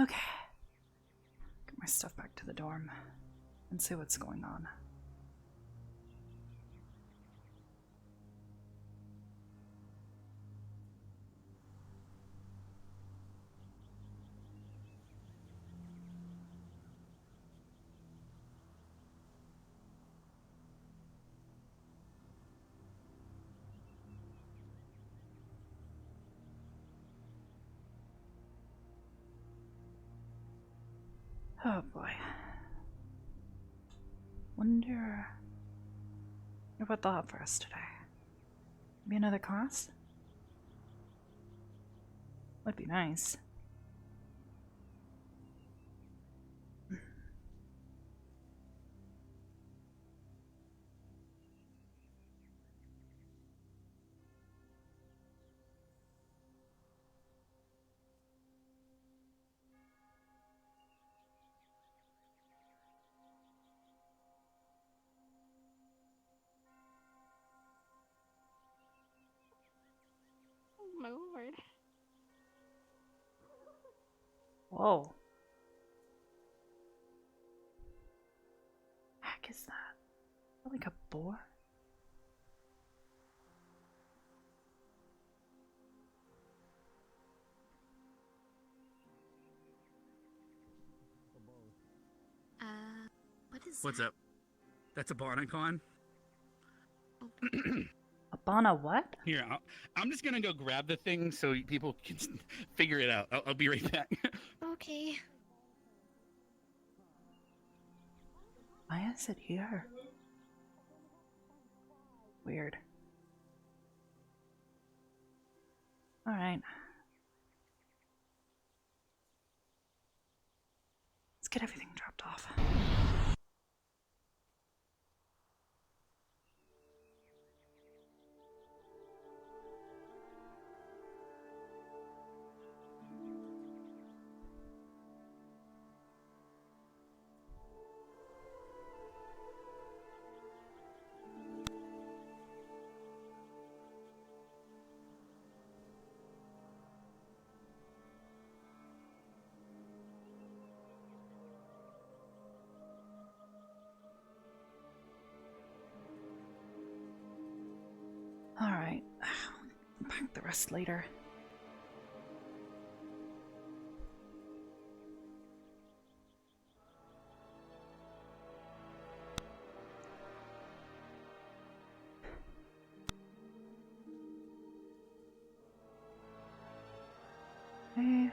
Okay. Get my stuff back to the dorm and see what's going on. Oh boy. Wonder what they'll have for us today. Maybe another class? Would be nice. My lord. Whoa. Heck is that? Like a boar? What's up? That's a Bonacon? A Bana what? Here, I'm just gonna go grab the thing so people can figure it out. I'll be right back. Okay. Why is it here? Weird. Alright. Let's get everything dropped off. Alright. Pack the rest later. Hey.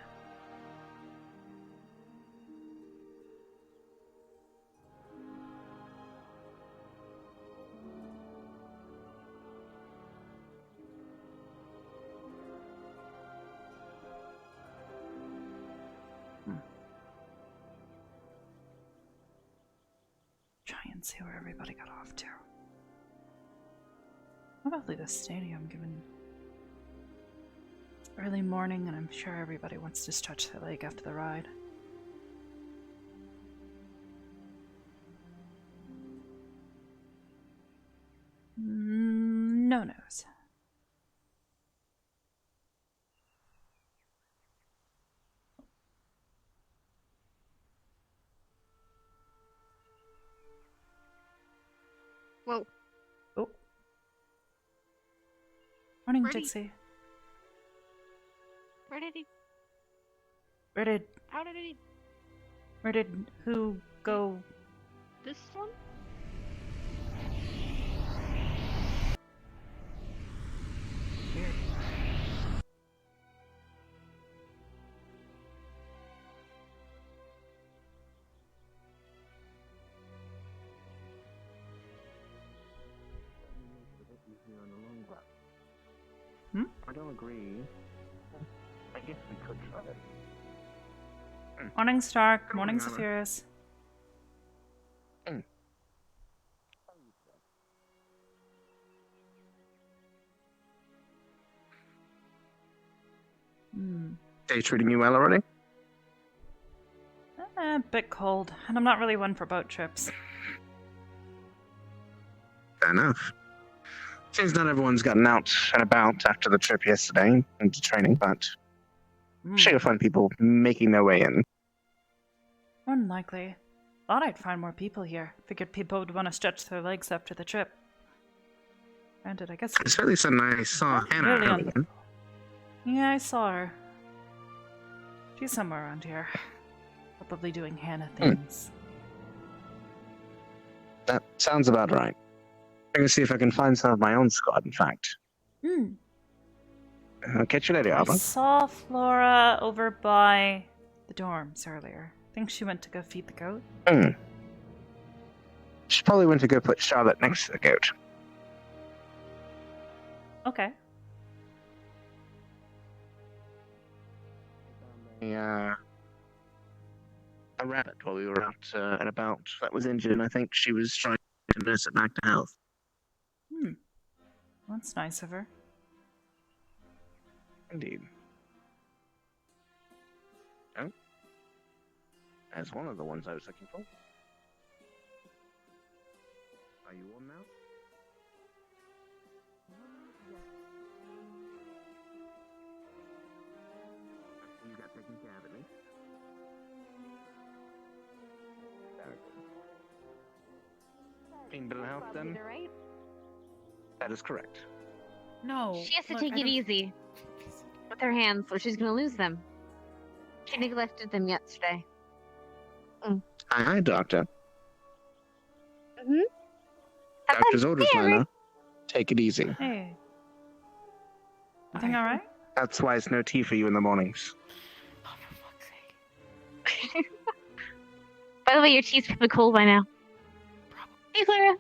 Try and see where everybody got off to. Probably the stadium, given it's early morning and I'm sure everybody wants to stretch their leg after the ride. No news. Whoa. Oh. Morning, Birdie. Dixie. Where did he? Where did How did he? who go? This one? Weird. Hmm? I don't agree. I guess we could try it. Morning, Stark. Good Morning, morning, Anna. Zephyrus. Day treating you well already? A bit cold, and I'm not really one for boat trips. Fair enough. Seems not everyone's gotten out and about after the trip yesterday into training, but I'm sure you'll find people making their way in. Unlikely. Thought I'd find more people here. Figured people would want to stretch their legs after the trip. Granted, I guess It's really so nice. I saw Hannah really earlier. Yeah, I saw her. She's somewhere around here. Probably doing Hannah things. That sounds about right. I'm gonna see if I can find some of my own squad, in fact. Hmm. I'll catch you later, I Arbor. saw Flora over by the dorms earlier. Think she went to go feed the goat? She probably went to go put Charlotte next to the goat. Okay. A rabbit while we were out and about that was injured, and I think she was trying to nurse it back to health. That's nice of her. Indeed. Oh. That's one of the ones I was looking for. Are you on now? You got taken care of at least. Very good. Clean bill of health then? Right? That is correct. No. She has to look, take I it don't- easy with her hands, or she's gonna lose them. She neglected them yesterday. Aye, Doctor. Mm-hmm. Doctor's orders, Lana. Take it easy. Hey. Everything alright? That's why it's no tea for you in the mornings. Oh, for fuck's sake. By the way, your tea's probably cold by now. Hey, Clara.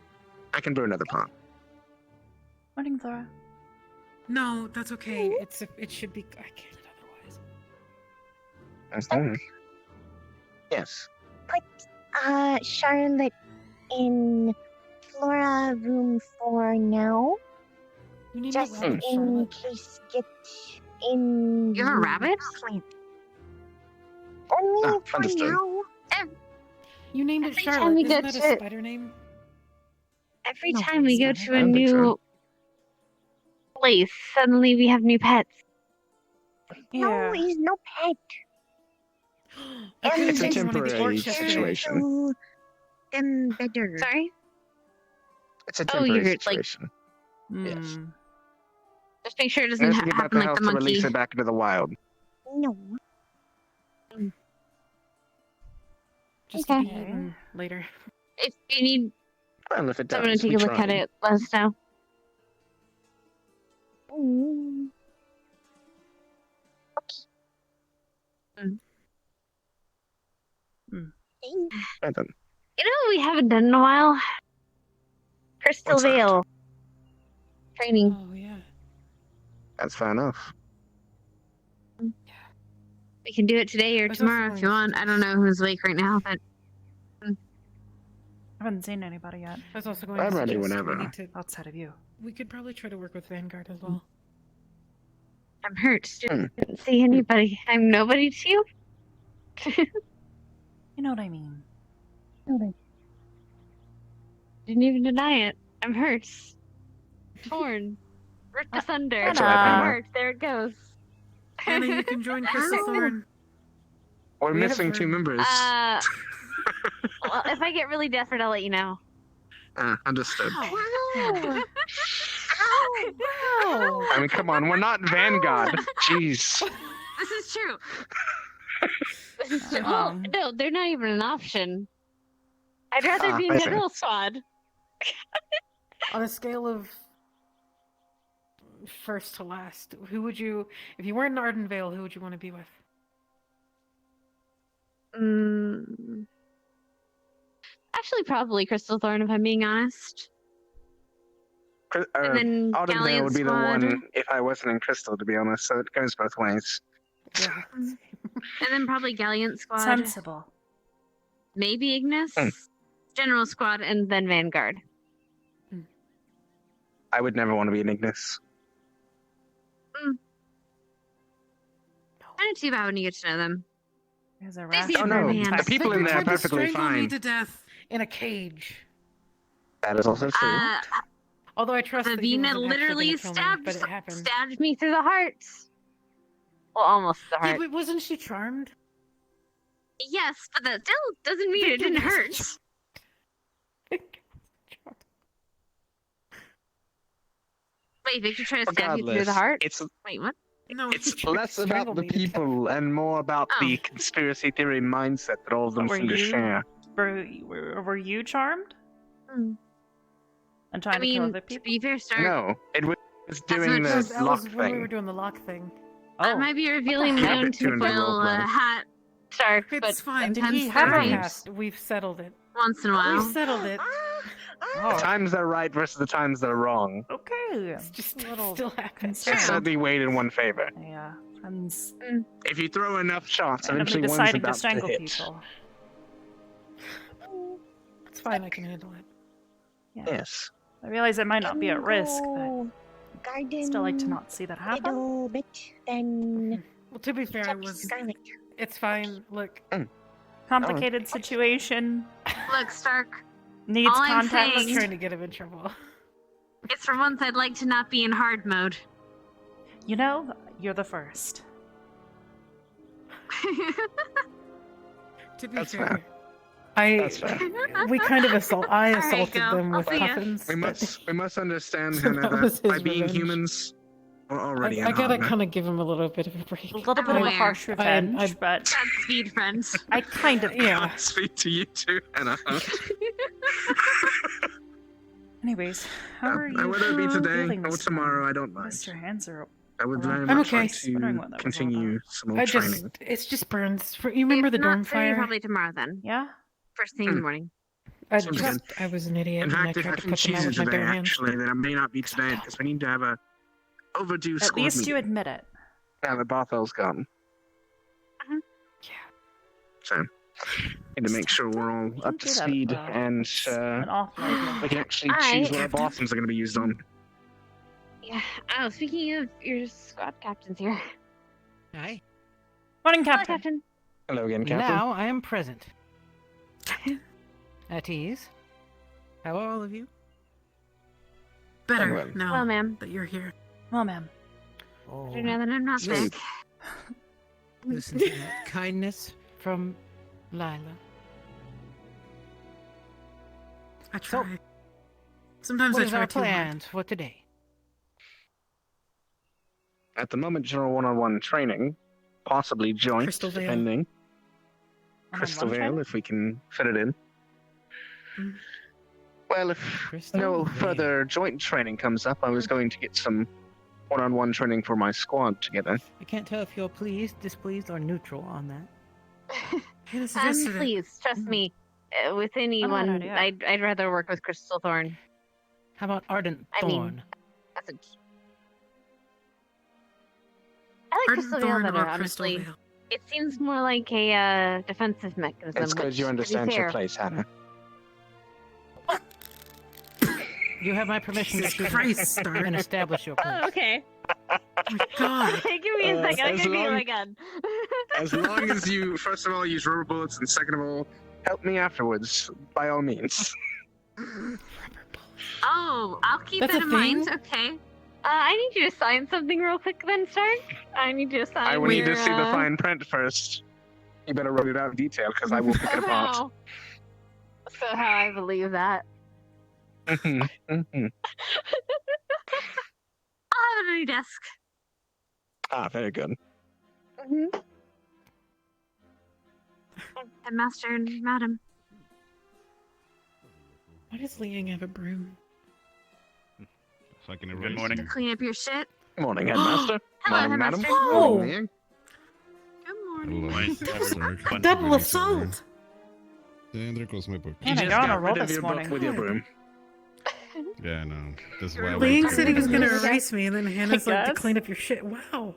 I can brew another pot. Morning, Flora. No, that's okay. It should be. I can't otherwise. That's nice. Yes. Charlotte in Flora room 4 now. You need Just a rabbit, in Charlotte. case get in. You have a rabbit? Only Ah, for understood. now. You named it Every time Charlotte. we Isn't go that a to- spider name? Every No, time we it's go not. to I a don't think so. new place, suddenly we have new pets. No, Yeah. he's no pet. I couldn't It's a think of one of the temporary orcs yesterday. situation. To them better. Sorry? It's a Oh, temporary you're, like, situation. Hmm. Just make sure it Nurse doesn't will get back happen the like health the to release monkey. her back into the wild. No. Just Okay. to be eaten later. If you need Well, if it does, someone to take we a look at tried. it, let us know. Mm. Hmm. Thanks. Right then. You know what we haven't done in a while? Crystal What's that? Vale. Training. Oh yeah. That's fair enough. We can do it today or I was tomorrow also if you going- want. I don't know who's awake right now, but I haven't seen anybody yet, I was also going I'm to ready suggest whenever. We, need to, outside of you. we could probably try to work with Vanguard as well. I'm hurt. Didn't see anybody. I'm nobody to you. You know what I mean. Didn't even deny it. I'm hurt. Torn. Ripped asunder. That's all right, I'm Mama. hurt. There it goes. Anna, you can join Crystal Thorn. We're We have missing two room. members. Well, if I get really desperate, I'll let you know. Understood. Wow. Oh, I mean, come on, we're not Vanguard. Jeez. This is true. This is true. Um. Well, no, they're not even an option. I'd rather be in I the see. middle squad. on a scale of first to last, who would you, if you weren't in Ardenvale, who would you want to be with? Actually, probably Crystal Thorn, if I'm being honest. And then Ardenvale Galleon would be the Squad. one if I wasn't in Crystal, to be honest, so it goes both ways. Yeah. And then probably Galleon Squad. Sensible. Maybe Ignis. General Squad, and then Vanguard. I would never want to be an Ignis. Kind of too bad when you get to know them. There's a They rash. seem Oh to no, man. the people in there are Tried to perfectly strangle me fine. to death in a cage. That is also true. Although I trust that he Vivina wasn't actually literally gonna kill me, but it happened. stabbed me through the heart. Well, almost the Yeah, heart. but wasn't she charmed? Yes, but that still doesn't mean it didn't hurt. Wait, Victor tried to stab you through the heart? It's Wait, what? No, it's less about the people and more about the conspiracy theory mindset that all of them But seem to share. Were you charmed? Hmm. And trying I to kill mean, other to people? be fair, Stark, No, it was doing much the That lock was when we were thing. doing the lock thing. I Oh, might be revealing my own habit to in the tinfoil roleplay. hat, Stark, but It's fine. did he We've have settled a it. past? We've settled it. once in a while. We've settled it. The oh. times that are right versus the times that are wrong. Okay. It's just A little still happens. concerned. It's certainly weighed in one favor. Yeah, friends If you throw enough shots, randomly eventually one's deciding about to strangle hit. people. It's fine. I can handle it. Yeah. Yes. I realize it might not be at risk, but Go garden still like to not see that happen. little bit, then Well, to be fair, I touch was. Scarlet. It's fine. Look, Complicated situation. Look, Stark, Needs All I'm I'm context. not saying- trying to get him in trouble. it's for once I'd like to not be in hard mode. You know, you're the first. To be That's fair, That's fair. we kind of I Alright, assaulted go. them I'll with see ya. puffins. We must understand, That Hannah, was that by his being revenge. humans, we're already I in gotta harmony. kind of give him a little bit of a break. A little bit of a Aware. harsh revenge, but That's speed, friends. I kind of Yeah. Speak to you too, Hannah. Anyways, how are you Whether it be today feeling or this tomorrow, morning? I don't mind. Missed your hands are I would very I'm much okay. like Wondering to what that was all continue some more I training. it's just burns. You remember If the not dorm today, fire? Probably tomorrow then. yeah. First thing in the morning. I Sounds just I was an idiot In and I fact, if I tried to can put them out choose with my today, bare hands. actually, then it may not be today because we need to have a overdue At squad least you meeting. admit it. Now that Barthel's gone. Yeah. So, need to make sure we're all You up don't to do that, speed uh, and An awful idea. we can actually Alright. choose what our blossoms are going to be used on. Yeah. Oh, speaking of your squad captains here. Hi. Morning, Hello, Captain. Captain. Hello again, Captain. Now I am present. At ease. How are all of you? Very Better well. now Well, ma'am. that you're here. Well, ma'am. Oh, Better now that I'm not Sweet. sick. listen to that kindness from Lila. I So, try. Sometimes What I is try our too hard. plans for today? At the moment, general one-on-one training, possibly joint, Crystal Veil. depending. One-on-one Crystal Veil, training? if we can fit it in. Mm. Well, if Crystal no Veil. further joint training comes up, I was going to get some one-on-one training for my squad together. I can't tell if you're pleased, displeased, or neutral on that. Hannah I'm suggested it. pleased. Trust me. With anyone, idea. I'd rather work with Crystal Thorn. How about Ardent I mean, Thorn? That's a... I like Ardent Crystal Veil Thorn better, or Crystal honestly. Veil? It seems more like a defensive mechanism. It's because you which, to be understand your fair- place, Hannah. You have my permission to Jesus shoot Christ, Stark. and establish your place. Oh, okay. Oh my God. Give me a second. I'll as give you long- my gun. As long as you, first of all, use rubber bullets, and second of all, help me afterwards, by all means. Oh, I'll keep That's that a in mind. thing? Okay. I need you to sign something real quick then, Stark. I need you to sign I will need your, to see the fine print first. You better write it out in detail, because I will pick it apart. Oh. So how I believe that. Mhm, mhm. I'll have it on your desk. Very good. Mm-hmm. Headmaster and Madam. Why does Liang have a broom? So I can Good erase morning. you. Clean up your shit. Morning, Headmaster. Hello, Morning, Madam. Headmaster. Oh! Morning, Liang. Good morning. Hello. Double assault! And there goes my book. You Man, I just got on a got roll rid of this your book morning. with your broom. Yeah, no. This is why I Liang went to- said he was gonna erase me, and then Hannah's like to guess. clean up your shit. Wow.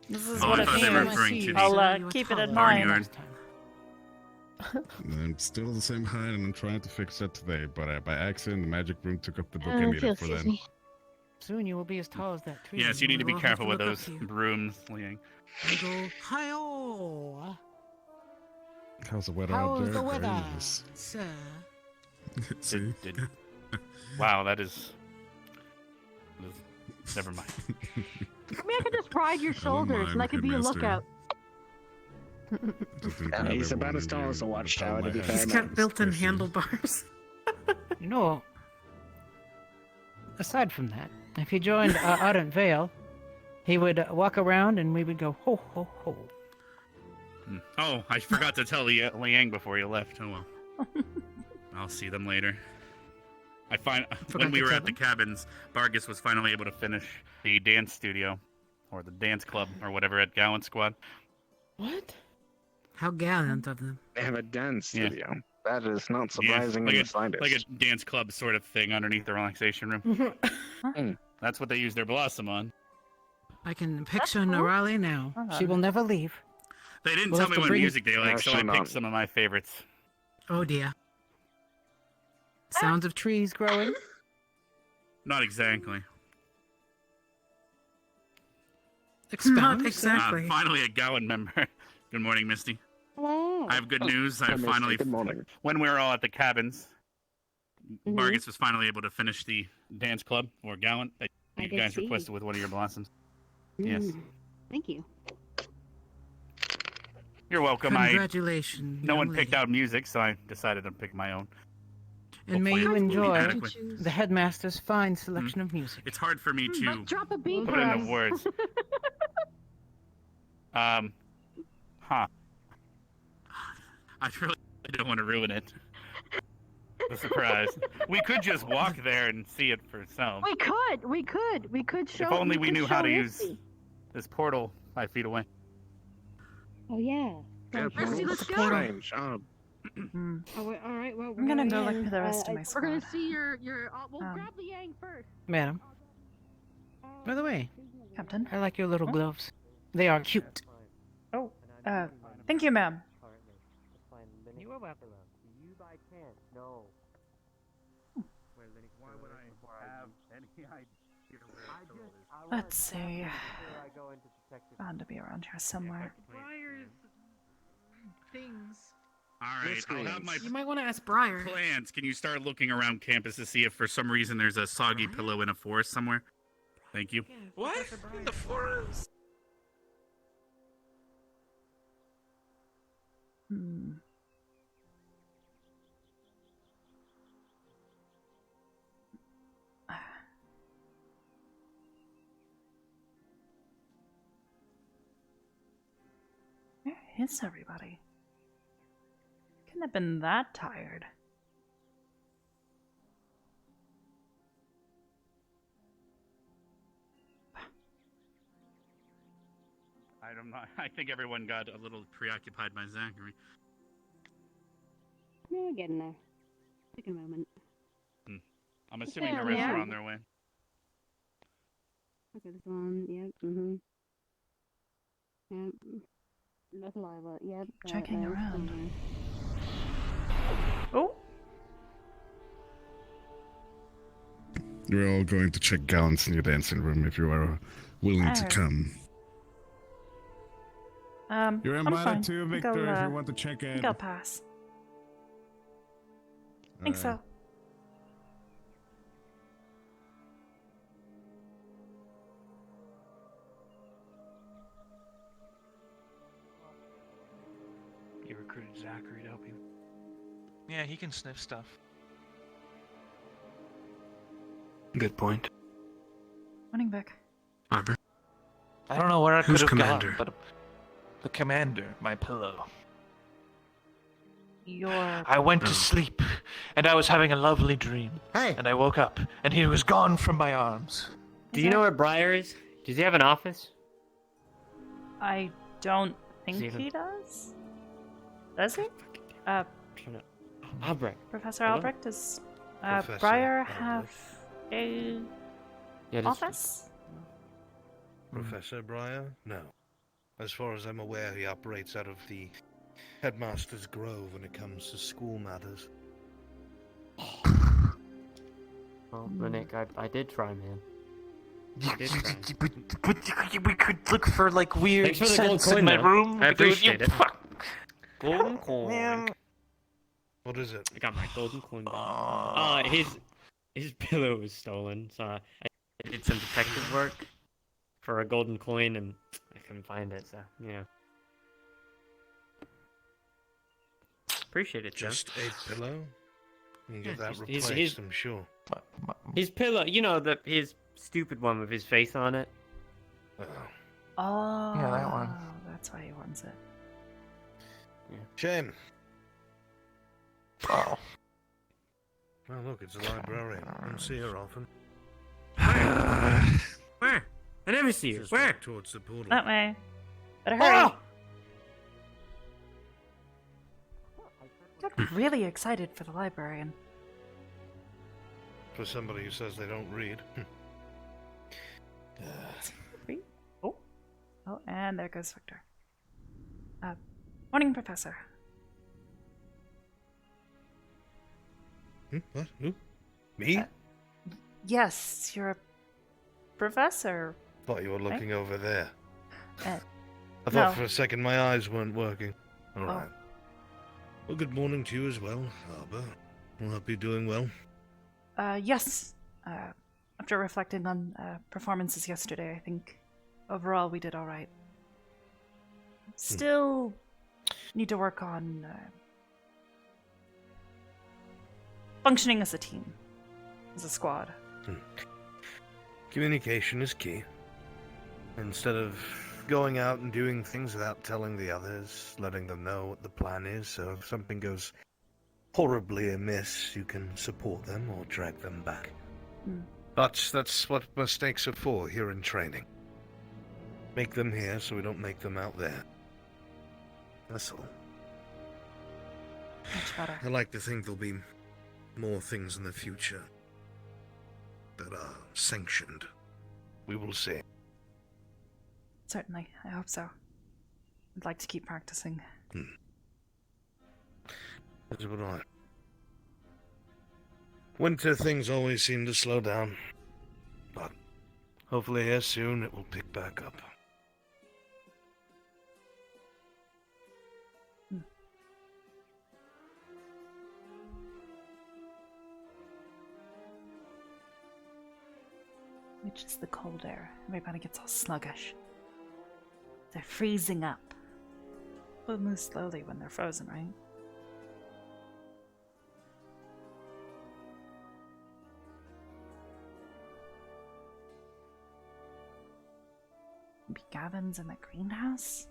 This is Oh, what I it thought they were means. referring to I'll the keep it in Barnyard. mind. Last time. I'm still the same height, and I'm trying to fix that today. But by accident, the magic broom took up the book I Oh, needed for excuse then. me. Soon you will be as tall as that tree. Yes, you need to be We'll have careful to with look up those to you. brooms, Liang. I go, hi-oh, How's the weather How out is there? the Very weather? nice. sir. See? Wow, that is. Never mind. I mean, I could just ride your I don't shoulders, and I mind, could be a Headmaster. lookout. Just think Yeah, we have he's about everyone as in tall here as a in the watchtower, palm of to my be hand. He's fair. got built-in Especially- handlebars. No. Aside from that, if he joined Ardent Vale, he would walk around and we would go ho ho ho. Oh, I forgot to tell Liang before you left. Oh well. I'll see them later. When Forgot we to were tell at the them? cabins, Vargas was finally able to finish the dance studio, or the dance club, or whatever at Gowan Squad. What? How gallant of them. They have a dance Yeah. studio. That is not Yeah, surprising like in a- the slightest. Like a dance club sort of thing underneath the relaxation room. That's what they use their blossom on. I can picture cool. Nerali now. She will never leave. They didn't We'll tell have me to what bring- music they like, so I Actually picked not. some of my favorites. Oh dear. Sounds of Trees growing. Not exactly. Expound. Not Exactly. Finally a Gowan member. Good morning, Misty. Hello. I have good news. I Good morning, finally, Good morning. when we were all at the cabins, Mhm. Vargas was finally able to finish the dance club, or Gowan, that I you did guys see. requested with one of your blossoms. Yes. Thank you. You're welcome. Congratulations. No young one picked lady. out music, so I decided to pick my own. And may Hopefully you it will be enjoy adequate. The headmaster's fine selection of music. It's hard for me to Drop a beat put for it us. into words. Huh. I really don't want to ruin it. The surprise. We could just walk there and see it for ourselves. We could show. If only we could knew how show to use Misty. this portal 5 feet away. Oh yeah. Yeah, Misty, let's go. strange. Hmm. Oh, all right. Well, I'm gonna go yeah, look for the rest of my We're gonna squad. see your. We'll Um, grab Liang first. Madam, by the way, Captain. I like your little Huh? gloves. They are cute. Oh, thank you, ma'am. You are welcome. Why would I have any idea where Let's see. Bound to be around here somewhere. Briar's things. Alright, I'll have my You might want to ask Briar. plans. Can you start looking around campus to see if for some reason there's a soggy pillow in a forest somewhere? Thank you. What? In the forest? Hmm. Where is everybody? Couldn't have been that tired. I don't know. I think everyone got a little preoccupied by Zachary. No, we're getting there. Take a moment. I'm assuming Yeah, the rest yeah. are on their way. Okay, this one. Yep. Yep. That's Lila. Yep. Checking there, around. somewhere. Oh, We're all going to check Gallant's new dancing room if you are willing to Oh. come. You're I'm invited fine. to, I Victor, think if I'll, you want to check I in. think I'll pass. I think so. You recruited Zachary to help you. Yeah, he can sniff stuff. Good point. Morning, Vic. Arbor. I don't know where I could Who's have commander? gone, but the commander, my pillow. Your I went to sleep, and I was having a lovely dream. Hey, And I woke up, and he was gone from my arms. do you know where Briar is? Does he have an office? I don't think Does he even- he does. Does he? Albrecht. Professor Hello? Albrecht, does Professor Briar Albrecht. have a Yeah, office? Professor Briar? No. As far as I'm aware, he operates out of the Headmaster's Grove when it comes to school matters. Well, Nick, I did try, man. I did try. But we could look for like weird Thanks for the gold scents in coin, my though. room. I because you- appreciate it. fuck. Golden coin. Man. What is it? I got my golden coin back. His pillow was stolen, so I did some detective work for a golden coin, and I couldn't find it. So yeah. Appreciate it, Joe. Just a pillow? You can get Yeah, that he's- replaced, I'm sure. His pillow, you know, his stupid one with his face on it. Oh, Yeah, that one. That's why he wants it. Shame. Oh. Well, look, it's a librarian. I don't see her often. Where? I never see her. Just Where? walk towards the portal. That way. Better hurry. Oh! Look really excited for the librarian. For somebody who says they don't read. Oh. Oh, and there goes Victor. Morning, Professor. What? Who? Me? Yes, you're a professor. Thought you were looking over there. Uh, I thought no. for a second my eyes weren't working. Oh. Alright. Well, good morning to you as well, Arbor. I hope you're doing well. Yes. After reflecting on performances yesterday, I think overall we did all right. Still need to work on functioning as a team, as a squad. Communication is key. Instead of going out and doing things without telling the others, letting them know what the plan is, so if something goes horribly amiss, you can support them or drag them back. That's what mistakes are for here in training. Make them here so we don't make them out there. That's all. Much better. I like to think there'll be more things in the future that are sanctioned. We will see. Certainly, I hope so. I'd like to keep practicing. That's what I. Winter things always seem to slow down, but hopefully here soon it will pick back up. Which is the cold air. Everybody gets all sluggish. They're freezing up. They'll move slowly when they're frozen, right? Maybe Gavin's in the greenhouse?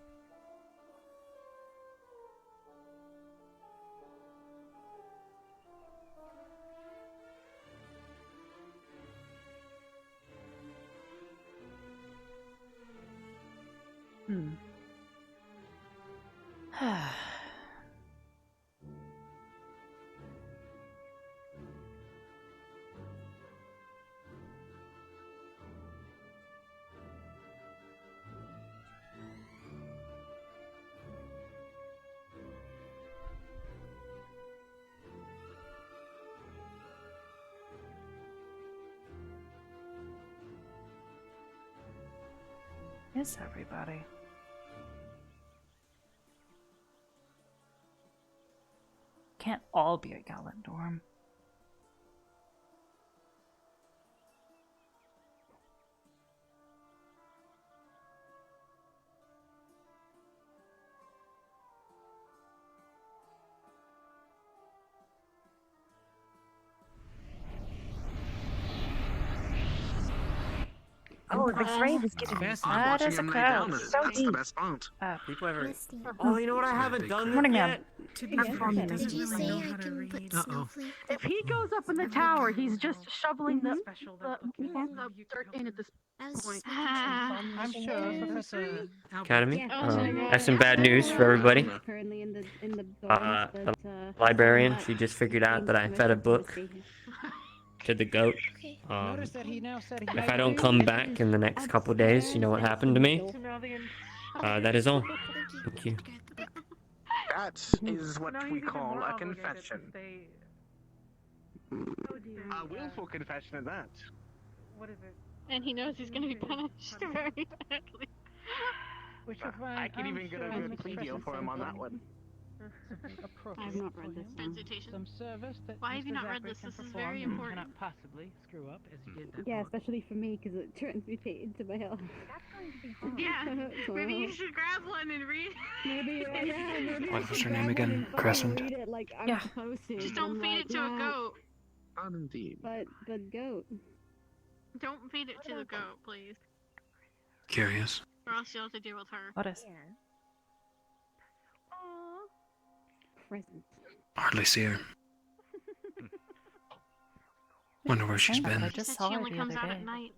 Is everybody? Can't all be a gallant dorm. Oh, the frame is getting That is a crowd. so That's the deep. best part. People ever... Oh, you know what I haven't done Morning, this ma'am. yet? To be Did fair, he you doesn't say really know I how to can read. put snowflake? If he goes up in the tower, he's just shoveling the Special they're looking for. dirt in at this point. I'm sure Professor Academy. Oh That's some bad news for everybody. Currently in the The librarian, she just figured out that I fed a book to the goat. Notice that he now said he If I don't come back in the next couple days, you know what happened to me? That is all. Thank you. That is what we call a confession. A willful confession at that. What is it? And he knows he's going to be punished very badly. Which is I can even get a good plea deal for him on that one. I have not read this one. Some service that Why have you Mr. not read Zachary this? can This is perform very and important. Cannot possibly screw up as he did that. Yeah, especially for me, because it turns me into my health. That's going to be hard. Yeah, maybe you should grab one and read. Maybe, maybe What I was should her name grab one again? and fucking Crescent? read it like I'm Yeah. supposed to. Just don't I'm feed like, it to a nah, goat. Not indeed. But goat. Don't feed it to the goat, please. Curious. Or else you'll have to deal with her. What is? Present. Hardly see her. Wonder where she's Hang on, been. I just Said saw she her only the comes other out day. at night.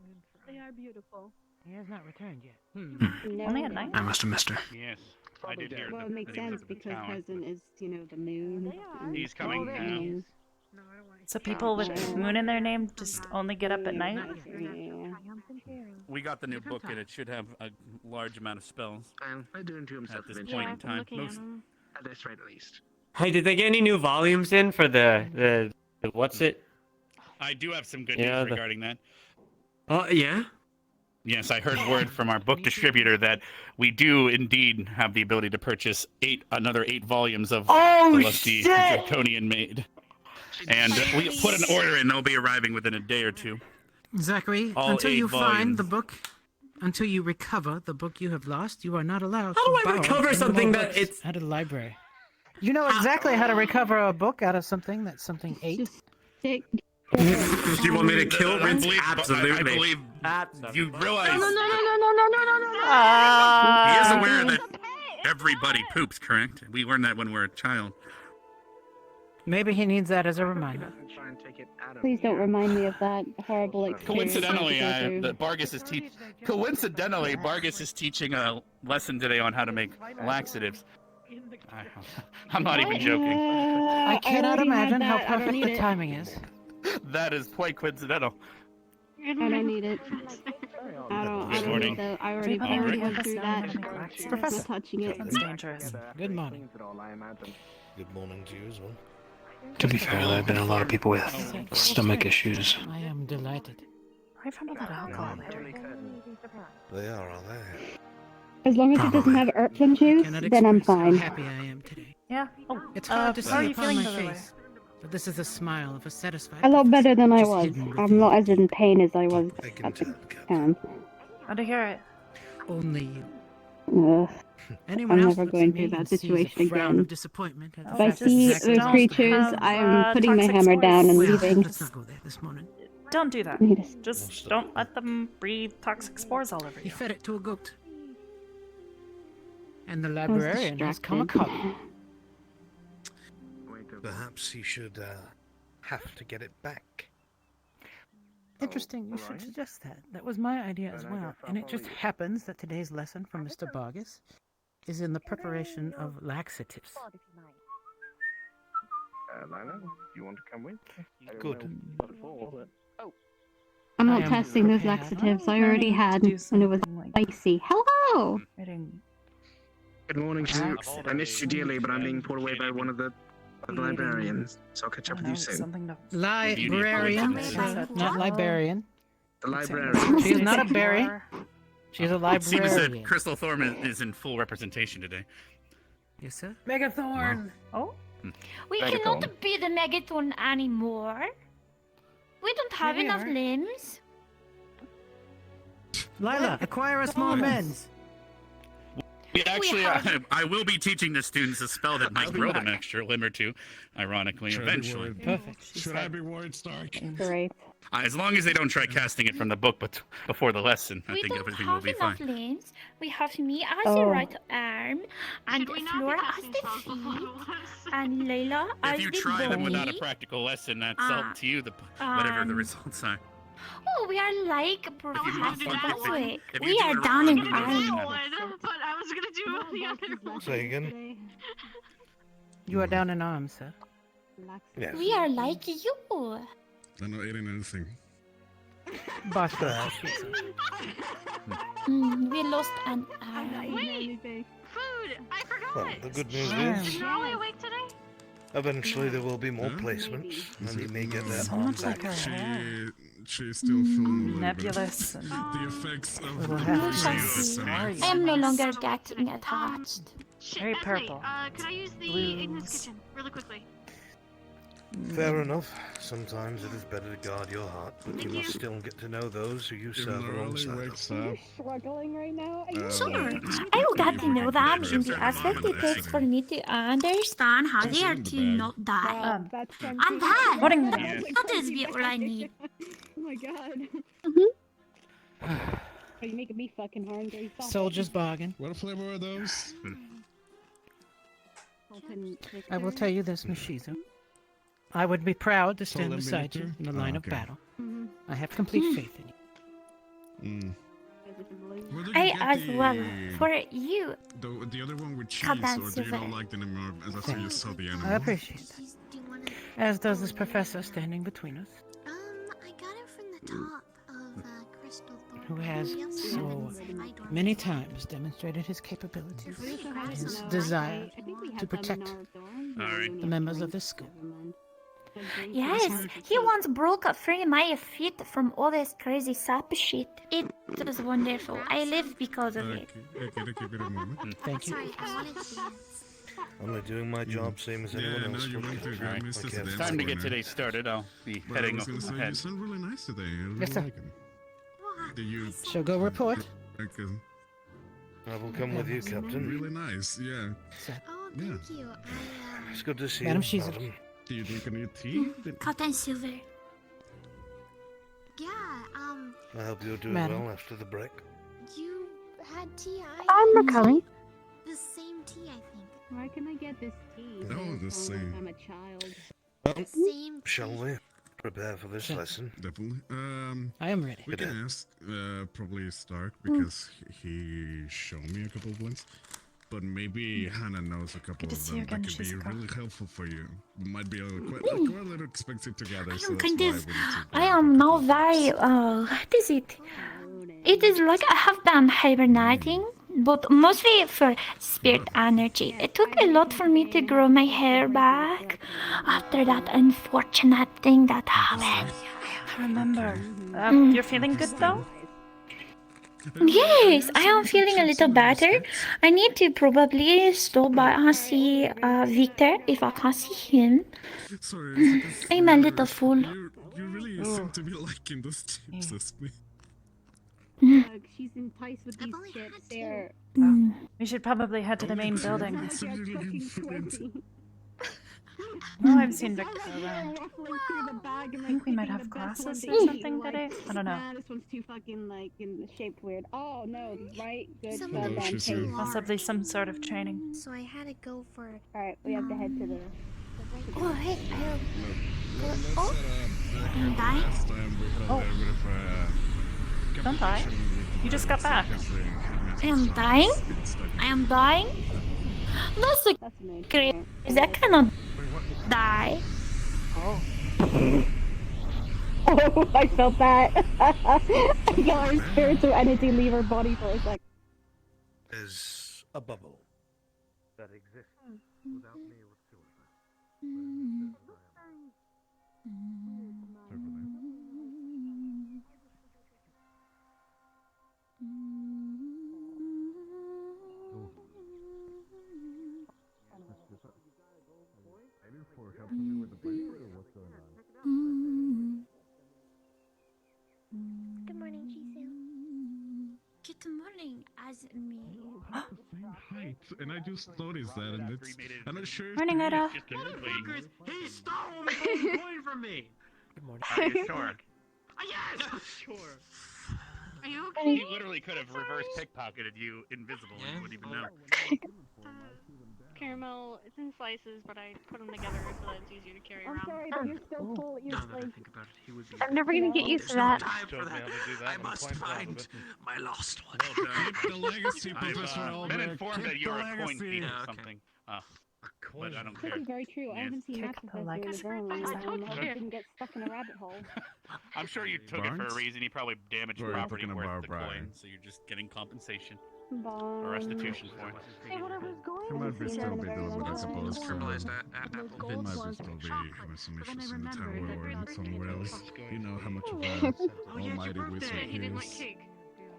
They are beautiful. He has not returned yet. No, Only at night? I must have missed her. Yes, I did hear Well, that it makes he was sense up in because town. present is, you know, the moon. and He's coming the now. moon. So people with moon in their name just only get up at night? Yeah. We got the new book and it should have a large amount of spells I do into himself at this eventually. point in time. Most, At this rate, at least. Hey, did they get any new volumes in for the what's it? I do have some good Yeah, news the- regarding that. Oh yeah. Yes, I heard word from our book distributor that we do indeed have the ability to purchase another 8 volumes of Oh the Lusty shit! Draconian Maid. And we put an order in, they'll be arriving within a day or two. Zachary, All until 8 you find volumes. the book, until you recover the book you have lost, you are not allowed How to do I borrow recover any something more that books it's- at a library? You know exactly how to recover a book out of something that's something 8. Take. Do you want me to kill I Rince? believe, Absolutely. I believe you realize No. he is aware that everybody poops, correct? We learned that when we were a child. Maybe he needs that as a reminder. Try and take it out of Please don't here. remind me of that horrible experience. Coincidentally, I had to go through. Bargus is teaching a lesson today on how to make laxatives. I'm not even joking. I cannot already had imagine how that. I don't perfect need the it. timing is. That is quite coincidental. I don't need it. I don't morning. need that. I already Everybody went have through us that. down and I'm relax. not touching it. That's dangerous. Good morning. Good morning to you as well. To be fair, there have been a lot of people with stomach issues. I am delighted. I found all that alcohol they drink. They are they? As long as it doesn't have herbs and juice, Cannot then I'm express how fine. happy I am today. Yeah. Oh, It's hard to how are see you upon feeling, my by the way? face, but this is the smile of a satisfied. A lot better than I just was. hidden I'm within. not as in pain as I was I can at the tell, Cap. time. How'd I hear it? Only you. Ugh. Anyone I'm else never looks going at through me that and sees a situation frown again. of disappointment at the If If I fact that see Zachary those don't creatures, have, I'm putting my toxic hammer down and spores. Well, leaving. let's not go there this morning. Don't do that. Need a- Just don't let them breathe toxic spores all over He you. fed it to a goat. And the I was librarian has come a distracted. calling. Perhaps he should have to get it back. Interesting, you should suggest that. That was my idea as well. And it just happens that today's lesson from Mr. Bargus is in the preparation of laxatives. Lila, do you want to come with? Good. I'm I not am testing those prepared. laxatives I already had, and it was spicy. Hello! Writing Good morning to you. I missed you dearly, but I'm being pulled away by one of the librarians, so I'll catch up with you soon. something to Librarian, Beauty. sir. Not librarian. The librarian. She is not a berry. She is a It seems that librarian. Crystal Thorn is in full representation today. Yes, sir. Megathorn. Oh, We Megathorn. cannot be the Megathorn anymore. We don't have Here we enough are. limbs. Lila, acquire a small men's. Yeah, actually, have- I will be teaching the students a spell that might grow them an extra limb or two, ironically, Should I be eventually. worried? Perfect. Should I be worried, Stark? Great. As long as they don't try casting it from the book but before the lesson, I We think don't everything will have be fine. enough limbs. We have me as Oh. the right arm, and Should we not be Flora as casting the spells before the feet, lesson? and Layla as If you the try them without a body. practical lesson, that's Ah, up to you, whatever the um, results are. Oh, we are like If you brothers. want That's fun, it. if you We do are it down wrong, in who knows what iron. happens. But I was gonna do the other one. Say again? You are down in arms, sir. Yes. We are like you. I'm not eating anything. Boss We lost an arm. Wait, food! I forgot! Well, the good news Darn. is, Is Raleigh awake today? eventually there will be more Huh? placements, and he may get that so arm much like back. her hair. She's still feeling a little Nebulous bit. and The effects of We'll the have to previous see. summer. I am no longer getting attached. Shit, Very Anthony, purple. could I use the in his Blues. kitchen really quickly? Fair enough. Sometimes it is better to guard your heart, but Thank you must you. still get to know those who you If serve Norley alongside. wakes up, Struggling right now. Sure. I got to know that in the aspect it takes for me to understand how they are to not die. And that, Morning, that is be all I need. Oh my god. Are you making me fucking hungry? Soldier's bargain. what flavor are those? I will tell you this, Mishizu. I would be proud to stand Solemn beside you Victor? in the Oh, line of okay. battle. I have complete faith in you. Where did I you get as well. the- For you. The other one with cheese, Cut that or do you silver. not like it anymore? That's where you saw the animal. I appreciate that. As does this professor standing between us, I got it from the top of Crystal Thorn. who has We also so have it in my dorm. many times demonstrated his capabilities and his desire to protect the members of this school. Yes, he once broke free my feet from all this crazy sap shit. It was wonderful. I live because of it. Okay, give it a moment. Thank you. Sorry, I wanted to dance. Only doing my job, same as anyone Yeah, no, else. you would. went to Alright. Grand Mist Okay, today. it's Time to get man. today started. I'll be But I heading was gonna say, you ahead. sound really nice today. I really Yes, sir. like it. Do you? Shall go report. Okay. I will come with you, Captain. Really nice, yeah. Oh, Yeah. thank you. It's good to see Madam you, Shizu. madam. Do you drink any tea? Captain Silver. Yeah, I hope you're doing Madam. well after the break. you had tea. I'm recovering. The same tea, I think. Where can I get this tea? No, the same. I'm a child. Well, Same shall tea. we prepare for this Sure. lesson? Definitely. I am ready. We can ask probably Stark because he showed me a couple of ones. But maybe Hannah knows a couple Good to of see you them that again, could be Shizuka. really helpful for you. Might be quite a little expensive together, so that's Kind why of. we need to I am now very. What is it? It is like I have been hibernating, but mostly for spirit energy. It took a lot for me to grow my hair back after that unfortunate thing that happened. I remember. You're feeling good though? Yes, I am feeling a little better. I need to probably stop by and see Victor if I can see him. Sorry, it's because I'm a little full. You really seem to be liking those tips as me. She's enticed with these chips. They're We should probably head to the main building. It's really looking for it. Oh, I've seen Victor around. I I think we might have classes or something today. I don't know. This one's too fucking like shaped weird. Oh no, right? Good. Some Hello, of them she's too here. large. Possibly some sort of training. So I had to go for. Alright, we have to head to the. Oh, hey, Let's Oh, I'm dying. last time we had Oh. a bit of a Don't die. competition with You just got back. I am dying. I am dying. That's a That's amazing. great. I cannot die. Oh. Oh, I felt that. I got her spiritual energy leave her body for a sec. Is a bubble that exists without me whatsoever. Good morning, Jisoo. Good morning, Azmi. Same height, and I just noticed that, and it's. I'm not sure. if Morning, the- Ida. Motherfuckers! He stole my fucking coin from me! Good morning. Are you sure? Yes! Sure. Are you okay? He literally could have reverse pickpocketed you invisible and you wouldn't even know. Caramel, it's in slices, but I put them together so that it's easier to carry I'm around. sorry, but you're still full. Now that I think about it, he would be. I'm never gonna get used to that. time Don't for be that. able to do that I when must coin flip find it. my lost one. Well done. Keep the legacy, I've Professor been Albert. informed Keep that you're the a coin legacy. thief Yeah, or okay. something. But I don't This care. is very true. I Yes. haven't seen Kick that the professor in a legacy. very long I time. told I you. didn't get stuck in a rabbit hole. I'm sure you took it for Barnes? a reason. You probably damaged Or are you property talking worth about the Brian? coin, so you're just getting compensation Bond. or restitution for it. Hey, what I was going He might be to say still in a be very doing long what I time. suppose. Caramelized apple. He gold might ones be still with be chocolate, having some but then issues I in the tower remembered that or in there's somewhere cake. else. You know how much of Oh, a yeah, almighty wizard He he didn't like is. cake.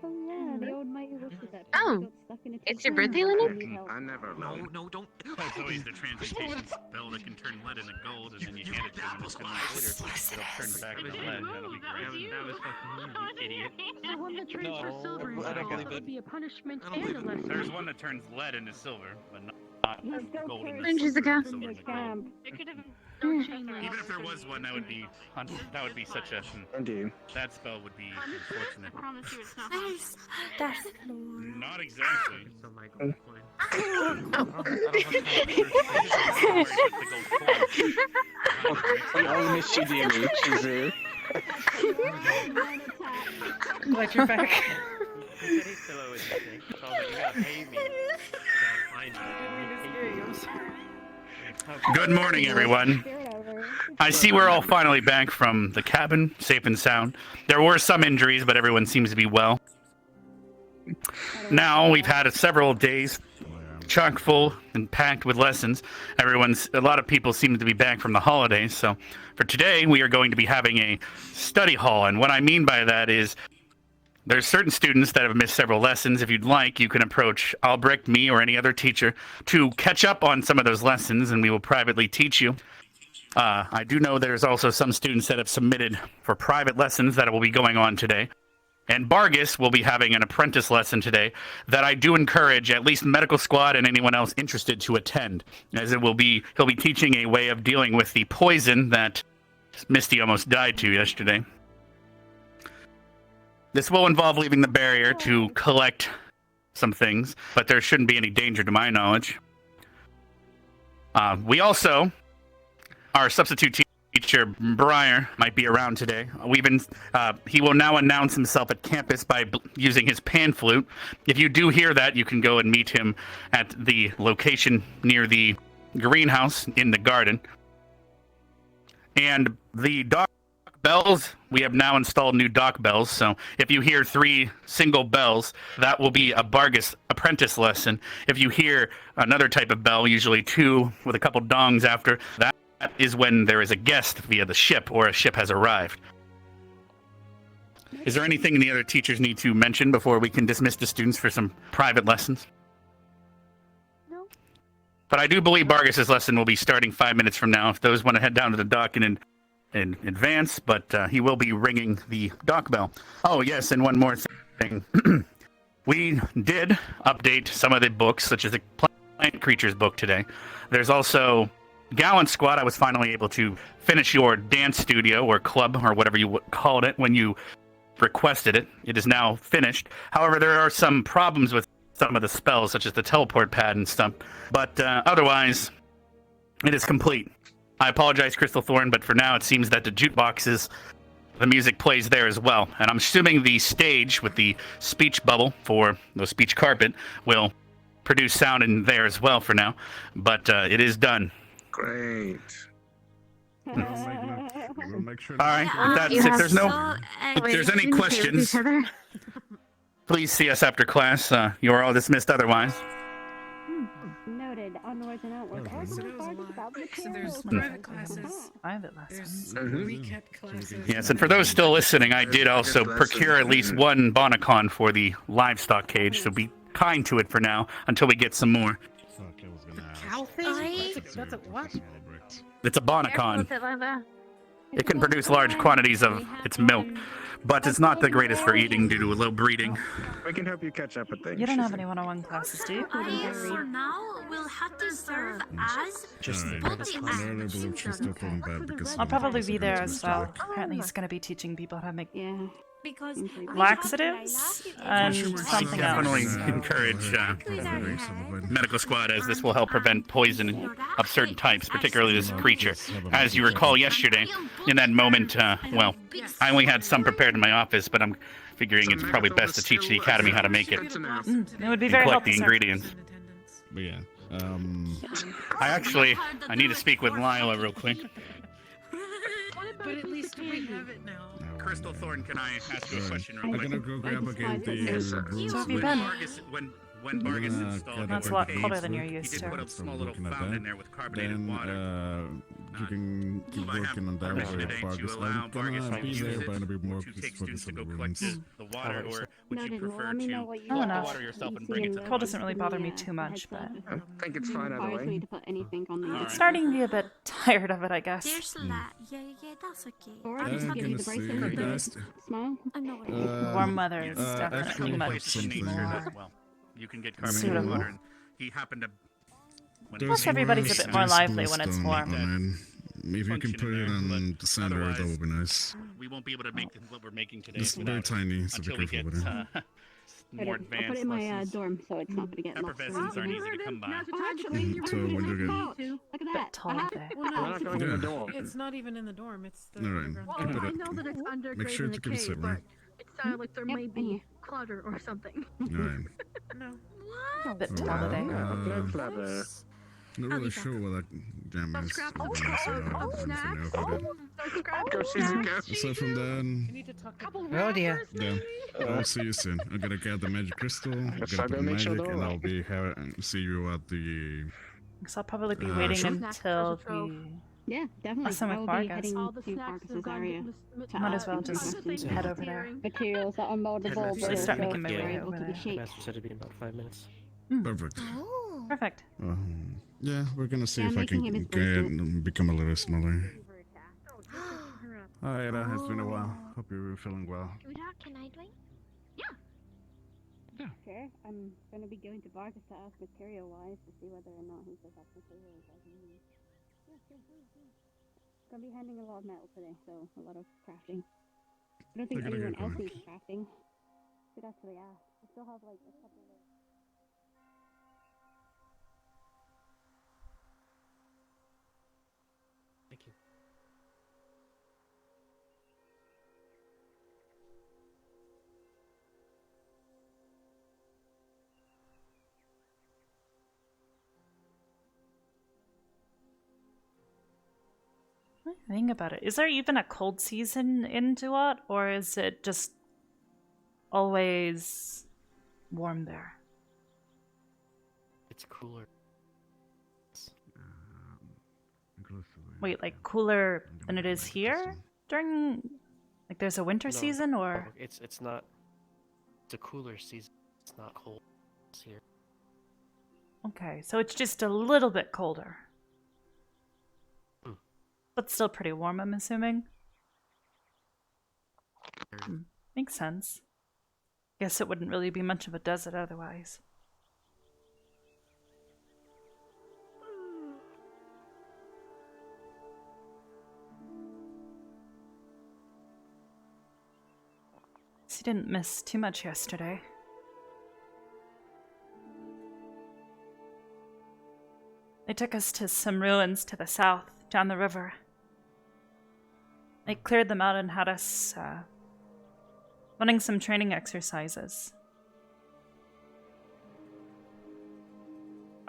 Oh yeah, the old mighty wizard that Oh. got stuck in It's your birthday, Lenny? I never No, know. no, don't. It's always the transmutation spell that can turn lead into gold, and then you hand it to him, and then later it'll turn back into lead. That'll be great. That was fucking you, idiot. The one that turns for silver I don't believe would it. be a punishment I don't and a believe it. lesson. There's one that turns lead into silver, but not gold into Inches ago. silver into gold. Even if there was one, that would be such a Indeed. that spell would be unfortunate. I promise you it's not. That's Not exactly. So my gold coin. I miss you dearly, Shizu. Glad you're back. He said his pillow was missing, so I was like, you gotta pay me. You gotta find it. Good morning, everyone. I see we're all finally back from the cabin, safe and sound. There were some injuries, but everyone seems to be well. Now we've had several days chock full and packed with lessons. A lot of people seem to be back from the holidays. So for today, we are going to be having a study hall. And what I mean by that is there's certain students that have missed several lessons. If you'd like, you can approach Albrecht, me, or any other teacher to catch up on some of those lessons, and we will privately teach you. I do know there's also some students that have submitted for private lessons that will be going on today. And Bargus will be having an apprentice lesson today that I do encourage at least medical squad and anyone else interested to attend, as he'll be teaching a way of dealing with the poison that Misty almost died to yesterday. This will involve leaving the barrier to collect some things, but there shouldn't be any danger to my knowledge. We also, our substitute teacher, Breyer, might be around today. He will now announce himself at campus by using his pan flute. If you do hear that, you can go and meet him at the location near the greenhouse in the garden. And the dock bells, we have now installed new dock bells, so if you hear 3 single bells, that will be a Bargus apprentice lesson. If you hear another type of bell, usually 2 with a couple dongs after, that is when there is a guest via the ship or a ship has arrived. Is there anything the other teachers need to mention before we can dismiss the students for some private lessons? No. But I do believe Bargus's lesson will be starting 5 minutes from now if those want to head down to the dock and in advance, but he will be ringing the dock bell. Oh, yes, and one more thing. We did update some of the books, such as the Plant Creatures book today. There's also Gallant Squad. I was finally able to finish your dance studio or club or whatever you called it when you requested it. It is now finished. However, there are some problems with some of the spells, such as the teleport pad and stuff, but otherwise, it is complete. I apologize, Crystal Thorn, but for now it seems that the jukeboxes, the music plays there as well. And I'm assuming the stage with the speech bubble for the speech carpet will produce sound in there as well for now. But it is done. Great. We'll make sure. All right. If there's any questions, please see us after class. You are all dismissed otherwise. Noted. Onwards and outwards. So there's private classes. Private There's lessons. recap classes. Yes, and for those still listening, I did also procure at least one Bonacon for the livestock cage, so be kind to it for now until we get some more. Cow thing? That's a what? It's a Bonacon. It can produce large quantities of its milk, but it's not the greatest for eating due to low breeding. We can help you catch up with things. You don't have any one-on-one classes, do you? For now, we'll have to serve as I'll probably be there as well. Apparently he's going to be teaching people how to make because laxatives and something else. Definitely encourage medical squad, as this will help prevent poison of certain types, particularly this creature. As you recall yesterday, in that moment, well, I only had some prepared in my office, but I'm figuring it's probably best to teach the academy how to make it. It would be And very collect the helpful, sir. ingredients. But yeah. I need to speak with Lila real quick. But at least we have it now. Crystal Thorn, can I ask you a question real I'm quick? gonna go grab again the So have you been? When when Vargas installed That's a lot colder than you're used he did to. put a small little looking at fountain that. in there with carbonated Then, water. you can keep I have working on that permission with today to Vargas. allow I'm Vargas gonna to be use there, it but I'll be more to take focused students to on go the collect ruins. the water, or would you prefer me know to what you collect the enough. water yourself and bring it to the Cold doesn't hospital? really bother me too much, but I think it's fine either requires me way. to put anything on the Alright. it's starting to be a bit tired of it, I guess. There's a lot. Yeah, that's okay. Or I'm I just give gonna you the see bracelet. guys. Smile. I know what Warm weather is There's a definitely couple much places in nature more as well. You can get carbonated suitable. water, and he happened to. when Plus, everybody's a bit more lively when it's warm. If you can put it on the center, that would be nice. We won't be able to make what we're making today It's very without it tiny, so until be we careful get with it. more I'll advanced put it in my lessons. dorm so it's not gonna get lost. Effervescents aren't easy to come by. So when you get Look at that. Tall day. Well, no, We're not going in the Yeah. dorm. it's not even in the dorm. It's the All right. underground. Well, cave. I know that it's undergrade make sure in to the consider. cave, but it sounded like there Yep, may thank be you. clutter or something. Alright. No. A bit tall today. Not really sure what that jam is. Scrap. I'm gonna say that. Snacks. Scrap. Go, Shizuka. Aside from that, You need to talk to Oh dear. yeah, I'll see you soon. I'm gonna get the magic crystal, Guess get I'll the go make sure magic, they're and I'll alright. be here see you at the. So I'll probably be Uh, waiting sure. until Snack, treasure the. Yeah, definitely. Awesome I with will Vargas. be heading All the to snacks Vargas's have gone area. to Might as well other just things head I'm over there. carrying. Materials that are moldable, Headmaster but Should start also making my way able over to be there. shaped. Master said it'd be in about 5 minutes. Perfect. Oh. Perfect. Yeah, we're gonna see Yeah, if I making him can his become a little smaller. Alright, it's been a while. Hope you're feeling well. Can I drink? Sure. I'm gonna be going to Vargas to ask material-wise to see whether or not he still has materials I can use. Yeah, sure. Gonna be handling a lot of metal today, so a lot of crafting. I don't think I gotta anyone get else going. needs crafting. Should actually ask. We still have like a couple of. Thank you. Think about it. Is there even a cold season in Duat, or is it just always warm there? It's cooler. Wait, like cooler than it is here during, like, there's a winter No, season, or? It's not. It's a cooler season. It's not cold. It's here. Okay, so it's just a little bit colder. Hmm. But still pretty warm, I'm assuming. Makes sense. Guess it wouldn't really be much of a desert otherwise. He didn't miss too much yesterday. They took us to some ruins to the south, down the river. They cleared them out and had us running some training exercises.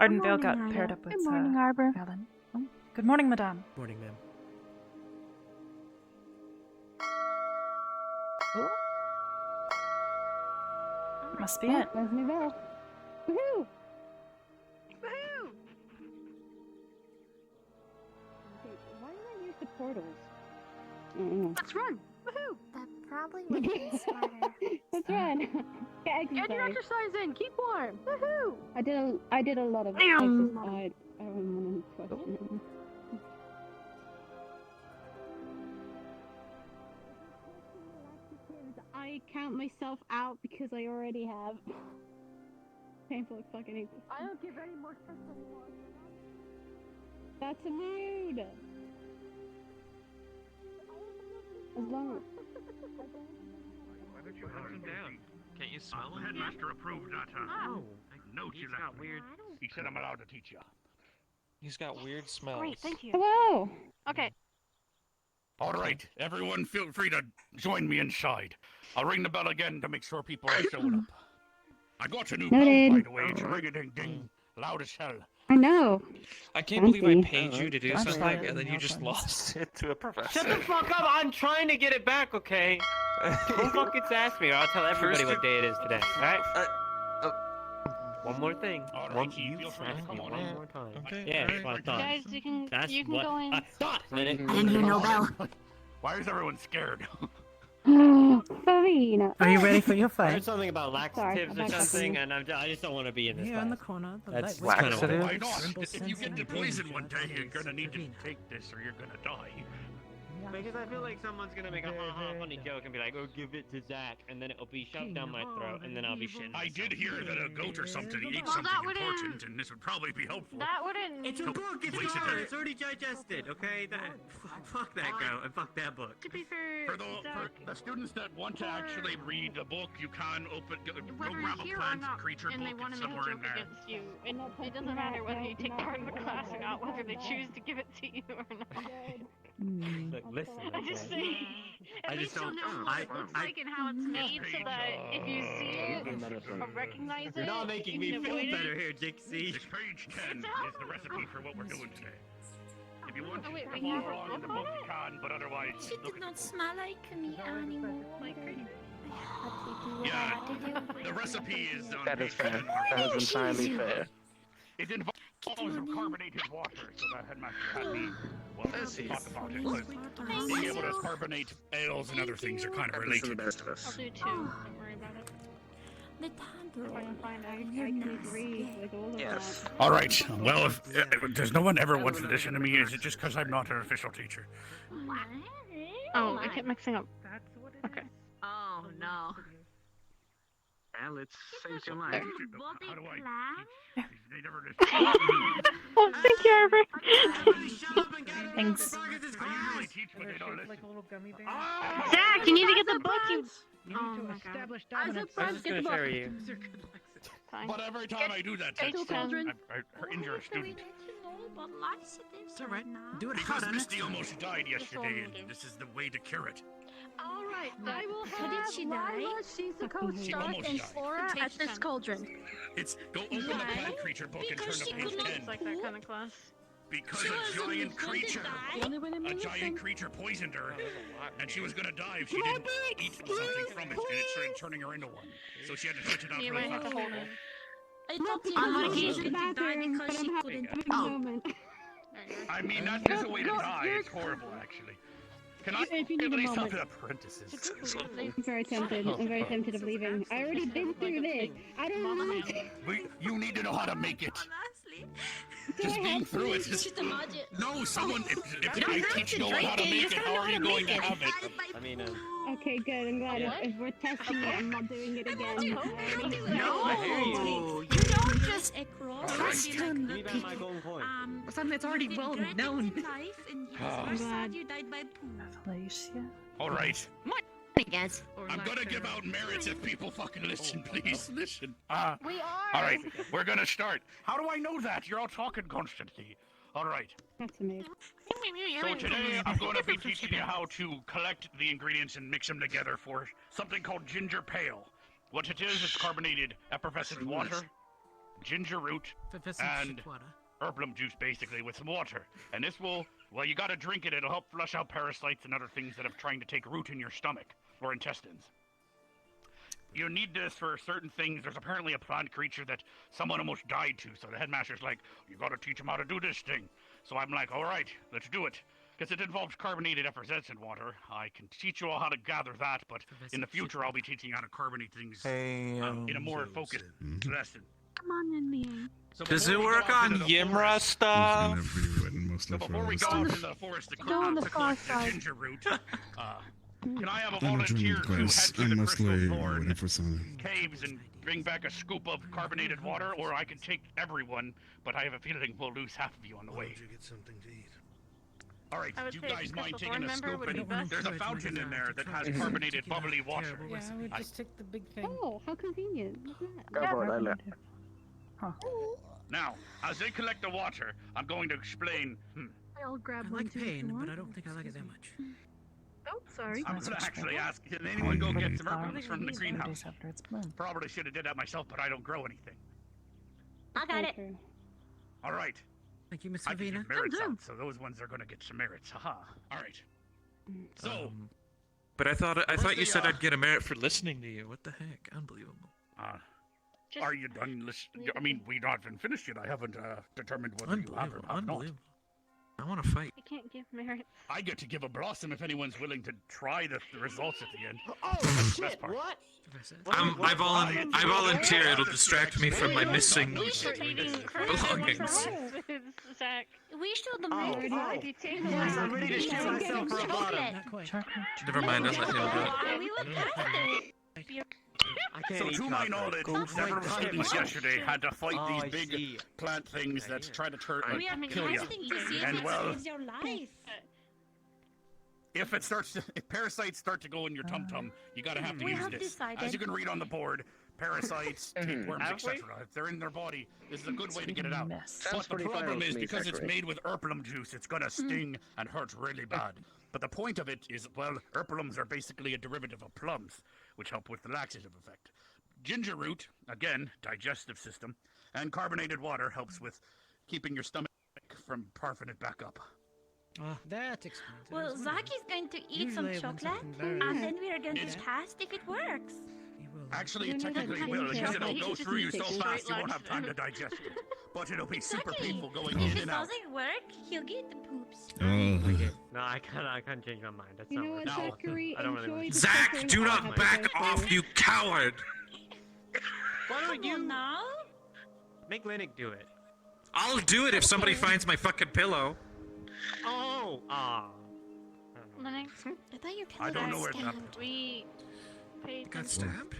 Ardenvale got paired up with Good morning, Arbor. Alan. Oh, good morning, madame. Morning, ma'am. Oh. Must be it. There's my bell. Woohoo! Woohoo! Okay, why do I use the portals? Let's run! Woohoo! That probably would have been smarter. Let's run. Get exercise. Get your exercise in. Keep warm. Woohoo! I did a lot of exercise. I don't want to question it. I count myself out because I already have. Painful as fucking hate this. I don't give any more stress anymore. That's a mood. As long as. Why don't you hunt him down? Can't you smell The him? headmaster approved that. Note you He's got left. weird. He said I'm allowed to teach you. He's got weird smells. Great, thank you. Hello. Okay. All right, everyone, feel free to join me inside. I'll ring the bell again to make sure people are showing up. I got a new bell, by the way. It's ring-a-ding-ding, loud as hell. I know. I can't believe I Fancy. paid you to do That's something fine. and then you just lost it to a professor. Shut the fuck up! I'm trying to get it back, okay? Don't fucking ask me, or I'll tell everybody what day it is today. Alright? One more thing. All right, One, Chief, you feel free to asked come me on one in. more time. Okay, Yeah, alright. well done. Guys, you can That's go in. I thought. I didn't hear no bell. Why is everyone scared? Farina. Are you ready for your I fight? heard something about laxatives or something, and I just don't want to be in this Here in the class. corner, the That's light kind of whisper. Why not? If you Sense get and the poison danger one day, you're pervades gonna need to Savina. take this or you're gonna die. Because I feel like someone's gonna make a ha-ha funny joke and be like, "Oh, give it to Zach," and then it'll be shoved down my throat, and then I'll be shitting. I did hear that a goat or something ate Well, something that wouldn't- important, and this would probably be helpful. That wouldn't. It's a book. It's Place it gone. there. It's already digested. Okay. Fuck that goat and fuck that book. To be fair, For the students that want to actually read the book, you can go whether grab you're a here or plant not, creature and book. they want It's to make a somewhere in joke there. against you, it doesn't matter whether you take part in the class or not, whether they choose to give it to you or not. Look, listen. I just say, I at just least you'll don't- know what it looks like and how it's made, so that if you see it or recognize it, You're not making you me can feel avoid better it. here, Dixie. This page 10 is the recipe for what we're doing today. If you want Oh, to wait, we follow have a along in the book on book, you can, but otherwise, She look did at not the smell like me anymore. Like crazy. I had to do what I Yeah, had to do. the recipe is on That is page fair. 10. That is entirely fair. It involves carbonated water, so the headmaster had me talk about it. But being able to carbonate ales and other things are kind of Happens to the related. best of I'll us. do two. Don't worry about it. The If I can tandem. find out, You're I can nasty. agree with all of Yes. that. All right. Well, if does no one ever wants to listen to me, is it just because I'm not an official teacher? Oh, I kept mixing up. That's what it Okay. is. Oh no. Well, it's saved your life. How do I? They never Oh, thank you, Arbor. Thanks. I usually teach, but they don't Shaped listen. like a little gummy bear. Zach, you need to get the book. You. You Oh need my to God. establish I was dominance. I was just gonna show you. These are good lexes. Fine. But every time I do that, Page 10. I injure a student. It's alright. Do it Because hard on Misty it. almost died yesterday, and this is the way to cure it. All right, I will How have did she die? Lila, Shizuko, She Stark, almost and died. Flora at this cauldron. It's go open the Why? plant creature book and turn Because to she page could not 10. It's like that kind of class. Because She a wasn't giant gonna creature, die. The only way to a listen. giant creature poisoned her, and she was gonna die if she didn't eat something from it, and it started turning her into one. So she had to switch it out You really might have to fast. hold it. I thought I'm you gonna were keep going to die because she couldn't. Having a moment. I mean, that is a way to die. It's horrible, actually. Can I If you at need a least have moment. the parentheses? I'm very tempted. I'm very tempted of leaving. I already been through this. I don't know. You need to know how to make it. Honestly. Just being through it is... Just imagine. No, someone... If You don't I have teach to no one drink how to it, you make just it, have how to are know you how to going to make have it? I mean, Okay, good. I'm glad What? if we're testing it, I'm not doing it again. No, I hear you. you don't just trust Give me back my golden coin. Something that's already well known. I'm glad. You died by poo. Felicia? All right. I guess. I'm gonna give out merits if people fucking listen, please. Listen. We are. All right, we're gonna start. How do I know that? You're all talking constantly. All right. That's amazing. So today I'm going to be teaching you how to collect the ingredients and mix them together for something called ginger pale. What it is, it's carbonated effervescent water, ginger root, and herbal juice basically with some water. And this will, well, you gotta drink it. It'll help flush out parasites and other things that are trying to take root in your stomach or intestines. You need this for certain things. There's apparently a plant creature that someone almost died to, so the headmaster's like, you gotta teach him how to do this thing. So I'm like, all right, let's do it. Because it involves carbonated effervescent water. I can teach you all how to gather that, but in the future I'll be teaching you how to carbonate things in a more focused lesson. Come on in, me. So Does before it we go work off on into the Yimra forest- stuff? It's gonna be written mostly So for before we us go to- off into the forest to, Go on the to far collect the side. ginger root, can I have a I'm not volunteer joining the to head class. to I'm the mostly crystal thorn waiting for something. caves and bring back a scoop of carbonated water, or I can take everyone, but I have a feeling we'll lose half of you on the Why way. don't you get something to eat? All right, I would do you say guys a mind Crystal taking a Thorn member scoop? would And be best. there's a fountain in there that has carbonated bubbly water. Yeah, I would just take the big thing. Oh, how convenient. Look at Go that. for it, Lila. Now, as they collect the water, I'm going to explain. I'll grab I one like too if you pain, but want. I don't think I like it that much. Oh, sorry. I'm going to actually ask, can anyone go get some herbs from the greenhouse? After it's bloomed. Probably should have did that myself, but I don't grow anything. I got it. All right. Thank you, Miss I can Savina. give merits out, so those ones are going to get some merits. Haha. All right. So, But I thought you the, said I'd get a merit for listening to you. What the heck? Unbelievable. Are you done? I mean, we not even finished yet. I haven't determined whether you have or have not. I want to fight. I can't give merit. I get to give a blossom if anyone's willing to try the results at the end. Oh That's the shit! best part. What? I volunteer. It'll distract me from my missing belongings. Zach. We should Oh, make yes, I'm ready to shoot myself for a bottom. Never mind. I'll let him do it. We were past it. So to my knowledge, several students yesterday had to fight these big plant things that try to kill you. And well, if parasites start to go in your tum-tum, you gotta have to use this. As you can read on the board, parasites, tapeworms, etc. If they're in their body, this is a good way to get it out. But the problem is, because it's made with erpulum juice, it's gonna sting and hurt really bad. But the point of it is, well, erpulums are basically a derivative of plums, which help with the laxative effect. Ginger root, again, digestive system, and carbonated water helps with keeping your stomach from parfing it back up. That explains it. Well, Zach is going to eat some chocolate, and then we are going to test if it works. Actually, it technically will, because it'll go through you so fast you won't have time to digest it. But it'll be super painful going If in it and out. doesn't work, he'll get the poops. No, I can't change my mind. That's not what, working. Zachary? I don't really want to. Zach, do not back off, you coward! Why don't you now? make Linux do it? I'll do it if somebody finds my fucking pillow. Oh, Linux, I thought your pillow I don't know was where that. stabbed. we paid Got stabbed?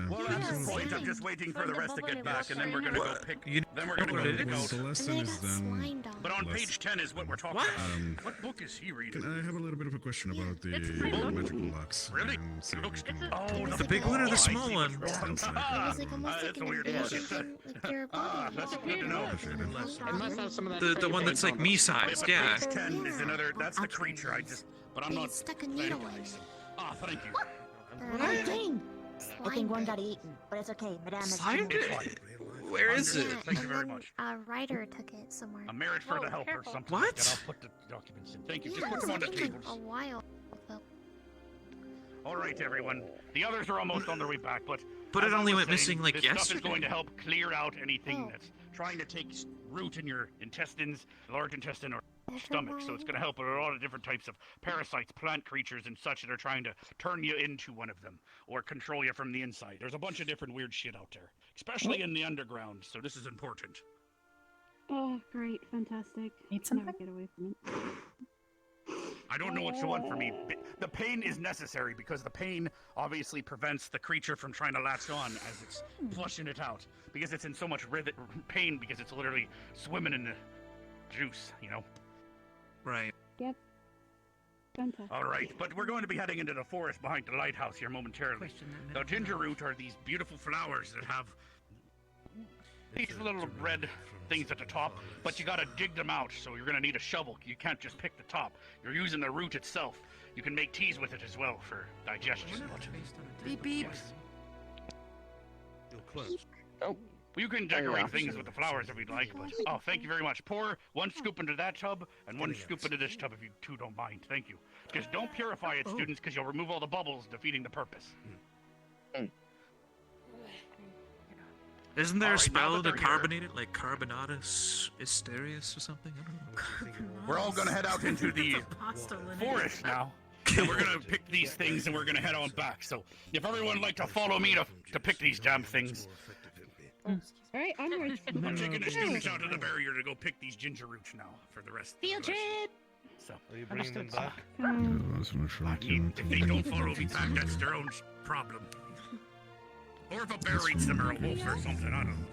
Well, at this point, I'm just waiting for the rest to get back, and then we're gonna go pick. Then we're gonna go When pick the out. lesson is done. But on page 10 is what we're talking about. What book is he reading? I have a little bit of a question about the magical locks. Really? And see if we can Oh, The big one or the small one? It was like almost like an invasion from like your body. That's good to know. It must have some of that. The one that's like me-sized, yeah. Page 10 is another. That's the creature. But I'm They not. stuck a needle in. Ah, thank you. Oh, dang! I think one got eaten, but it's okay. Madame is Where is it? Thank you very much. A writer took it somewhere. A merit for the help or something. What? Like that. I'll put the documents in. Thank you. Yeah, Just put them on the it's been tables. a while. Though. All right, everyone. The others are almost on their way back, but But as it I only was went missing saying, like this stuff is yesterday. going to help clear out anything that's trying to take root in your intestines, large intestine, or stomach. So it's going to help with a lot of different types of parasites, plant creatures, and such that are trying to turn you into one of them or control you from the inside. There's a bunch of different weird shit out there, especially in the underground. So this is important. Oh, great, fantastic. Need Never something? get away from it. I don't know what you want from me. The pain is necessary because the pain obviously prevents the creature from trying to latch on as it's flushing it out. Because it's in so much pain because it's literally swimming in the juice, you know? Right. Yep. Fantastic. All right, but we're going to be heading into the forest behind the lighthouse here momentarily. The ginger root are these beautiful flowers that have these little red things at the top, but you gotta dig them out, so you're gonna need a shovel. You can't just pick the top. You're using the root itself. You can make teas with it as well for digestion. Beep beep. You'll close. Oh. You can decorate things with the flowers if you'd like, but oh, thank you very much. Pour one scoop into that tub and one scoop into this tub if you two don't mind. Thank you. Just don't purify it, students, because you'll remove all the bubbles, defeating the purpose. Isn't there All a right, now spell that to they're here- carbonate it, like Carbonatus Asterius or something? I don't know. We're all gonna head out into the forest now. And we're gonna pick these things and we're gonna head on back. So if everyone would like to follow me to pick these damn things. Alright, onwards. I'm taking the students out of the barrier to go pick these ginger roots now for the rest. Field trip! So Are you bringing them back? if they don't follow me back, that's their own problem. Or if a bear eats them or a wolf or something, I don't know.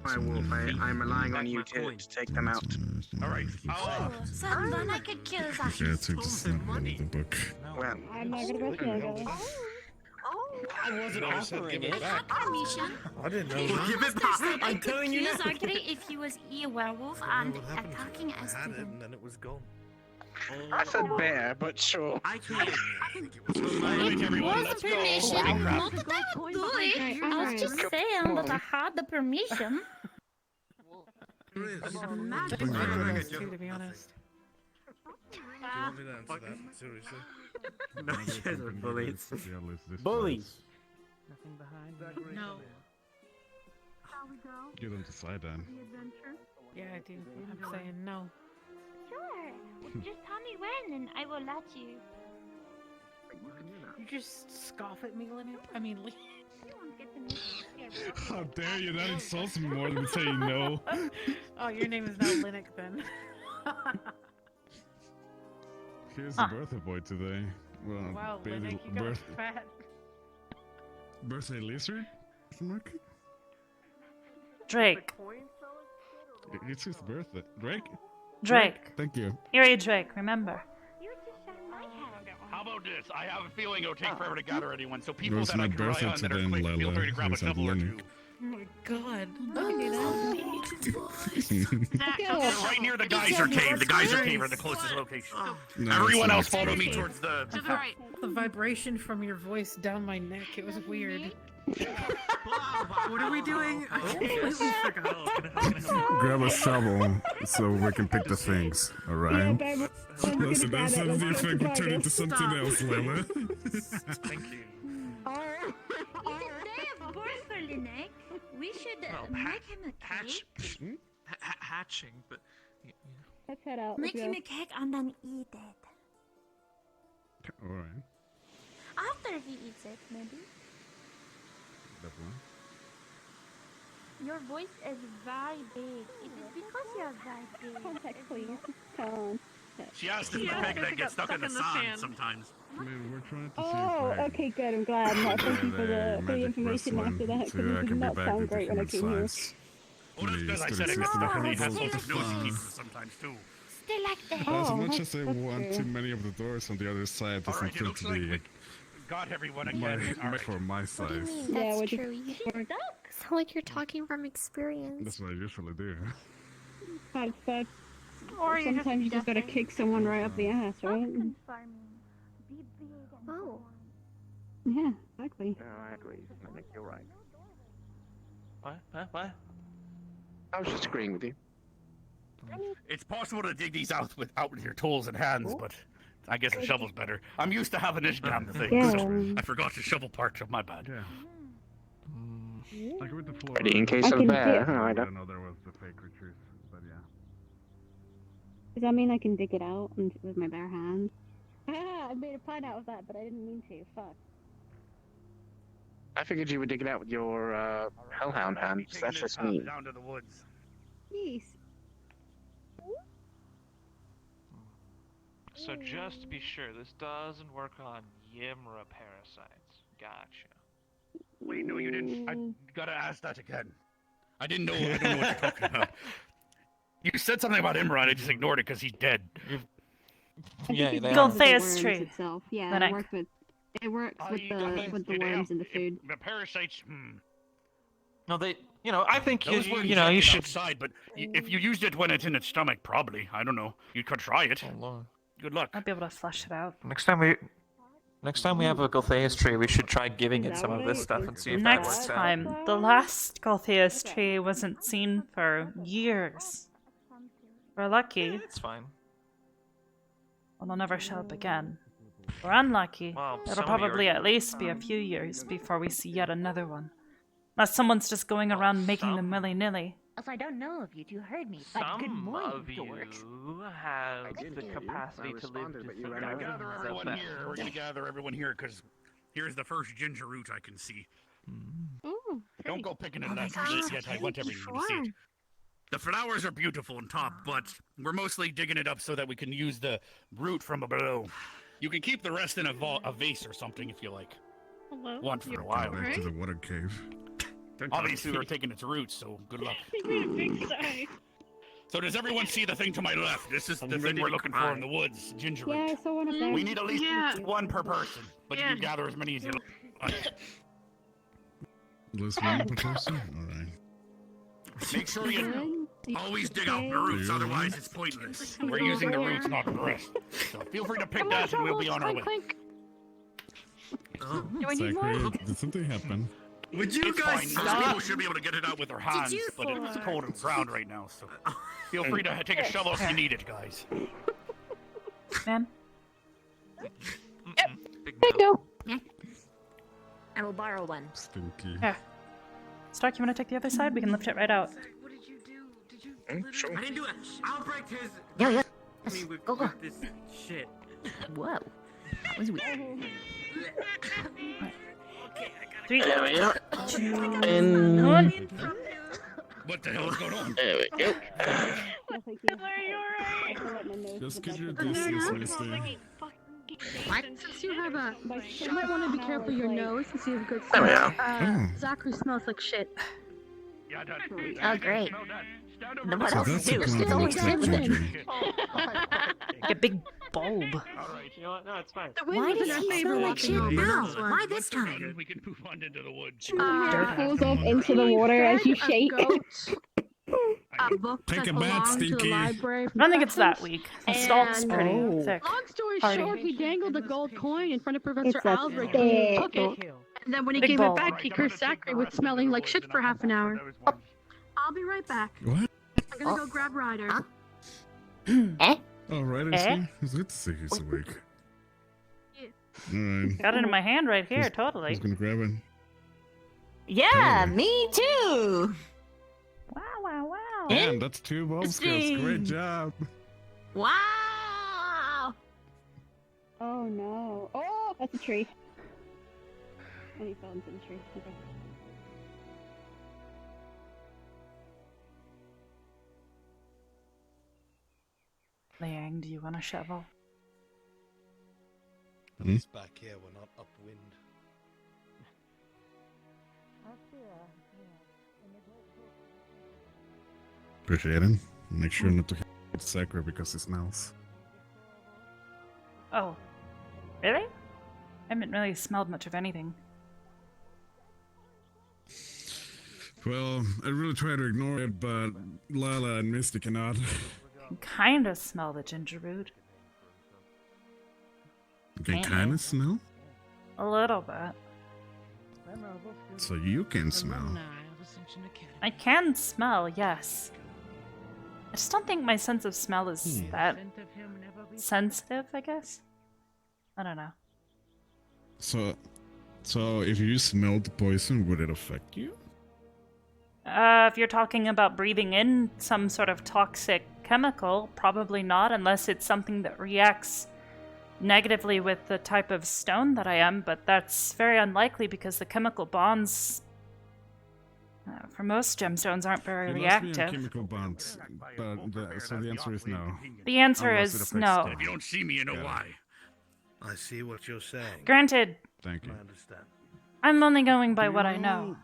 My wolf, I'm relying on you to take them out. All right. So then I could kill Zach. Yeah, take the snap out of the book. Well, I'm not gonna go kill I wasn't offering it. I had permission. I didn't know. Well, that. give it back. I'm telling you kill now. Zachary if he was a werewolf and attacking us. I had it and then it was gone. I said bear, but sure. I can't. It was permission, not that I would do it. I was just saying that I had the permission. To be honest. Do you want me to answer that? Seriously? No, you guys are bullies. Yeah, let's Bullies. Nothing behind. No. Shall we go? You don't decide then. The adventure? Yeah, I do. I'm saying no. Sure. Just tell me when, and I will let you. You just scoff at me, Linnet? I mean, Lee. How dare you? That insults me more than saying no. Oh, your name is now Linux then. Here's the birthday boy today. Well, Wow, baby Linux, you got fat. birthday lizard? Mark? Drake. It's his birthday. Drake? Drake. Thank you. Erie Drake, remember. How about this? I have a feeling it'll take forever to gather anyone, so people It was that my I can rely birthday on that are today, quick, feel Lila. free to grab a Here's shovel or Lenny. two. Oh my god. We're right near the geyser cave. The geyser cave are the closest location. No, Everyone it's else not. follow me towards the... The vibration from your voice down my neck, it was weird. What are we doing? I completely forgot. Grab a shovel so we can pick the things, alright? Listen, that's not the effect of turn into something else, Layla. Thank you. We should Well, make him a cake. Hatching, but Let's head out. Make let's him go. a cake and then eat it. Alright. After he eats it, maybe. Definitely. Your voice is very big. It is because you're very big. Context, please. Context. She asked if the pig that gets stuck in the sand sometimes. I mean, we're trying to Oh, okay, good. I'm glad. No, thank you for the information after that, because it did not sound great when I came here. Well, that's because I said it gets stuck in the sand. It's nosy people sometimes too. Stay like that. As much as I want too many of the doors on the other side doesn't Alright, it feel looks to like be we got everyone again. for my size. Yeah, That's we're true. You sound like you're talking from experience. That's what I usually do. But Or you sometimes you just gotta kick someone right up the ass, right? Oh. Yeah, exactly. No, I agree. I think you're right. What? I was just agreeing with you. It's possible to dig these out with your tools and hands, but I guess a shovel's better. I'm used to having this damn thing. Yeah. I forgot the shovel part of my bad. Yeah. Like with the floor. Ready in case I of can bear. do- Oh, I I don't. know there was the fake retreat, but yeah. Does that mean I can dig it out with my bare hands? Ah, I made a plan out of that, but I didn't mean to. Fuck. I figured you would dig it out with your hellhound hands. That's just me. Down to the woods. Yes. So just to be sure, this doesn't work on Yimra parasites. Gotcha. Wait, no, you didn't. I gotta ask that again. I didn't know. I don't know what you're talking about. You said something about Imran. I just ignored it because he's dead. Yeah, they Go are. Thea's Worms tree. itself. Yeah, Linux. it works with You got with the it worms out. in the food. The parasites. No, they. I think Those worms you get should. outside, but if you used it when it's in its stomach, probably. I don't know. You could try it. Oh, Lord. Good luck. I'll be able to flush it out. Next time we have a Goltheus tree, we should try giving it some of this stuff and see if that works Next out. time. The last Goltheus tree wasn't seen for years. We're lucky. It's fine. Well, they'll never show up again. We're unlucky. Well, It'll some of probably your- at least be a few years before we see yet another one. Unless someone's just going around making them willy-nilly. As I don't know if you two heard me, but good Some morning, of you dorks. have did the hear you. capacity I to live responded, but you We're ran gonna away. gather everyone here. We're gonna gather everyone here because here's the first ginger root I can see. Oh, Don't go picking it Oh my up gosh, yet. I want everyone to see before. it. The flowers are beautiful on top, but we're mostly digging it up so that we can use the root from below. You can keep the rest in a vase or something if you like. hello. Want for a Go while. back to the water cave. Obviously, we're taking its roots, so good luck. You made a big sigh. So does everyone see the thing to my left? This is the thing ready we're to looking cry. for in the woods, ginger Yeah, I root. saw one of them. We need at least one per person, but you can gather as many as you like. List one per person? Alright. Make sure you Good. always dig out the roots, Yeah. otherwise it's pointless. We're using the roots, not the rest. So feel free to pick that and we'll be on our way. Oh. Do I need more? Zachary, did something happen? Would you It's guys fine. Most people stop? should be able to get it out with their hands, you but it's for- cold and ground right now, so feel free to take a shovel if you need it, guys. Man? Big There you no. go. I will borrow one. Stinky. Yeah. Stark, you want to take the other side? We can lift it right out. What did you do? Did you? Sure. I didn't do it. I'll break his. Yo, yo. Me with, Go, go. with this shit. Whoa. That was weird. Three. There we go. And one. What the hell is going on? There we go. Just get your distance, mister. What? Since you have a, you might want to be careful your nose since you have good There we smell. are. Zachary smells like shit. Yeah, done. Oh, great. Stand What So else that's to do? the It's plan always of sit with it. children. Like a big bulb. Alright, you know what? No, it's fine. Why does he smell like shit now? Why this time? We can move on into the woods. Pulls off into the water as you shake. Take a bath, Stinky. I don't think it's that weak. The stalk's pretty thick. Long story Hardy. short, he dangled a gold coin in front of Professor It's a Albrecht and he took it. And then when he Big gave ball. it back, he cursed Zachary with smelling like shit for half an hour. I'll be right back. What? I'm gonna go grab Ryder. Oh, right, it's good to see he's awake. Alright. Got it in my hand right here, Who's totally. gonna grab it? Yeah, Totally. me too. Wow, wow, wow. Damn, that's 2 bulb skills. Great job. Wow. Oh no. Oh, that's a tree. And he fell into the tree. Okay. Liang, do you want a shovel? At least back here we're not upwind. Appreciate it. Make sure not to hit Sakura because it smells. Oh. Really? I haven't really smelled much of anything. Well, I really try to ignore it, but Lala and Misty cannot. I can kinda smell the ginger root. You can Can't kind you? of smell? A little bit. So you can smell. I can smell, yes. I just don't think my sense of smell is that sensitive, I guess. I don't know. So if you smelled the poison, would it affect you? If you're talking about breathing in some sort of toxic chemical, probably not, unless it's something that reacts negatively with the type of stone that I am, but that's very unlikely because the chemical bonds for most gemstones aren't very It reactive. must be a chemical bond, so the answer is no. The answer Unless it is affects no. them. If you don't see me, you know why. I see what you're saying. Granted, Thank you. I understand. I'm only going by what I know.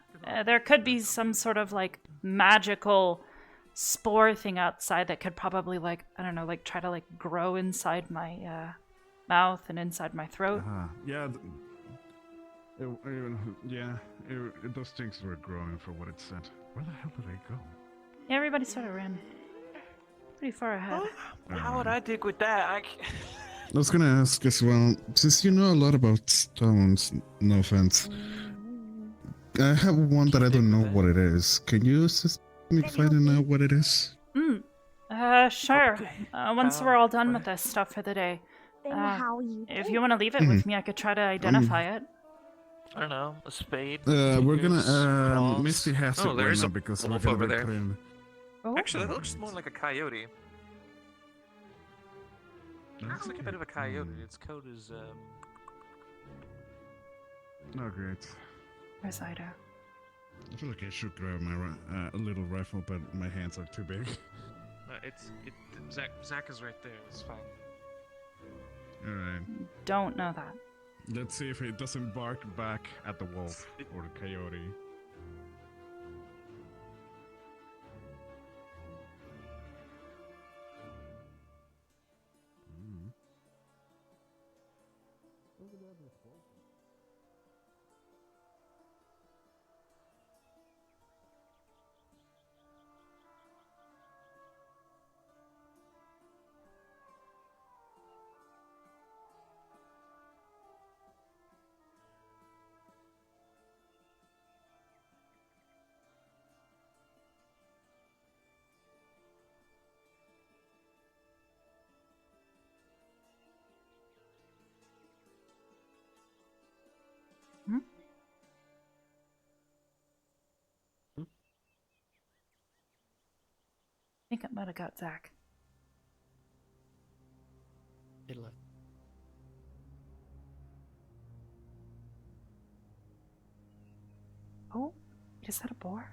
There could be some sort of like magical spore thing outside that could probably I don't know, try to grow inside my mouth and inside my throat. Yeah. Those things were growing for what it said. Where the hell did I go? Yeah, everybody sort of ran pretty far ahead. How would I dig with that? I was gonna ask as well, since you know a lot about stones, no offense. I have one that I don't know what it is. Can you assist me finding out what it is? Sure. Okay. Once we're all done with this stuff for the day. If you want to leave it with me, I could try to identify it. I don't know, a spade. We're fingers, gonna claws. Misty has it Oh, right there's now a because we're wolf gonna over be there. clean. Oh. Actually, that looks more like a coyote. Looks like a bit of a coyote. Its coat is Oh, great. Where's Ida? I feel like I should grab my a little rifle, but my hands are too big. Zach is right there. It's fine. All right. Don't know that. Let's see if it doesn't bark back at the wolf or the coyote. think it might have got Zach. It left. Oh, is that a boar?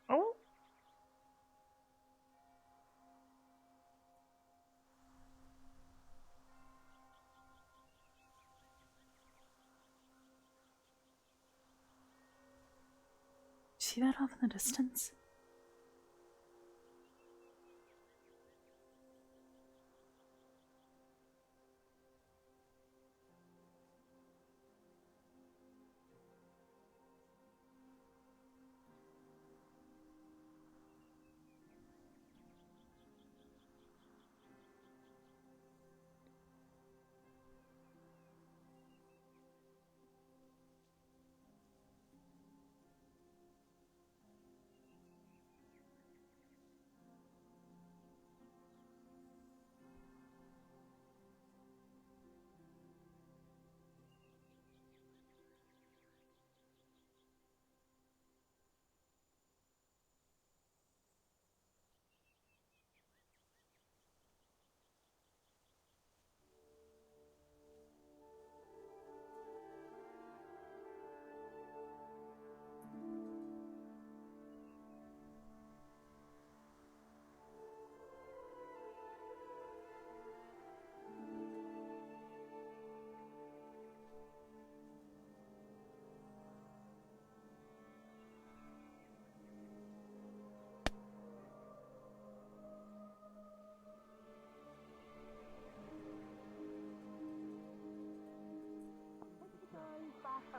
Oh. See that off in the distance?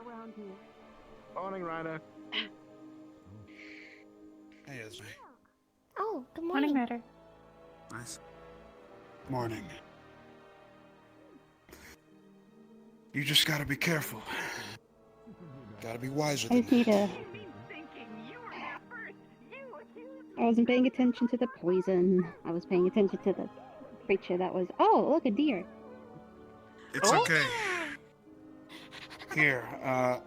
Around here. Morning, Ryder. Hey, Esme. Oh, good Morning, morning. Ryder. Nice. Morning. You just gotta be careful. Gotta be wiser I than just need that. I wasn't paying attention to the poison. I was paying attention to the creature that was. Oh, look, a deer. It's okay. Here, oh.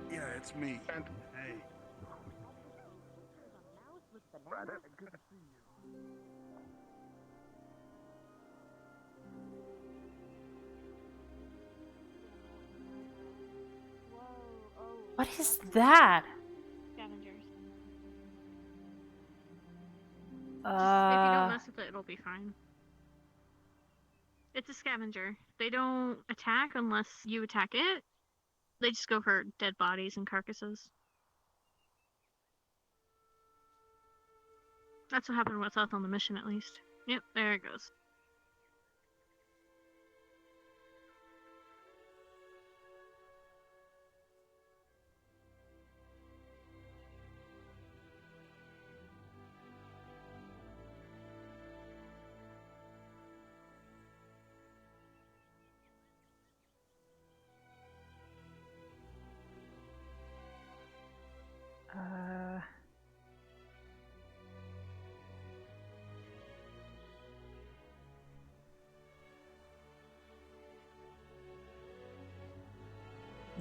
Yeah, it's me. Hey. Ryder, good to see you. What is that? Scavengers. If you don't mess with it, it'll be fine. It's a scavenger. They don't attack unless you attack it. They just go for dead bodies and carcasses. That's what happened with us on the mission, at least. Yep, there it goes.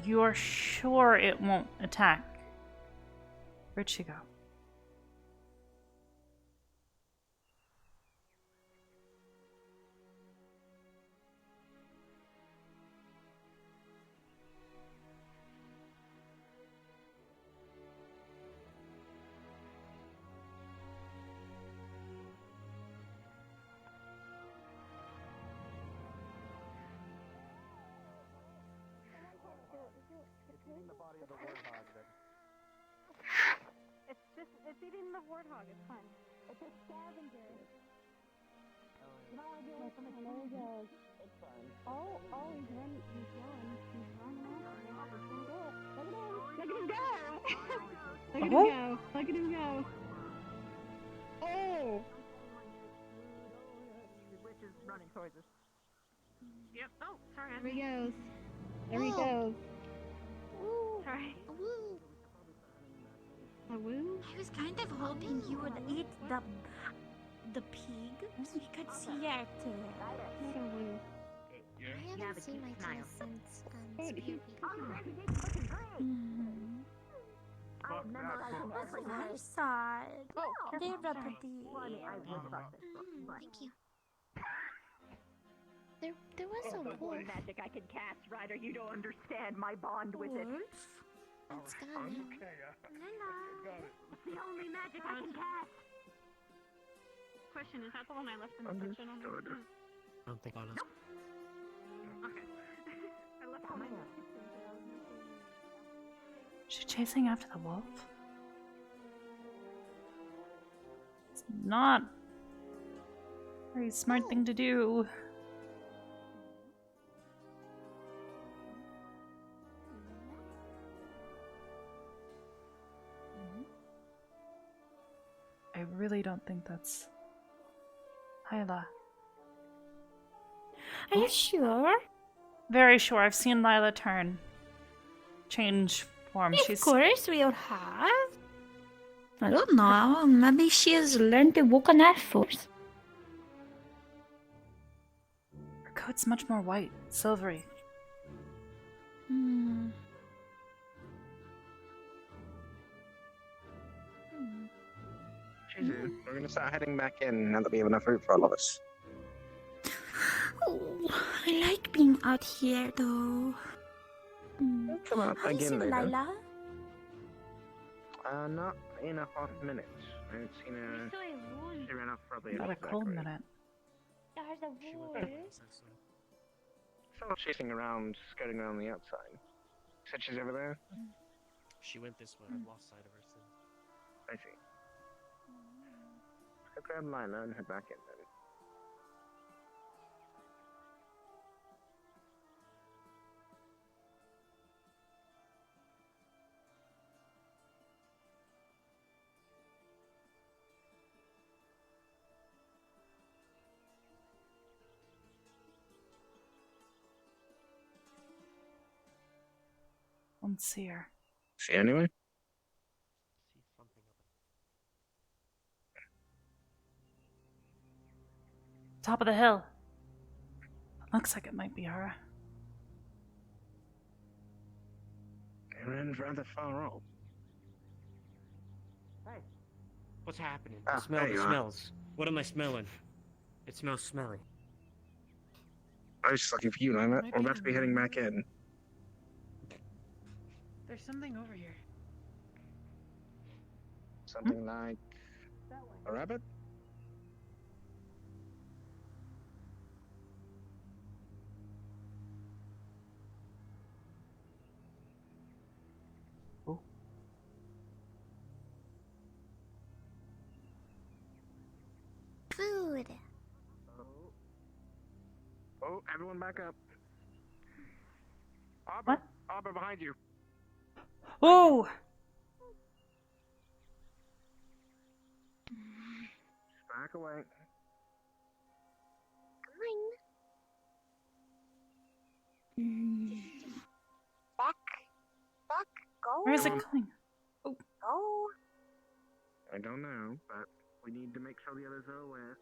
You're sure it won't attack? Where'd she go? eating the body of the warthog, then. It's eating the warthog. It's fine. It's a scavenger. There he goes. It's fine. Oh, he's running. He's going. He's running off. He's gonna go. Look at him go! Look at him go! Look at him go! Oh! Which is running towards us. Yep. Oh, sorry. There he goes. There he goes. Sorry. Woo. A woo? I was kind of hoping you would eat the pig so we could see it. Not a woo. I haven't seen my class since Dude, I saw it. They were pretty. Thank you. There was a wolf. Magic I can cast, Ryder. You don't understand my bond with it. It's gone. It's the only magic I can cast. Question, is that the one I left in the section on the I don't think on us. Okay. I left one in the Is she chasing after the wolf? It's not a very smart thing to do. I really don't think that's Hyla. Are you sure? Very sure. I've seen Lila change form. Of course we'll have. I don't know. Maybe she has learned to walk on Air Force. Her coat's much more white, silvery. Shizu, we're gonna start heading back in now that we have enough route for all of us. Oh, I like being out here though. Come out Have you again seen later. Lila? Not in a hot minute. I haven't seen her. She ran off probably. Got a cold minute. There's a wolf. Still chasing around, skirting around the outside. Said she's over there? She went this way. I've lost sight of her since. I see. Let's go grab Lila and head back in then. Won't see her. See anyway? Top of the hill. Looks like it might be her. Aaron's rather far off. Hey. What's happening? Ah, I smell there the you are. smells. What am I smelling? It smells smelly. I was just looking for you, Lila. We're about to be heading back in. There's something over here. Something like a rabbit? Food. Oh, everyone back up. Arbor, What? Arbor behind you. Oh! Back away. Back. Go. Where is it going? Go. I don't know, but we need to make sure the others are aware.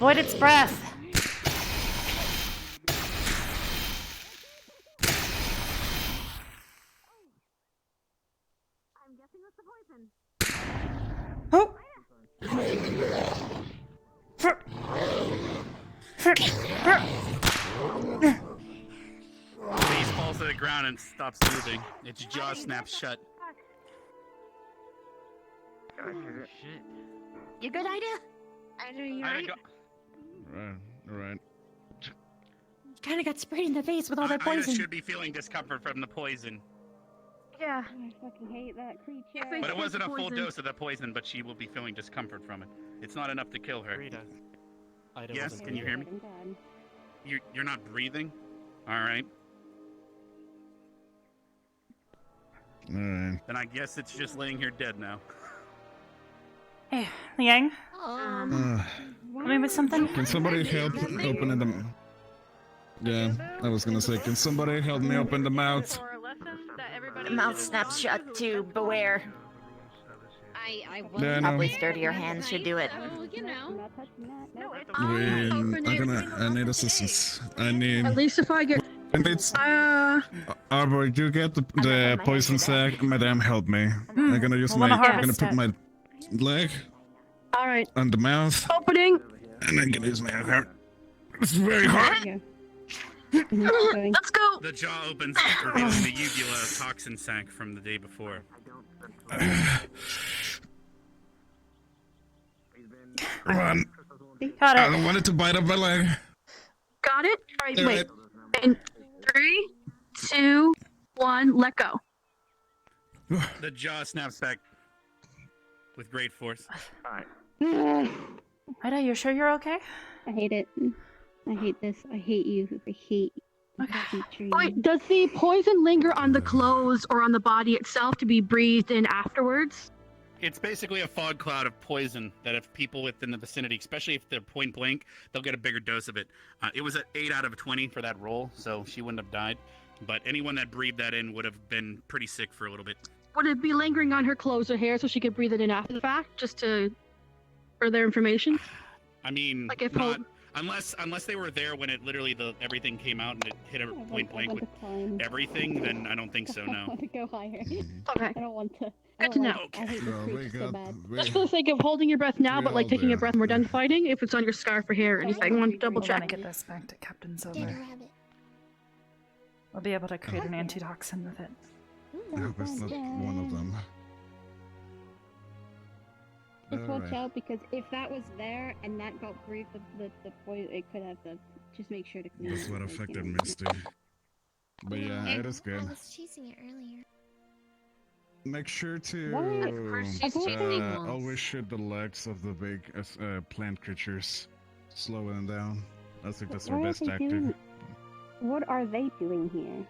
Avoid its breath. I'm guessing that's the poison. Oh! Please falls to the ground and stops moving. Its jaw snaps shut. Shit. You good, Ida? Ida, you right? Right. Kind of got sprayed in the face with all that Ida poison. should be feeling discomfort from the poison. Yeah. I fucking hate that creature. But it wasn't a full dose of the poison, but she will be feeling discomfort from it. It's not enough to kill her. Ida Yes, wasn't can you hear me? You're not breathing? Alright. Alright. Then I guess it's just laying here dead now. Hey, Liang? Uh, Let me with something? Can somebody help opening the... Yeah, I was gonna say, can somebody help me open the mouth? The mouth snaps shut too. Beware. I Yeah, I know. Probably sturdier hands should do it. So, you know. I need assistance. I need... At least if I get. And it's... Arbor, you get the poison sac? Madame, help me. I'm gonna use We'll my... wanna I'm gonna harvest put it. my leg All right. on the mouth. Opening. And I'm gonna use my heart. It's very hard. Let's go. The jaw opens up, revealing the uvula toxin sac from the day before. Run. Got I it. don't want it to bite up my leg. Got it. All right. Do Wait. it. In 3, 2, 1. Let go. The jaw snaps back with great force. Ida, you sure you're okay? I hate it. I hate this. I hate you. I hate Okay. Wait. Does the poison linger on the clothes or on the body itself to be breathed in afterwards? It's basically a fog cloud of poison that if people within the vicinity, especially if they're point blank, they'll get a bigger dose of it. It was at 8 out of 20 for that roll, so she wouldn't have died. But anyone that breathed that in would have been pretty sick for a little bit. Would it be lingering on her clothes or hair so she could breathe it in after the fact, just to further information? I mean, Like if not, unless they were there when it literally everything came out and it hit her point blank with everything, then I don't think so. I No. want to go higher. Okay. I don't want to. Good to know. I hate this creature so bad. Just for the sake of holding your breath now, but like taking a breath when we're done fighting, if it's on your scarf or hair or anything, I want to double We'll wanna check. get this back to Captain Silver. We'll be able to create an antitoxin with it. I hope it's not one of them. Just watch Alright. out because if that was there and that got breathed, the poison, it could have the. Just make sure to clean That's it. what affected Misty. But yeah, it is good. I was chasing it earlier. Make sure What? Of course to she's chasing always shoot the legs of the big plant creatures. Slow them down. I think that's our Why are best they tactic. doing- What are they doing here?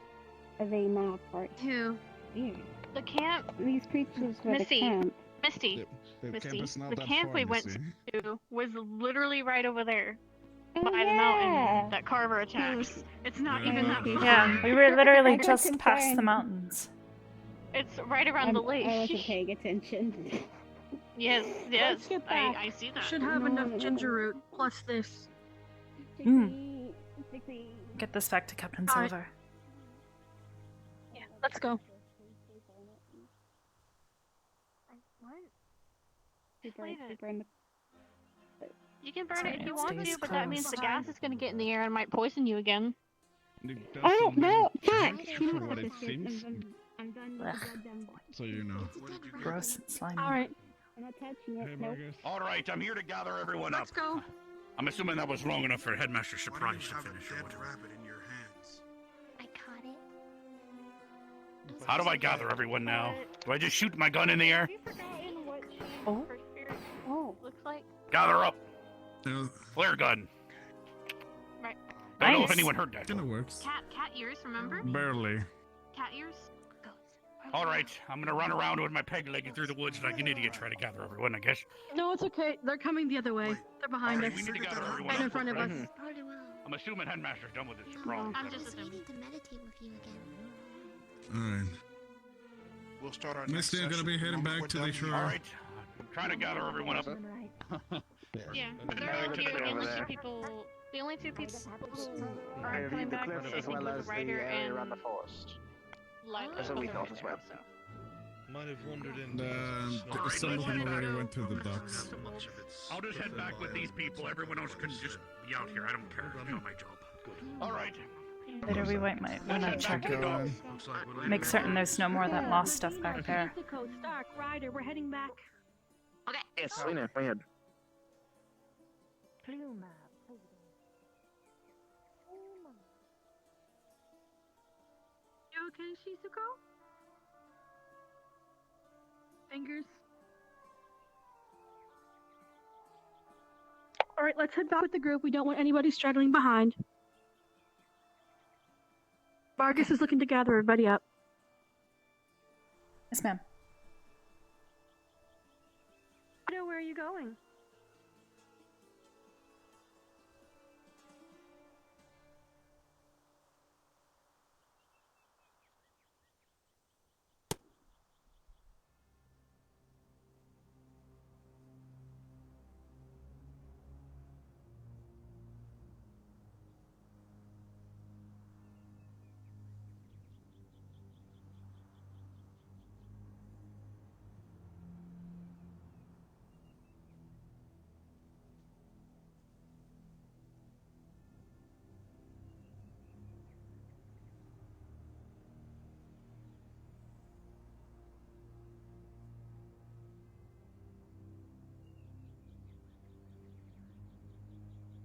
Are they now part? Who? Weird. The camp. These creatures were the Missy. camp. Misty. The Misty. camp is not The that camp far, we went Missy. to was literally right over there. Oh, By the yeah. mountain that Carver attacks. It's not even that far. Yeah, we were literally I got just past the concerned. mountains. It's right around the lake. I wasn't paying attention. Yes, yes. Let's get back. I see that. Should have enough ginger root plus this. Get this back to Captain Alright. Silver. Yeah, let's go. What? Super, Leave it. super in the You can burn Sorry, it if you it want to, stays but that means closed. the gas is going to get in the air and might poison you again. I don't know. Fuck. For what it seems. I'm done with the Ugh. goddamn. So you know. Gross and slimy. Alright, I'm not touching it. Nope. All right, I'm here to gather everyone let's up. go. I'm assuming that was long enough for Headmaster Surprise to finish. Or whatever. I caught it. How do I gather everyone now? Do I just shoot my gun in the air? Have you forgotten what Oh. her spirit Oh. looks like? Gather up. No, Flare gun. Right. Don't know if Nice. anyone heard that. kinda works. Cat ears, remember? Barely. Cat ears? All right, I'm gonna run around with my peg leg through the woods like an idiot, try to gather everyone, I guess. No, it's okay. They're coming the other way. They're behind Alright, us. we need to gather everyone Right in up front of real us. quick. Pretty well. I'm assuming Headmaster's done with his surprise. I'm just I was assuming. waiting to meditate with you again. Alright. We'll start our Misty, I'm gonna be heading back to the shore. All right, I'm trying to gather everyone up. Yeah, They're they're all over here. The there. only two people, the only two people who I aren't coming read the back, cliffs I as think, well was as the Ryder area and around the forest. Lila. That's what we both thought are as well. so. Might have wandered in. Some of them already went to the docks. I'll just head back with these people. Everyone else can just be out here. I don't care. It's not my job. All right. Later we might want to check. Going. Make certain there's no more of that lost stuff back there. Mexico, Stark, Ryder, we're heading back. Okay. Yes, we know. We had. You okay, Shizuko? Fingers. All right, let's head back with the group. We don't want anybody straggling behind. Vargas is looking to gather everybody up. Yes, ma'am. Where are you going?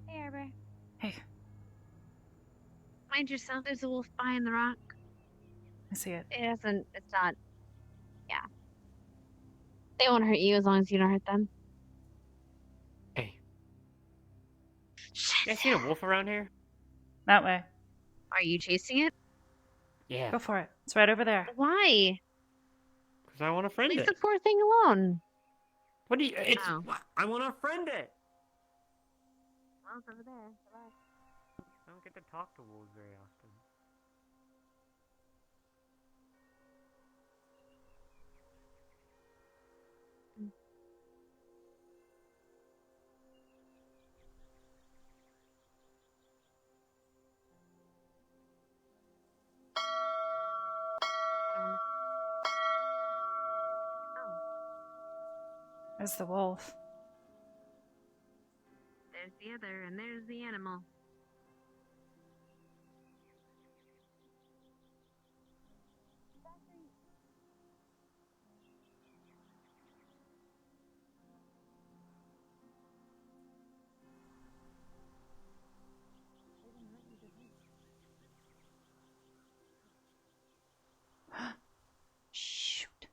Hey, Arbor. Hey, Mind yourself, there's a wolf behind the rock. I see it. It's not, yeah. They won't hurt you as long as you don't hurt them. Hey. You guys seen a wolf around here? That way. Are you chasing it? Yeah. Go for it. It's right over there. Why? Because I want to friend Leave it. the poor thing alone. What do you? It's. Oh. I want to friend it. Well, it's over there. Relax. I don't get to talk to wolves very often. There's the wolf. There's the other, and there's the animal. Shoot.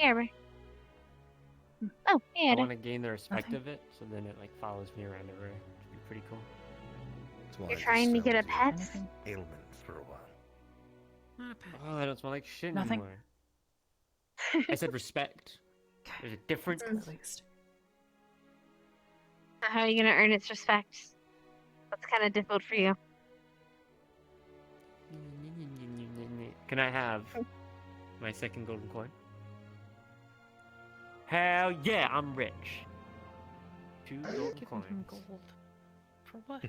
Hey, Arbor. Oh, hey, I Ada. want to gain the respect Nothing. of it, so then it like follows me around everywhere. It'd be pretty cool. That's why You're I just trying to get a felt your pet? Anything? ailment for a while. Oh, I don't smell like shit Nothing. anymore. I said respect. There's a difference. At least. So how are you gonna earn its respect? What's kind of difficult for you? Can I have my second golden coin? Hell yeah, I'm rich. 2 golden Giving coins. him gold. For what?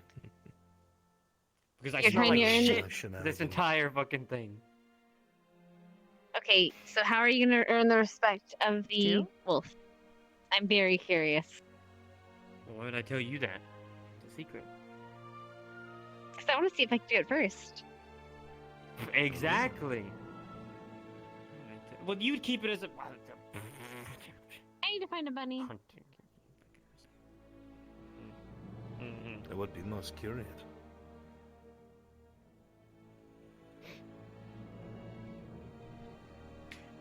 Because I You're smell trying like to earn shit it. this entire fucking thing. Okay, so how are you gonna earn the respect of the wolf? I'm very curious. Well, why would I tell you that? It's a secret. Because I want to see if I can do it first. Exactly. Well, you'd keep it as a I need to find a bunny. hunting. I would be most curious.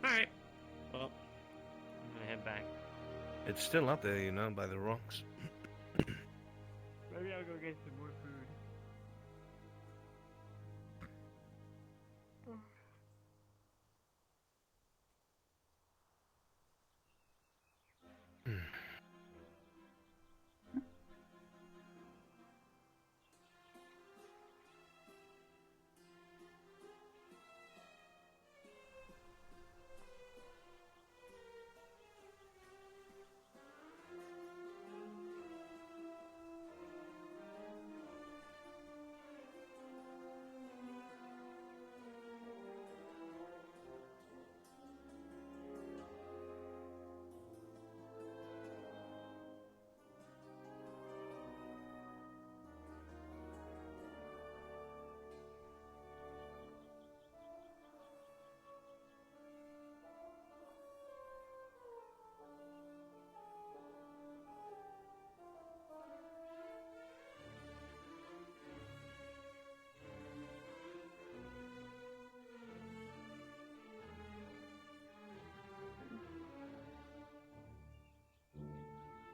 Alright. Well, I'm gonna head back. It's still up there, you know, by the rocks. Maybe I'll go get some more food.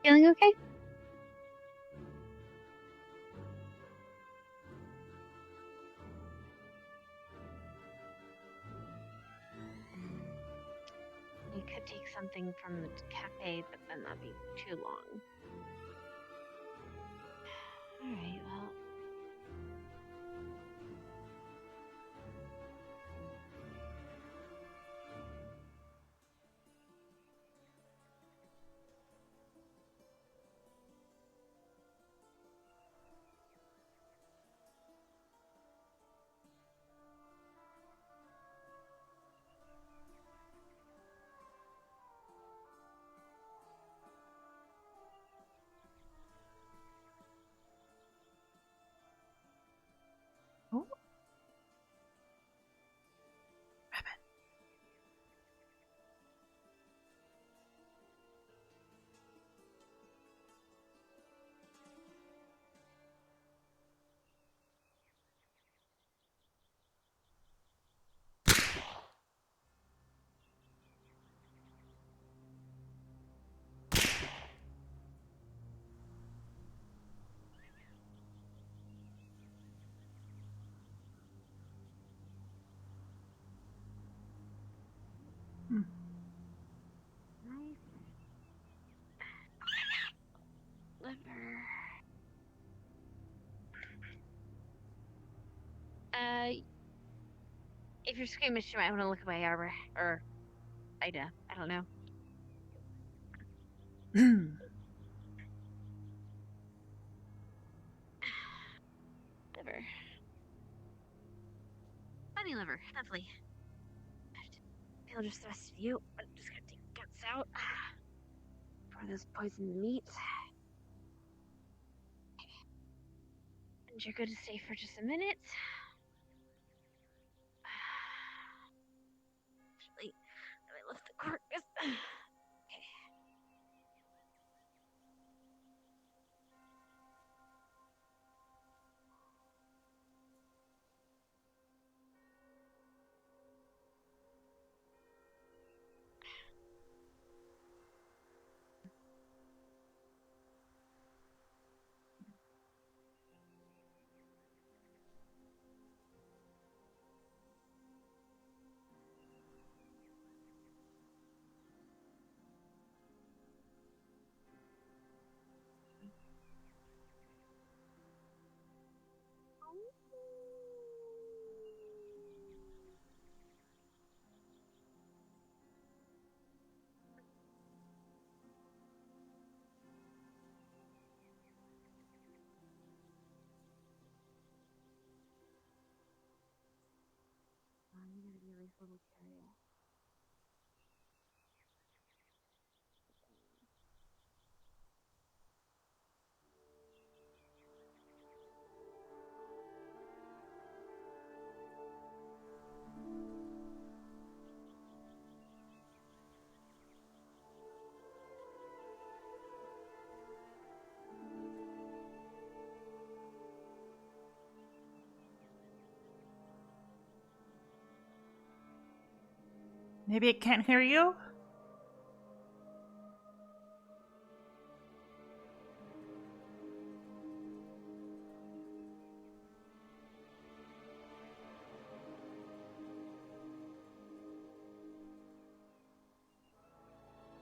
Feeling okay? You could take something from the cafe, but then that'd be too long. Alright, well. Oh. Rabbit. Liver. If you're squeamish, you might want to look away, Arbor. Or Ida. I don't know. Liver. Funny liver. Lovely. I have to feel just the rest of you. I'm just gonna take the guts out. For this poisoned meat. And you're good to stay for just a minute. Actually, let me lift the carcass. Okay. little curious. Maybe it can't hear you?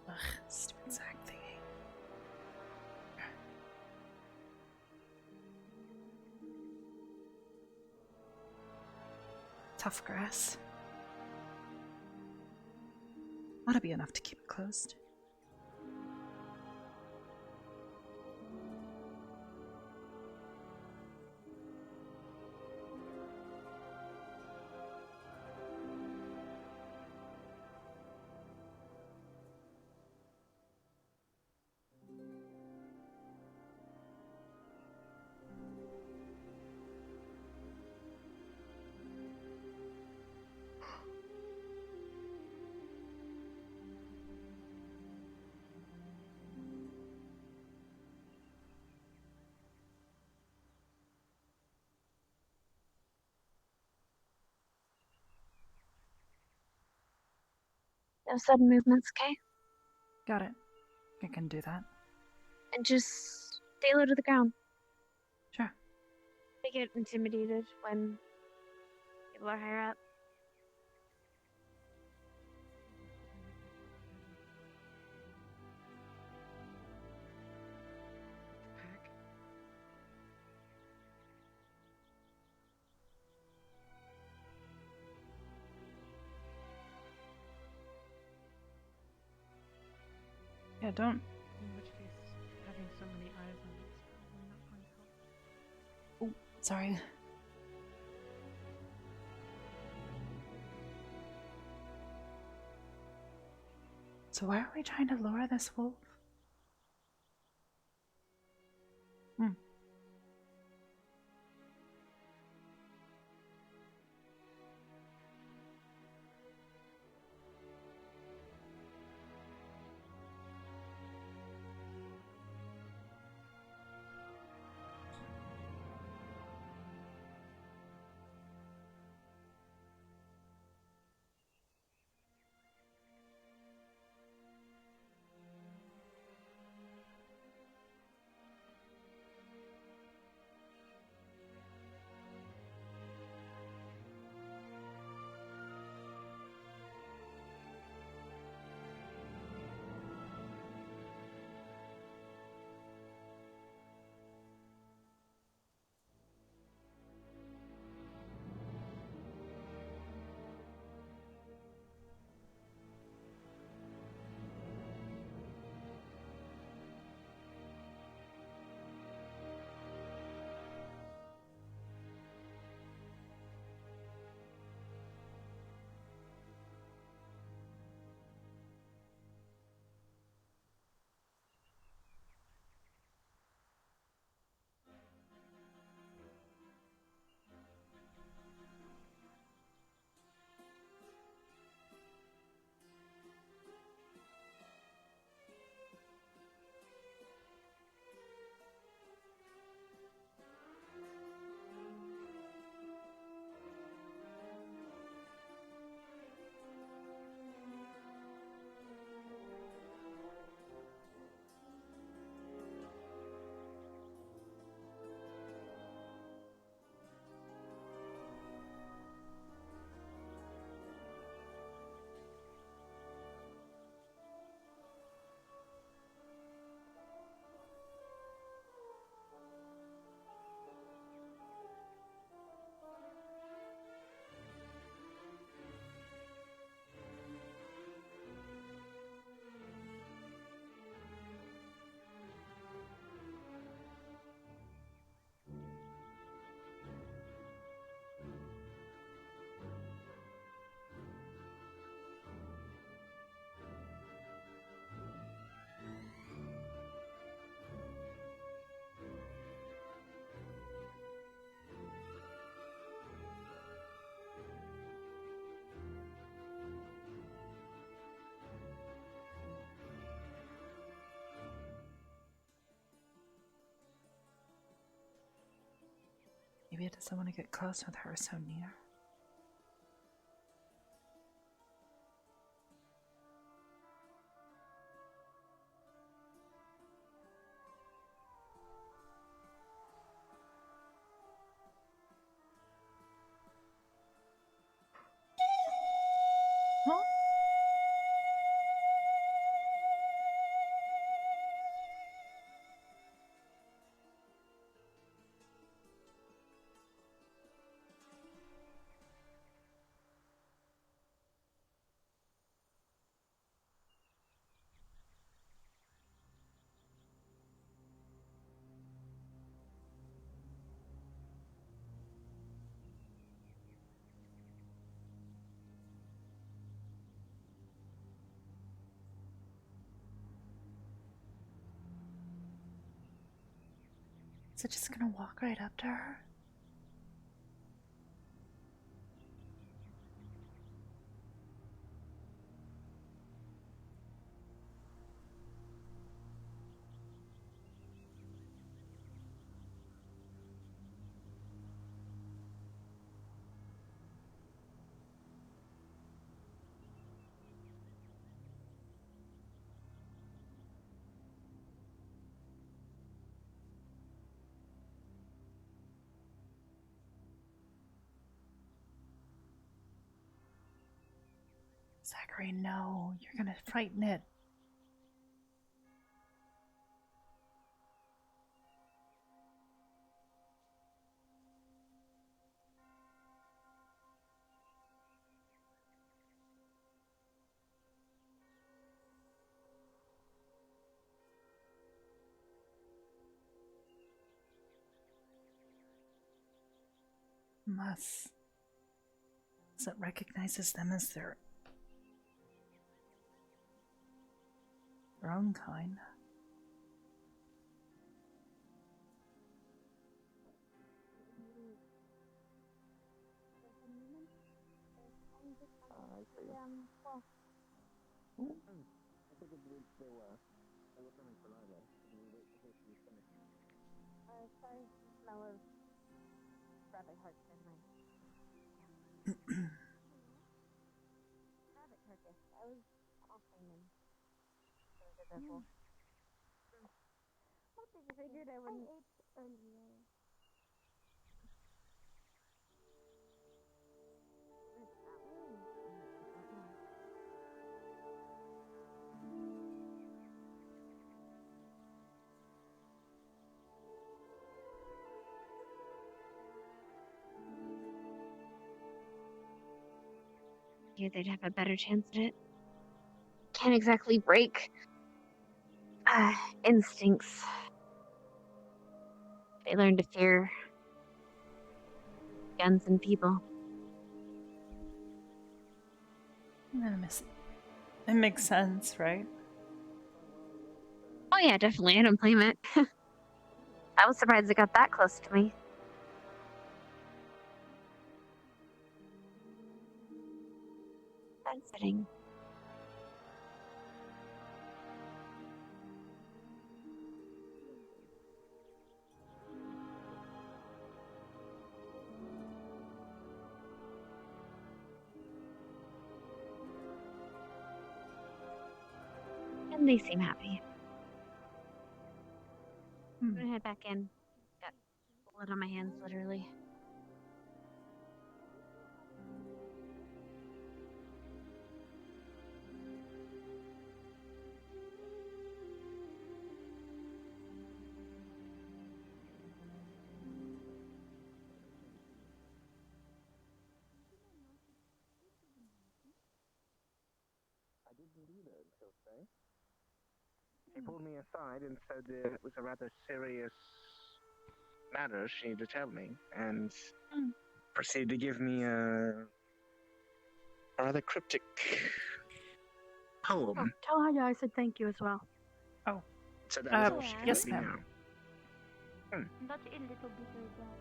Ugh, stupid Zach thingy. Tough grass. Ought to be enough to keep it closed. No sudden movements, okay? Got it. I can do that. And just stay low to the ground. Sure. They get intimidated when people are higher up. Yeah, don't. In which case, having so many eyes on it is probably not going to help. Oh, sorry. So why are we trying to lure this wolf? Maybe it doesn't want to get close with her so near. Huh? Is it just gonna walk right up to her? Zachary, no, you're gonna frighten it. Unless it recognizes them as their own kind. I see. Well, I figured they were. They were coming for either. We wait to hear from you finish. sorry, smell of rabbit hearts in my rabbit carcass. I was offering them. So I did that whole. I figured I wouldn't. I ate earlier. Yeah, they'd have a better chance at it. Can't exactly break instincts. They learn to fear guns and people. It makes sense, right? Oh yeah, definitely. I don't blame it. I was surprised it got that close to me. That's fitting. And they seem happy. I'm gonna head back in. Got blood on my hands, literally. I didn't either until today. She pulled me aside and said it was a rather serious matter she needed to tell me, and proceeded to give me a rather cryptic poem. Oh, tell her I said thank you as well. Oh. So that was all she could yes, let me ma'am. know. Not a little bit of that.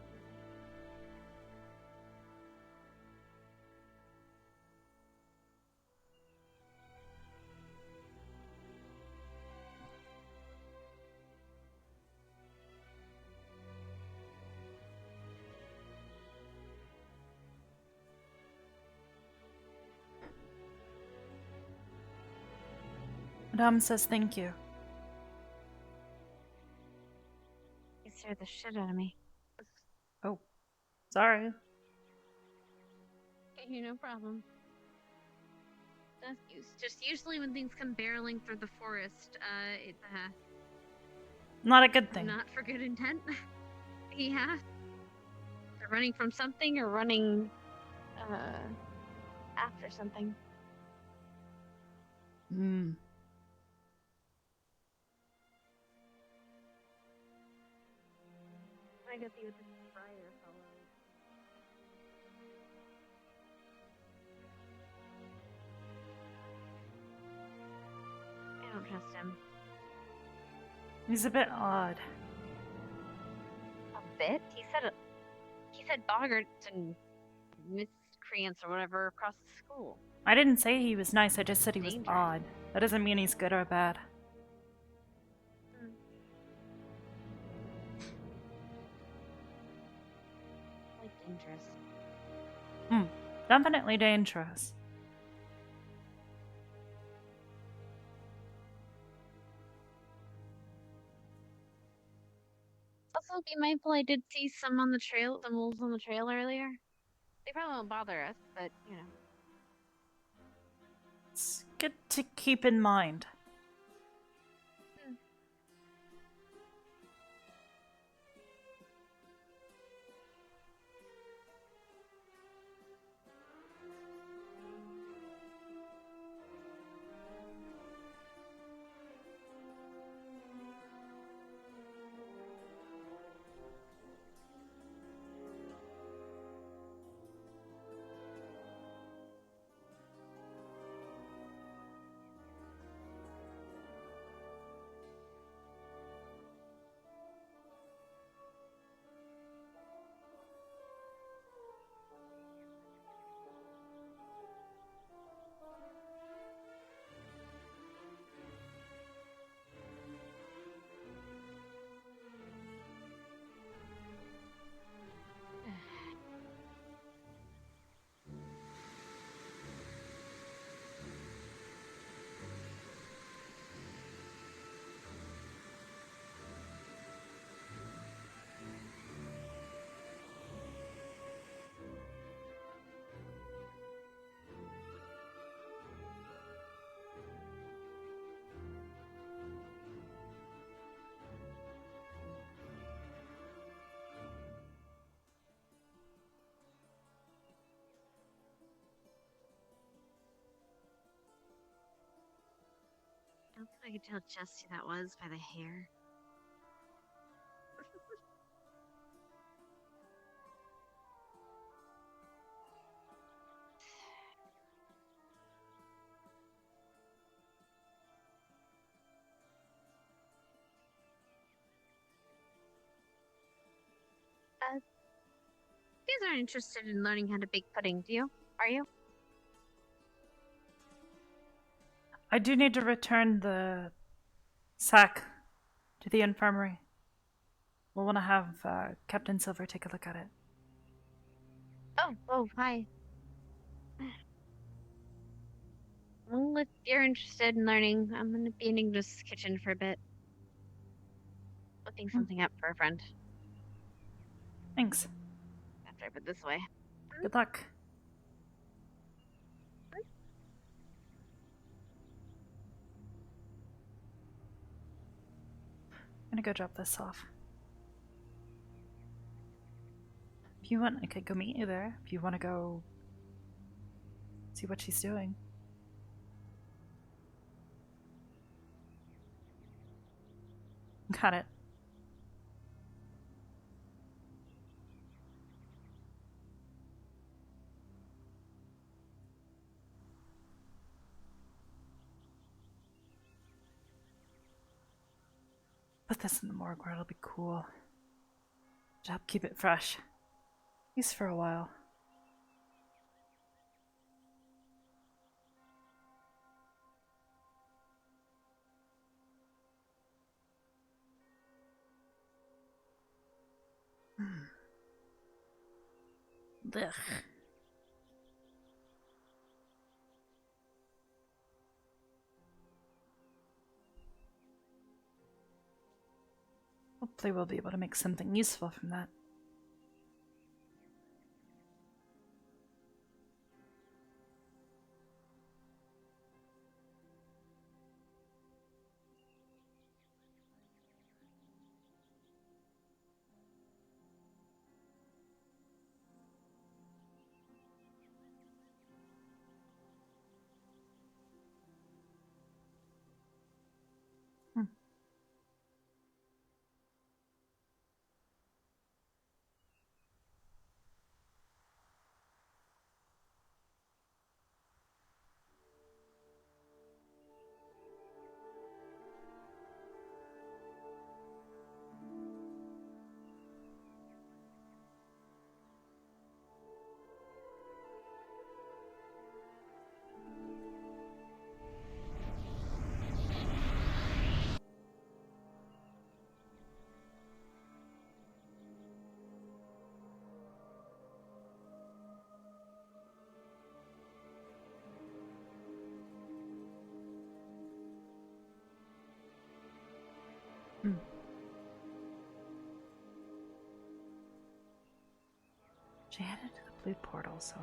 Madame says thank you. You scared the shit out of me. Oh, sorry. Okay, no problem. That's just usually when things come barreling through the forest, it's Not a good thing. not for good intent. Yeah. They're running from something or running after something. Hmm. I got you with the briar fellow. I don't trust him. He's a bit odd. A bit? He said boggarts and miscreants or whatever across the school. I didn't say he was nice, I just said he was Dangerous. odd. That doesn't mean he's good or bad. Like dangerous. Definitely dangerous. Also, be mindful I did see some on the trail, some wolves on the trail earlier. They probably won't bother us, but, you know. It's good to keep in mind. I don't think I could tell just who that was by the hair. You guys aren't interested in learning how to bake pudding, do you? Are you? I do need to return the sack to the infirmary. We'll want to have Captain Silver take a look at it. Oh, hi. Well, if you're interested in learning, I'm gonna be in English kitchen for a bit. Looking something up for a friend. Thanks. After I put this away. Good luck. I'm gonna go drop this off. If you want, I could go meet you there. If you want to go see what she's doing. Got it. Put this in the morgue where it'll be cool. To help keep it fresh. At least for a while. Ugh. Hopefully we'll be able to make something useful from that. She headed to the blue portal, so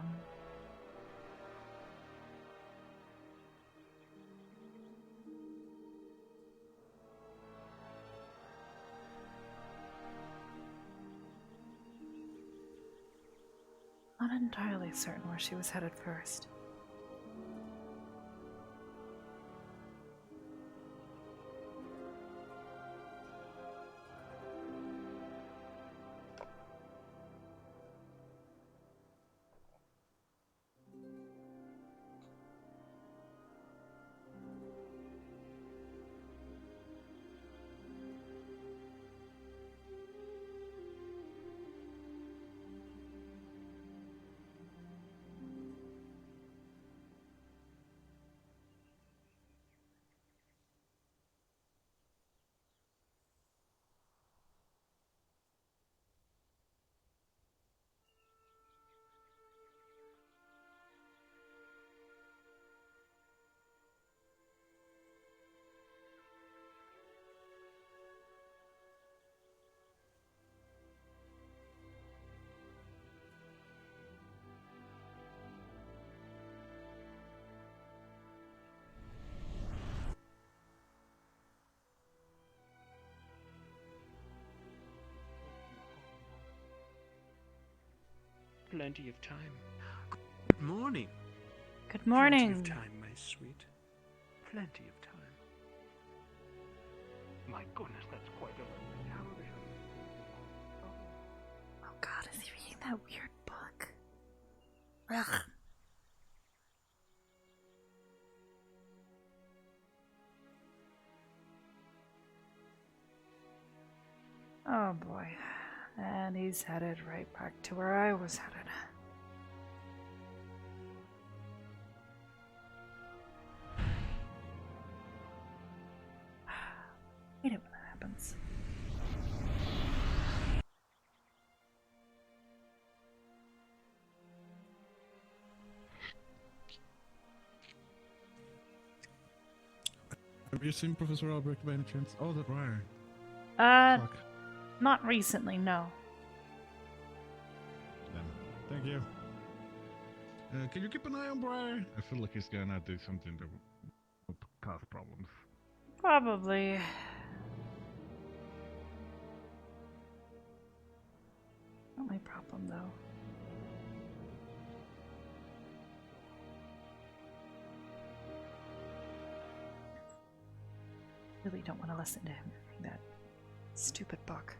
I'm not entirely certain where she was headed first. Plenty of time. Good morning. Good morning. Plenty of time, my sweet. Plenty of time. My goodness, that's quite a television. Oh God, is he reading that weird book? Ugh. Oh boy. And he's headed right back to where I was headed. I hate it when that happens. Have you seen Professor Albrecht by any chance? Oh, the Briar. Fuck. Not recently, no. Thank you. Can you keep an eye on Briar? I feel like he's gonna do something that will cause problems. Probably. Not my problem, though. Really don't want to listen to him reading that stupid book.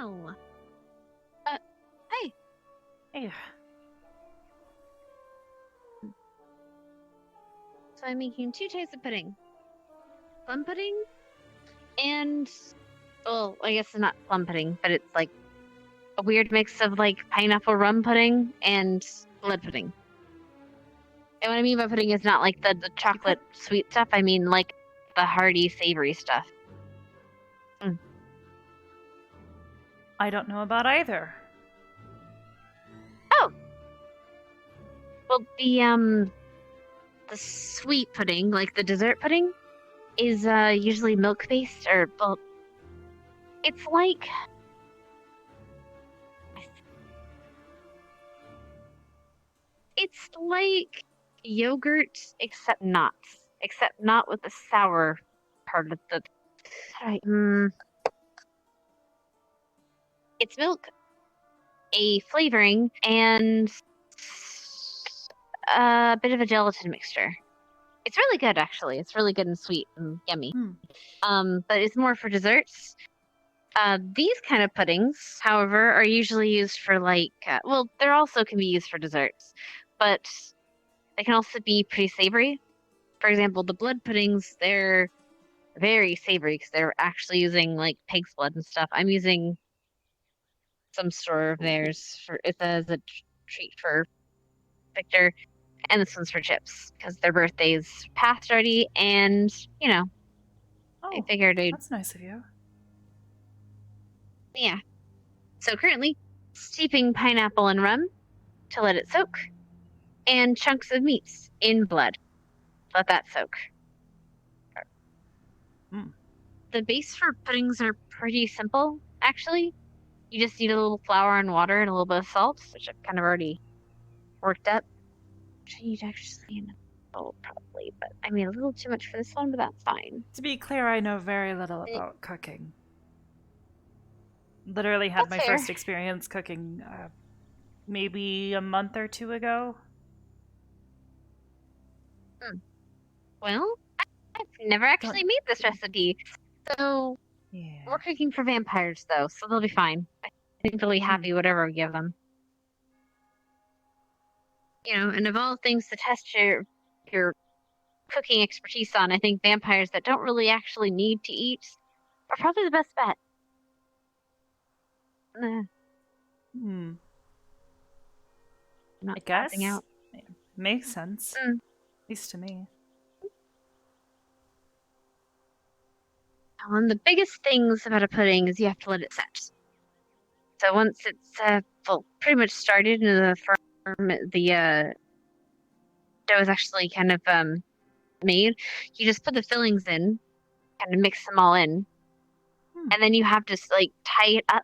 Wow. Hey. Hey. So I'm making 2 types of pudding. Plum pudding and, well, I guess it's not plum pudding, but it's like a weird mix of like pineapple rum pudding and blood pudding. And what I mean by pudding is not like the chocolate sweet stuff. I mean like the hearty, savory stuff. I don't know about either. Oh. Well, the sweet pudding, like the dessert pudding, is usually milk based, or well, it's like yogurt, except not with the sour part of the. It's milk, a flavoring, and a bit of a gelatin mixture. It's really good, actually. It's really good and sweet and yummy. But it's more for desserts. These kind of puddings, however, are usually used for like, well, they also can be used for desserts, but they can also be pretty savory. For example, the blood puddings, they're very savory because they're actually using like pig's blood and stuff. I'm using some store of theirs for it as a treat for Victor, and this one's for Chips because their birthday's passed already, and you know, I figured that's nice of you. Yeah. So currently, steeping pineapple in rum to let it soak, and chunks of meats in blood. Let that soak. The base for puddings are pretty simple, actually. You just need a little flour and water and a little bit of salt, which I've kind of already worked up. Which I need actually in a bowl, probably, but I made a little too much for this one, but that's fine. To be clear, I know very little about cooking. Literally had my first experience cooking maybe a month or 2 ago. Well, I've never actually made this recipe, so we're cooking for vampires, though, so they'll be fine. I think they'll be happy whatever we give them. You know, and of all things to test your cooking expertise on, I think vampires that don't really actually need to eat are probably the best bet. I guess. Out. Makes sense. At least to me. One of the biggest things about a pudding is you have to let it set. So once it's pretty much started in the dough is actually kind of made, you just put the fillings in, kind of mix them all in, and then you have to like tie it up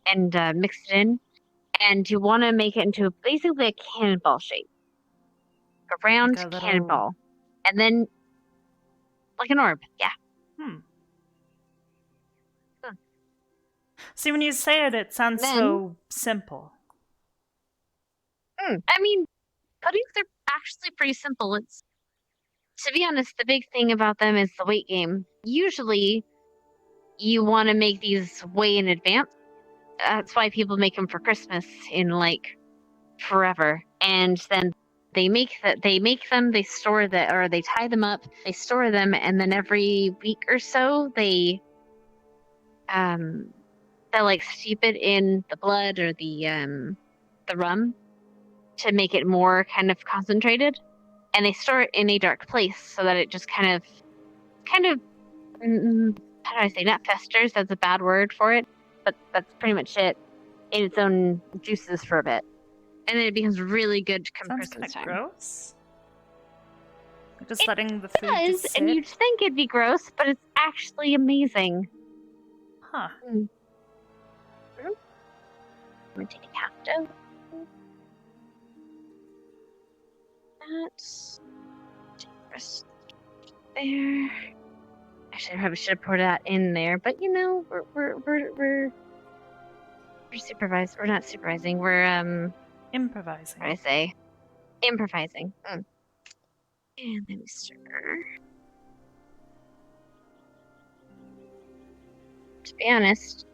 and mix it in, and you want to make it into basically a cannonball shape, a round like cannonball, and then like an orb, yeah. See, when you say it, it sounds so simple. I mean, puddings are actually pretty simple. It's, to be honest, the big thing about them is the wait game. Usually, you want to make these way in advance. That's why people make them for Christmas in like forever, and then they make them, they store that, or they tie them up, they store them, and then every week or so they'll like steep it in the blood or the rum to make it more kind of concentrated, and they store it in a dark place so that it just kind of how do I say, not festers, that's a bad word for it, but that's pretty much it, in its own juices for a bit, and then it becomes really good come Christmas time. Gross. Just letting the food just sit. And you'd think it'd be gross, but it's actually amazing. Huh. I'm gonna take a half dough. That's there. Actually, I probably should have poured that in there, but you know, we're supervised. We're not supervising. We're improvising. What did I say? Improvising. And let me stir. To be honest,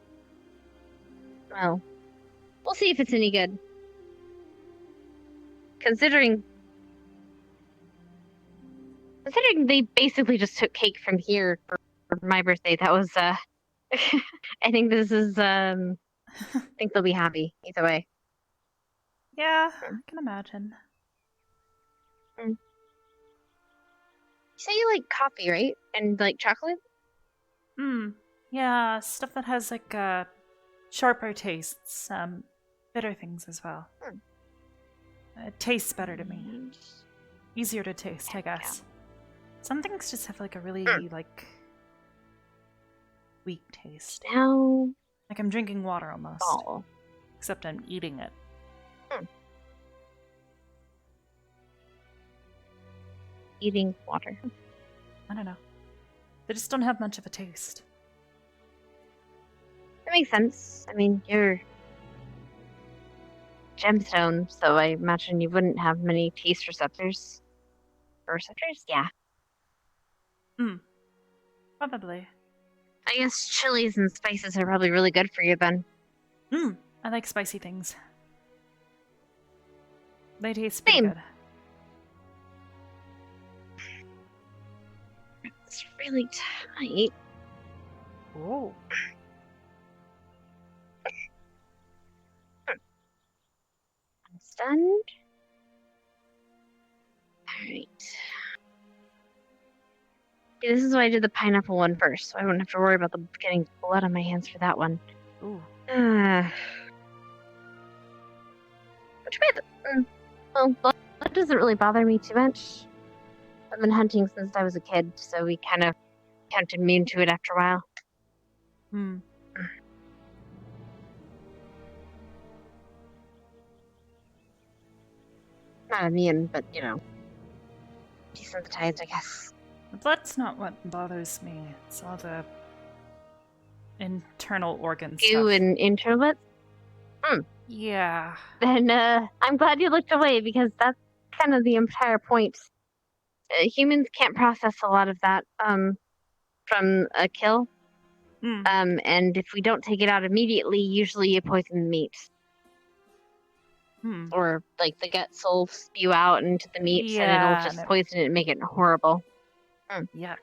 Well, we'll see if it's any good. Considering they basically just took cake from here for my birthday, that was, I think this is, I think they'll be happy either way. Yeah, I can imagine. You say you like coffee, right? And like chocolate? Yeah, stuff that has like sharper tastes, bitter things as well. It tastes better to me. Easier to taste, I guess. Some things just have like a really like weak taste. Now, like I'm drinking water almost. Oh. Except I'm eating it. Eating water. I don't know. They just don't have much of a taste. That makes sense. I mean, you're gemstone, so I imagine you wouldn't have many taste receptors. Receptors? Yeah. Probably. I guess chilies and spices are probably really good for you then. I like spicy things. They taste pretty good. It's really tight. Oh. It's done. Alright. This is why I did the pineapple one first, so I wouldn't have to worry about getting blood on my hands for that one. Ooh. Which way well, blood doesn't really bother me too much. I've been hunting since I was a kid, so we kind of immune to it after a while. Not immune, but, you know, desensitized, I guess. The blood's not what bothers me. It's all the internal organ stuff. You and internal bits? Yeah. Then, I'm glad you looked away, because that's kind of the entire point. Humans can't process a lot of that, from a kill. And if we don't take it out immediately, usually you poison the meat. Or, like, the guts will spew out into the meat, and it'll just poison it and make it horrible. Yuck.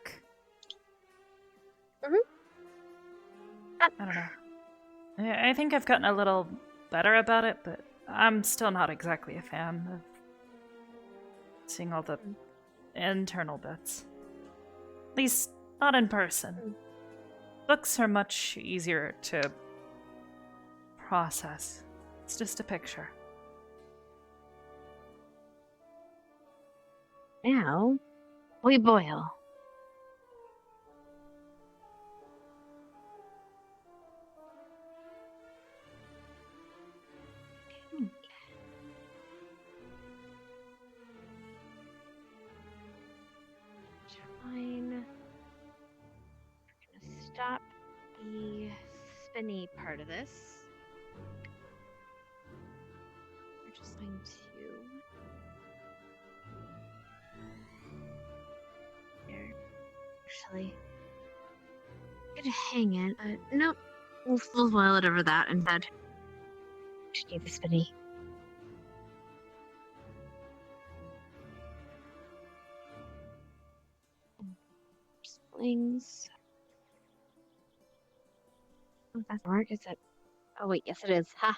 I don't know. I think I've gotten a little better about it, but I'm still not exactly a fan of seeing all the internal bits. At least, not in person. Books are much easier to process. It's just a picture. Now, we boil. Fine. We're gonna stop the spinny part of this. We're just going to actually I'm gonna hang it, but nope. We'll boil it over that instead. Just need the spinny. Splings. Oh, that's mark, is it? Oh wait, yes it is. Ha!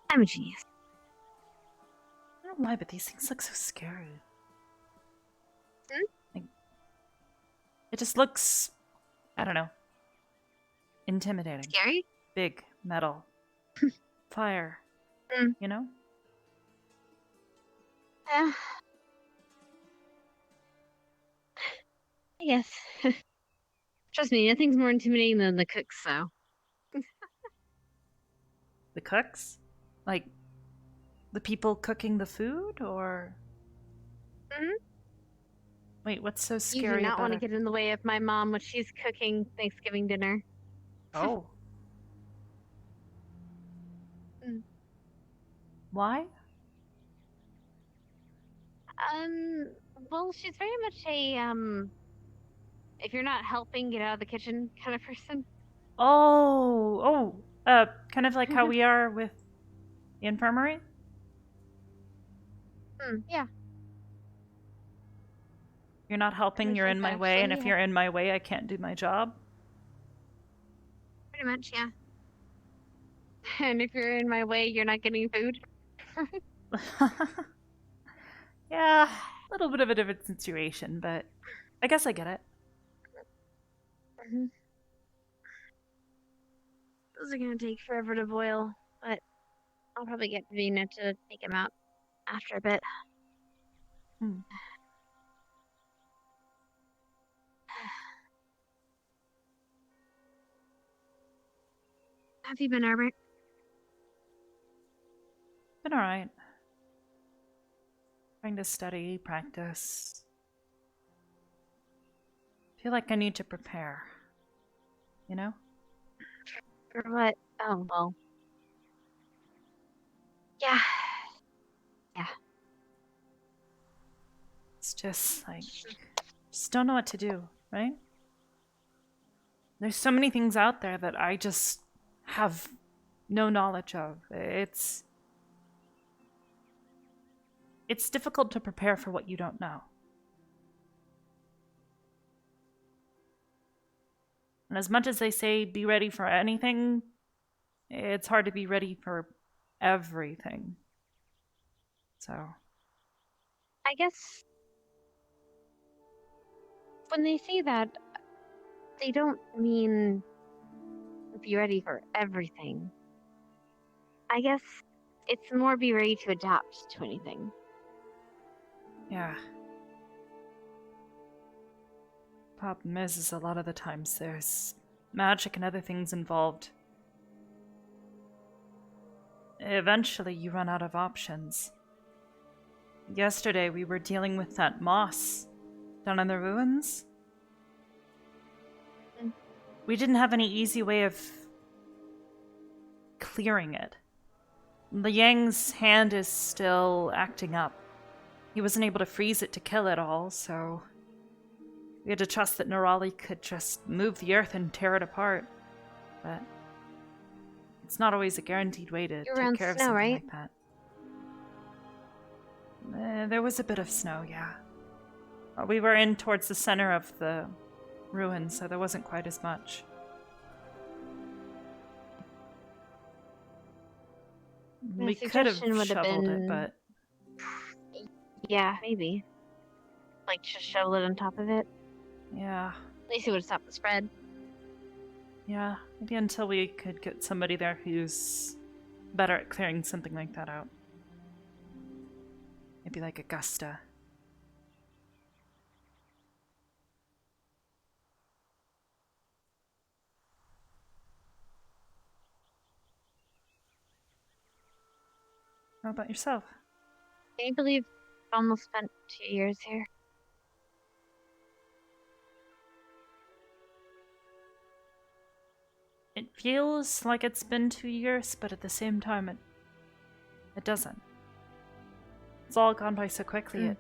I'm a genius. I don't know why, but these things look so scary. Like, it just looks, I don't know, intimidating. Scary? Big, metal, fire, you know? I guess. Trust me, nothing's more intimidating than the cooks, so. The cooks? Like, the people cooking the food, or? Wait, what's so scary You do not about want to it? get in the way of my mom when she's cooking Thanksgiving dinner. Oh. Mm. Why? Well, she's very much a if you're not helping, get out of the kitchen kind of person. Kind of like how we are with the infirmary? Yeah. You're not helping, you're in my way, and if you're in my way, I can't do my job? Pretty much, yeah. And if you're in my way, you're not getting food. Yeah, a little bit of a different situation, but I guess I get it. Those are gonna take forever to boil, but I'll probably get Vina to take them out after a bit. Have you been, Arbor? Been alright. Trying to study, practice. Feel like I need to prepare. You know? For what? Oh, well. Yeah. Yeah. It's just like, just don't know what to do, right? There's so many things out there that I just have no knowledge of. It's difficult to prepare for what you don't know. And as much as they say be ready for anything, it's hard to be ready for everything. So, I guess when they say that, they don't mean be ready for everything. I guess it's more be ready to adapt to anything. yeah. Problem is a lot of the times there's magic and other things involved. Eventually you run out of options. Yesterday we were dealing with that moss down in the ruins. We didn't have any easy way of clearing it. Liang's hand is still acting up. He wasn't able to freeze it to kill it all, so we had to trust that Nerali could just move the earth and tear it apart. But it's not always a guaranteed way to take care of something like that. There was a bit of snow, yeah. We were in towards the center of the ruins, so there wasn't quite as much. We could have shoveled it, but... Yeah, maybe. Like, just shovel it on top of it? Yeah. At least it would stop the spread. Yeah, maybe until we could get somebody there who's better at clearing something like that out. Maybe like Augusta. How about yourself? Can you believe I've almost spent 2 years here? It feels like it's been 2 years, but at the same time it doesn't. It's all gone by so quickly.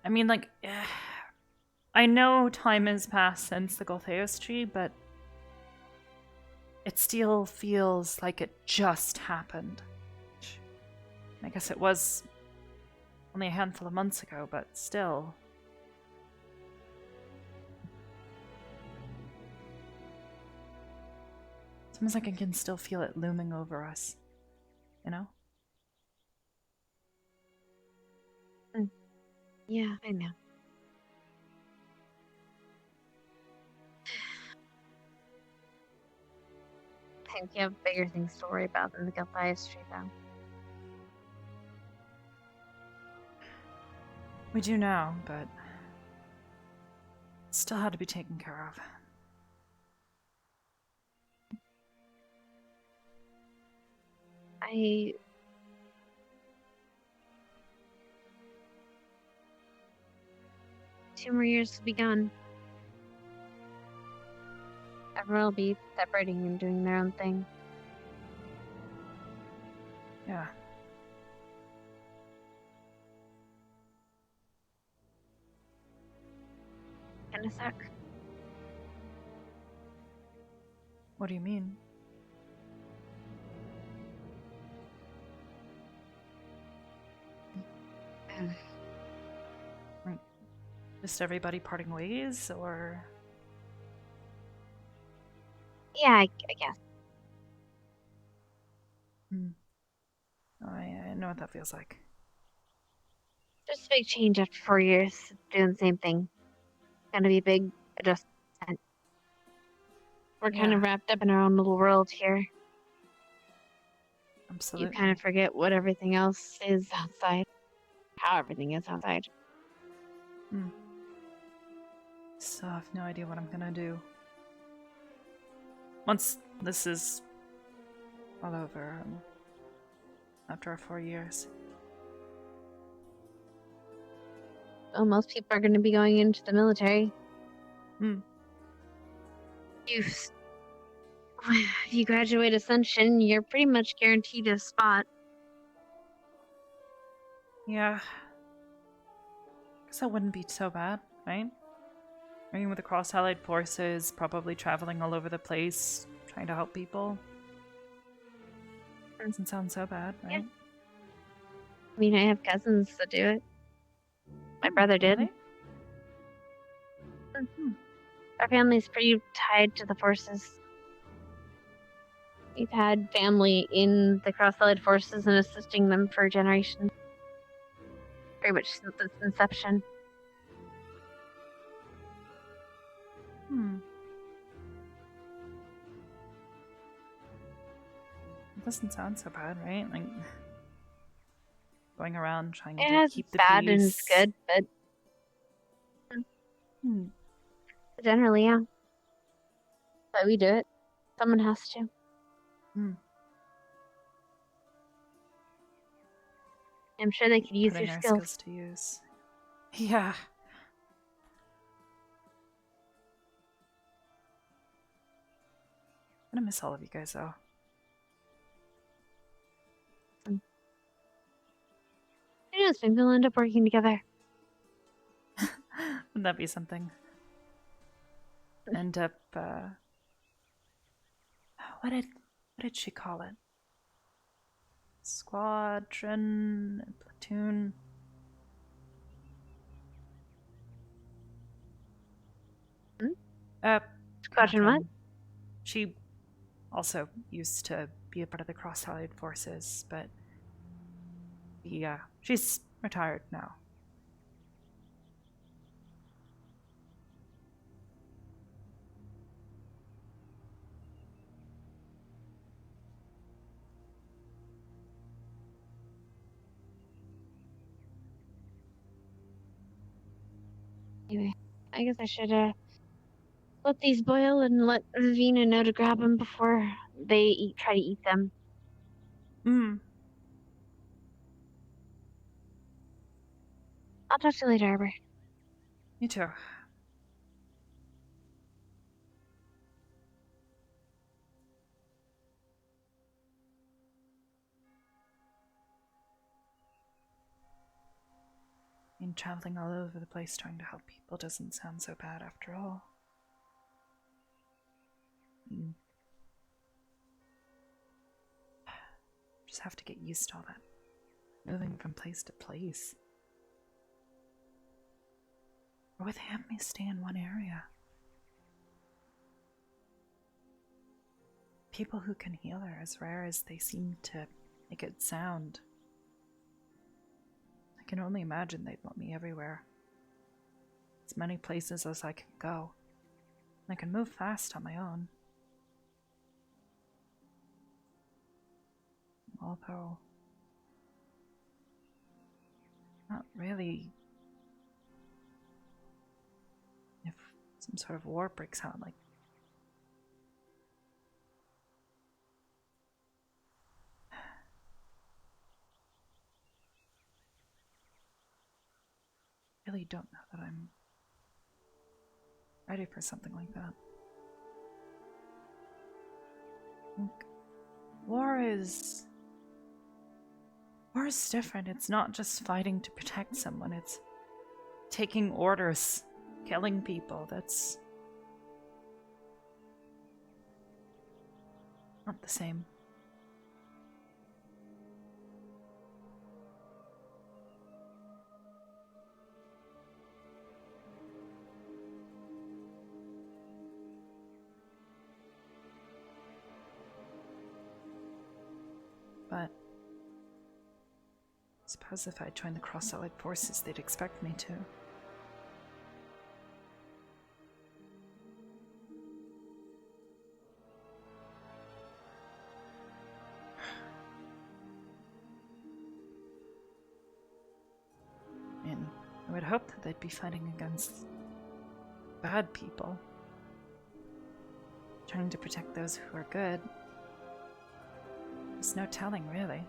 I mean, like, I know time has passed since the Goltheos tree, but it still feels like it just happened. I guess it was only a handful of months ago, but still. It's almost like I can still feel it looming over us, you know? Yeah, I know. I think you have bigger things to worry about than the Gulthias tree, though. We do now, but it still had to be taken care of. I 2 more years to be gone. Everyone will be separating and doing their own thing. Yeah. in a sec. What do you mean? Just everybody parting ways, or? Yeah, I guess. Oh, I know what that feels like. Just a big change after 4 years doing the same thing. Gonna be a big adjustment. We're kind of wrapped up in our own little world here. Absolutely. You kind of forget what everything else is outside. How everything is outside. So I have no idea what I'm gonna do. Once this is all over, after our 4 years. Well, most people are going to be going into the military. If you graduate Ascension, you're pretty much guaranteed a spot. Yeah. Guess that wouldn't be so bad, right? Working with the Cross-Allied Forces, probably traveling all over the place, trying to help people. Doesn't sound so bad, right? Yeah. I mean, I have cousins that do it. My brother did. Really? Our family's pretty tied to the forces. We've had family in the Cross-Allied Forces and assisting them for generations. Pretty much since its inception. It doesn't sound so bad, right? Like, going around trying to keep It's the bad peace. and it's good, but generally, yeah. But we do it. Someone has to. I'm sure they could use Putting your our skills. to use. Yeah. I'm gonna miss all of you guys, though. Who knows? Maybe we'll end up working together. Wouldn't that be something? End up, what did she call it? Squadron, platoon. Squadron what? She also used to be a part of the Cross-Allied Forces, but yeah, she's retired now. Anyway, I guess I should let these boil and let Vina know to grab them before they try to eat them. I'll talk to you later, Arbor. You too. I mean, traveling all over the place trying to help people doesn't sound so bad after all. Just have to get used to all that. Moving from place to place. Or would they have me stay in one area? People who can heal are as rare as they seem to make it sound. I can only imagine they'd want me everywhere. As many places as I can go. I can move fast on my own. Although, not really. If some sort of war breaks out, like, I really don't know that I'm ready for something like that. War is different. It's not just fighting to protect someone, it's taking orders, killing people. That's not the same. But I suppose if I joined the Cross-Allied Forces, they'd expect me to. I mean, I would hope that they'd be fighting against bad people, trying to protect those who are good. There's no telling, really.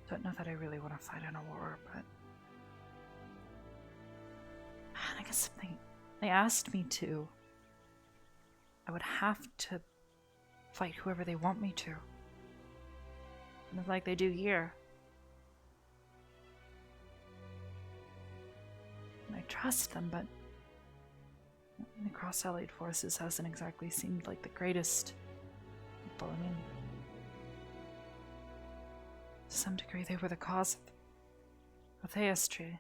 Don't know that I really want to fight in a war, but I guess if they asked me to, I would have to fight whoever they want me to. Kind of like they do here. And I trust them, but the Cross-Allied Forces hasn't exactly seemed like the greatest people. I mean, to some degree, they were the cause of Theastry.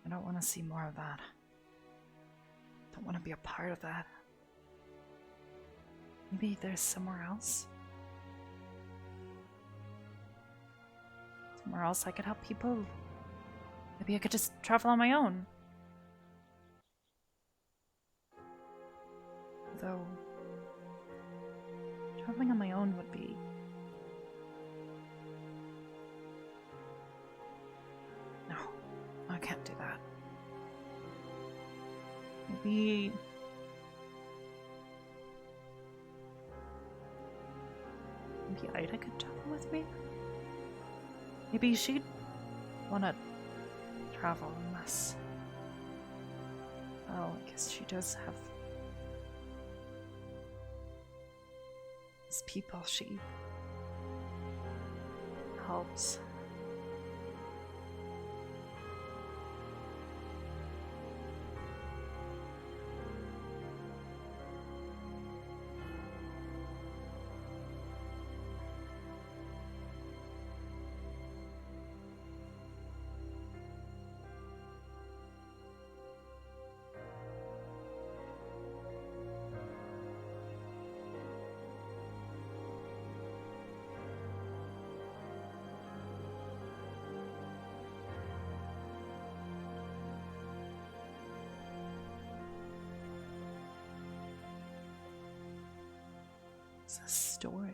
I don't want to see more of that. I don't want to be a part of that. Maybe there's somewhere else. Somewhere else I could help people. Maybe I could just travel on my own. Though, traveling on my own would be... No, I can't do that. Maybe... Maybe Ida could travel with me? Maybe she'd want to travel unless... Oh, I guess she does have... people she helps. It's a story.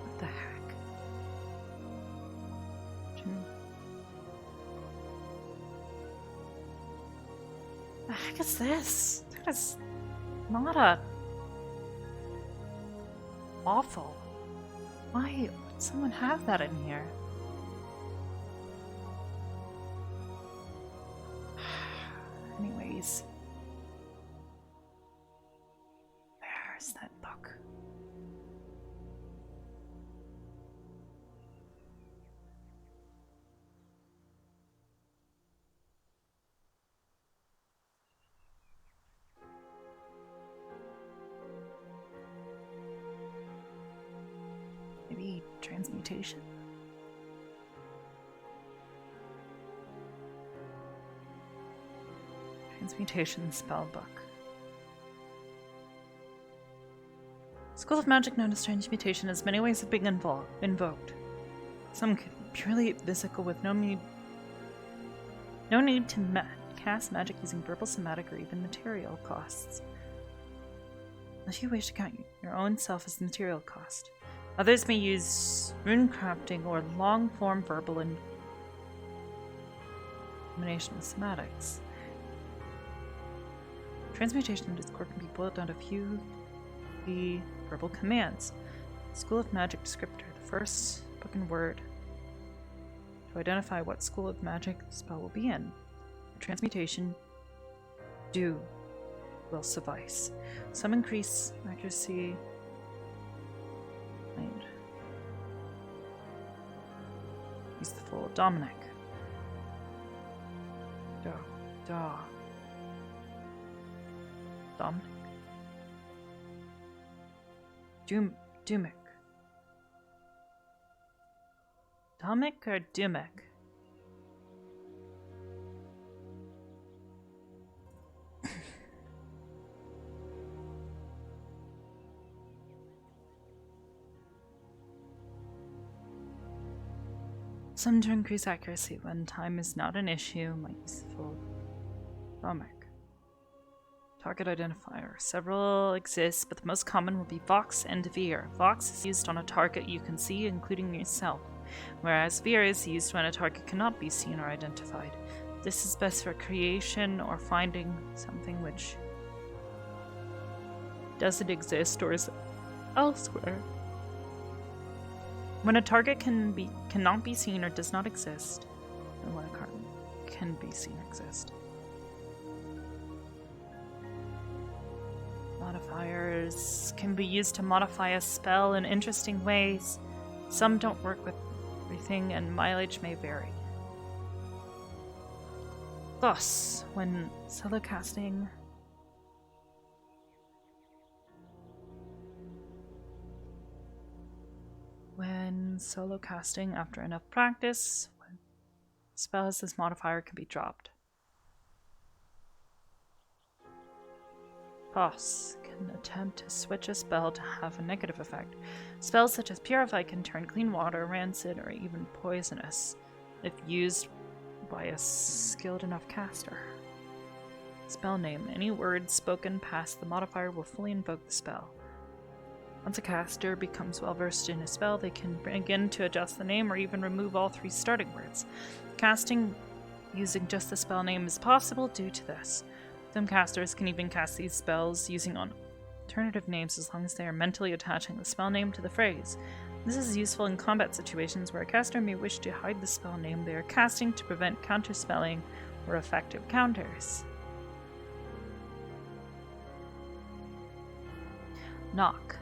What the heck? The heck is this? That is not a... awful. Why would someone have that in here? phrase. Where's that book? Maybe transmutation? Transmutation spell book. School of Magic known as transmutation has many ways of being invoked. Some can be purely physical with no need to cast magic using verbal, somatic, or even material costs. If you wish to count your own self as the material cost. Others may use rune crafting or long-form verbal in combination with somatics. Transmutation in Discord can be boiled down to a few key verbal commands. School of Magic descriptor, the first spoken word to identify what school of magic the spell will be in. Transmutation, do will suffice. Some increase accuracy. Use the full Dominic. Dominic. Dumic. Domic or Dumic? Some to increase accuracy when time is not an issue might use the full Domic. Target identifier. Several exist, but the most common will be Vox and Veer. Vox is used on a target you can see, including yourself, whereas Veer is used when a target cannot be seen or identified. This is best for creation or finding something which doesn't exist or is elsewhere. When a target cannot be seen or does not exist, and when a card can be seen exist. Modifiers can be used to modify a spell in interesting ways. Some don't work with everything, and mileage may vary. Thus, when solo casting, after enough practice, when spell has this modifier can be dropped. Toss can attempt to switch a spell to have a negative effect. Spells such as Purify can turn clean water, rancid, or even poisonous if used by a skilled enough caster. Spell name. Any word spoken past the modifier will fully invoke the spell. Once a caster becomes well versed in a spell, they can begin to adjust the name or even remove all 3 starting words. Casting using just the spell name is possible due to this. Some casters can even cast these spells using alternative names as long as they are mentally attaching the spell name to the phrase. This is useful in combat situations where a caster may wish to hide the spell name they are casting to prevent counterspelling or effective counters. Knock.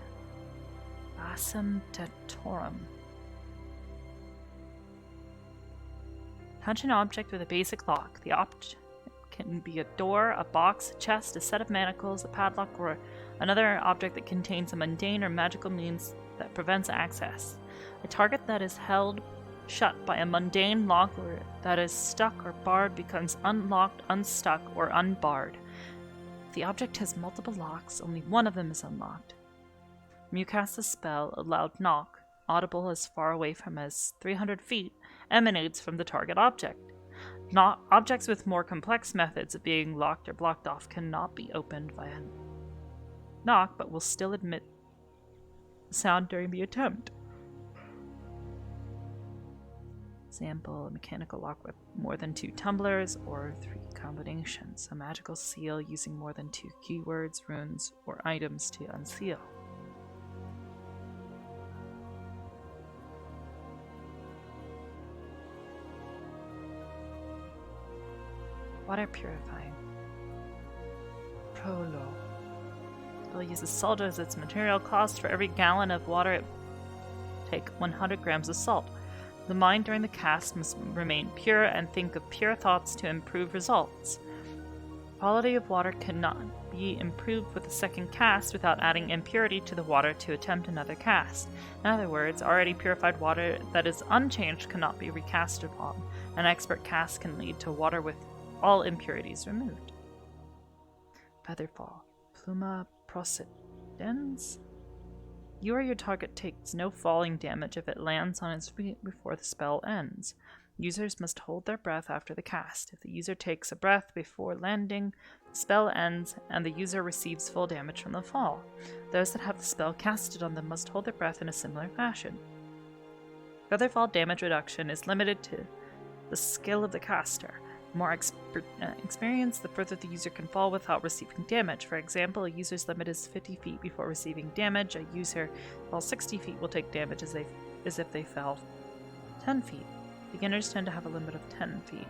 Basum Detorum. Touch an object with a basic lock. The object can be a door, a box, a chest, a set of manacles, a padlock, or another object that contains a mundane or magical means that prevents access. A target that is held shut by a mundane lock or that is stuck or barred becomes unlocked, unstuck, or unbarred. If the object has multiple locks, only one of them is unlocked. When you cast a spell, a loud knock, audible as far away from as 300 feet, emanates from the target object. Objects with more complex methods of being locked or blocked off cannot be opened via knock, but will still emit sound during the attempt. Example, a mechanical lock with more than 2 tumblers or 3 combinations. A magical seal using more than 2 keywords, runes, or items to unseal. Water purifying. Prolo. Spell uses salt as its material cost. For every gallon of water, it take 100 grams of salt. The mind during the cast must remain pure and think of pure thoughts to improve results. Quality of water cannot be improved with a second cast without adding impurity to the water to attempt another cast. In other words, already purified water that is unchanged cannot be recast upon. An expert cast can lead to water with all impurities removed. Featherfall. Pluma procedens. You or your target takes no falling damage if it lands on its feet before the spell ends. Users must hold their breath after the cast. If the user takes a breath before landing, the spell ends and the user receives full damage from the fall. Those that have the spell casted on them must hold their breath in a similar fashion. Featherfall damage reduction is limited to the skill of the caster. The more experience, the further the user can fall without receiving damage. For example, a user's limit is 50 feet before receiving damage. A user falls 60 feet will take damage as if they fell 10 feet. Beginners tend to have a limit of 10 feet.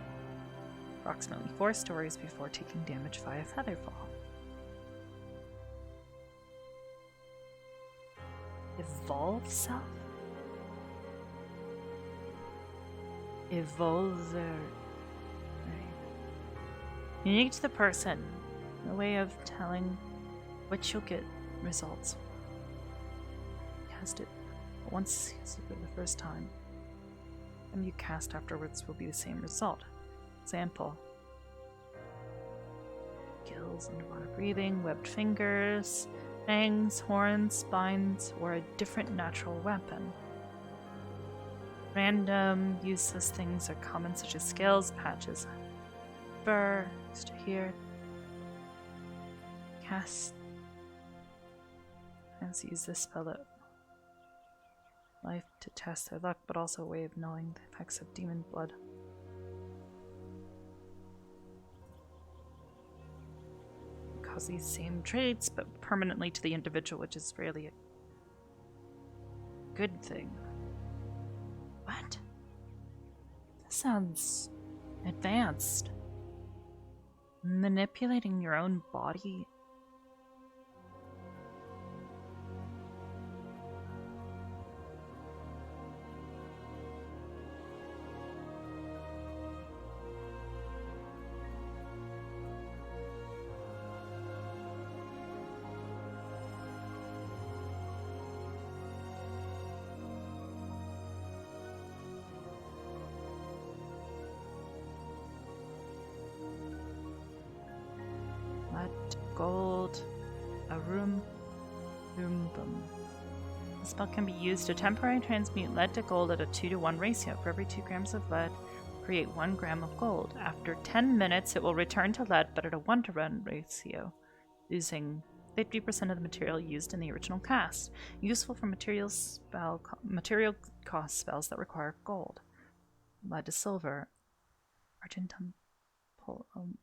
Approximately 4 stories before taking damage via Featherfall. Evolve self? Evolver. Unique to the person. No way of telling which you'll get results. Cast it once for the first time. And you cast afterwards will be the same result. Example. Gills, underwater breathing, webbed fingers, fangs, horns, spines, or a different natural weapon. Random useless things are common, such as scales, patches, fur, used to hear. Cast. Let's use this spell at life to test their luck, but also a way of knowing the effects of demon blood. Cause these same traits, but permanently to the individual, which is rarely a good thing. What? This sounds advanced. Manipulating your own body. Gold, a room, boom. The spell can be used to temporarily transmute lead to gold at a 2-to-1 ratio. For every 2 grams of lead, create 1 gram of gold. After 10 minutes, it will return to lead, but at a 1-to-1 ratio, using 50% of the material used in the original cast. Useful for material cost spells that require gold. Lead to silver, argentum plumbum.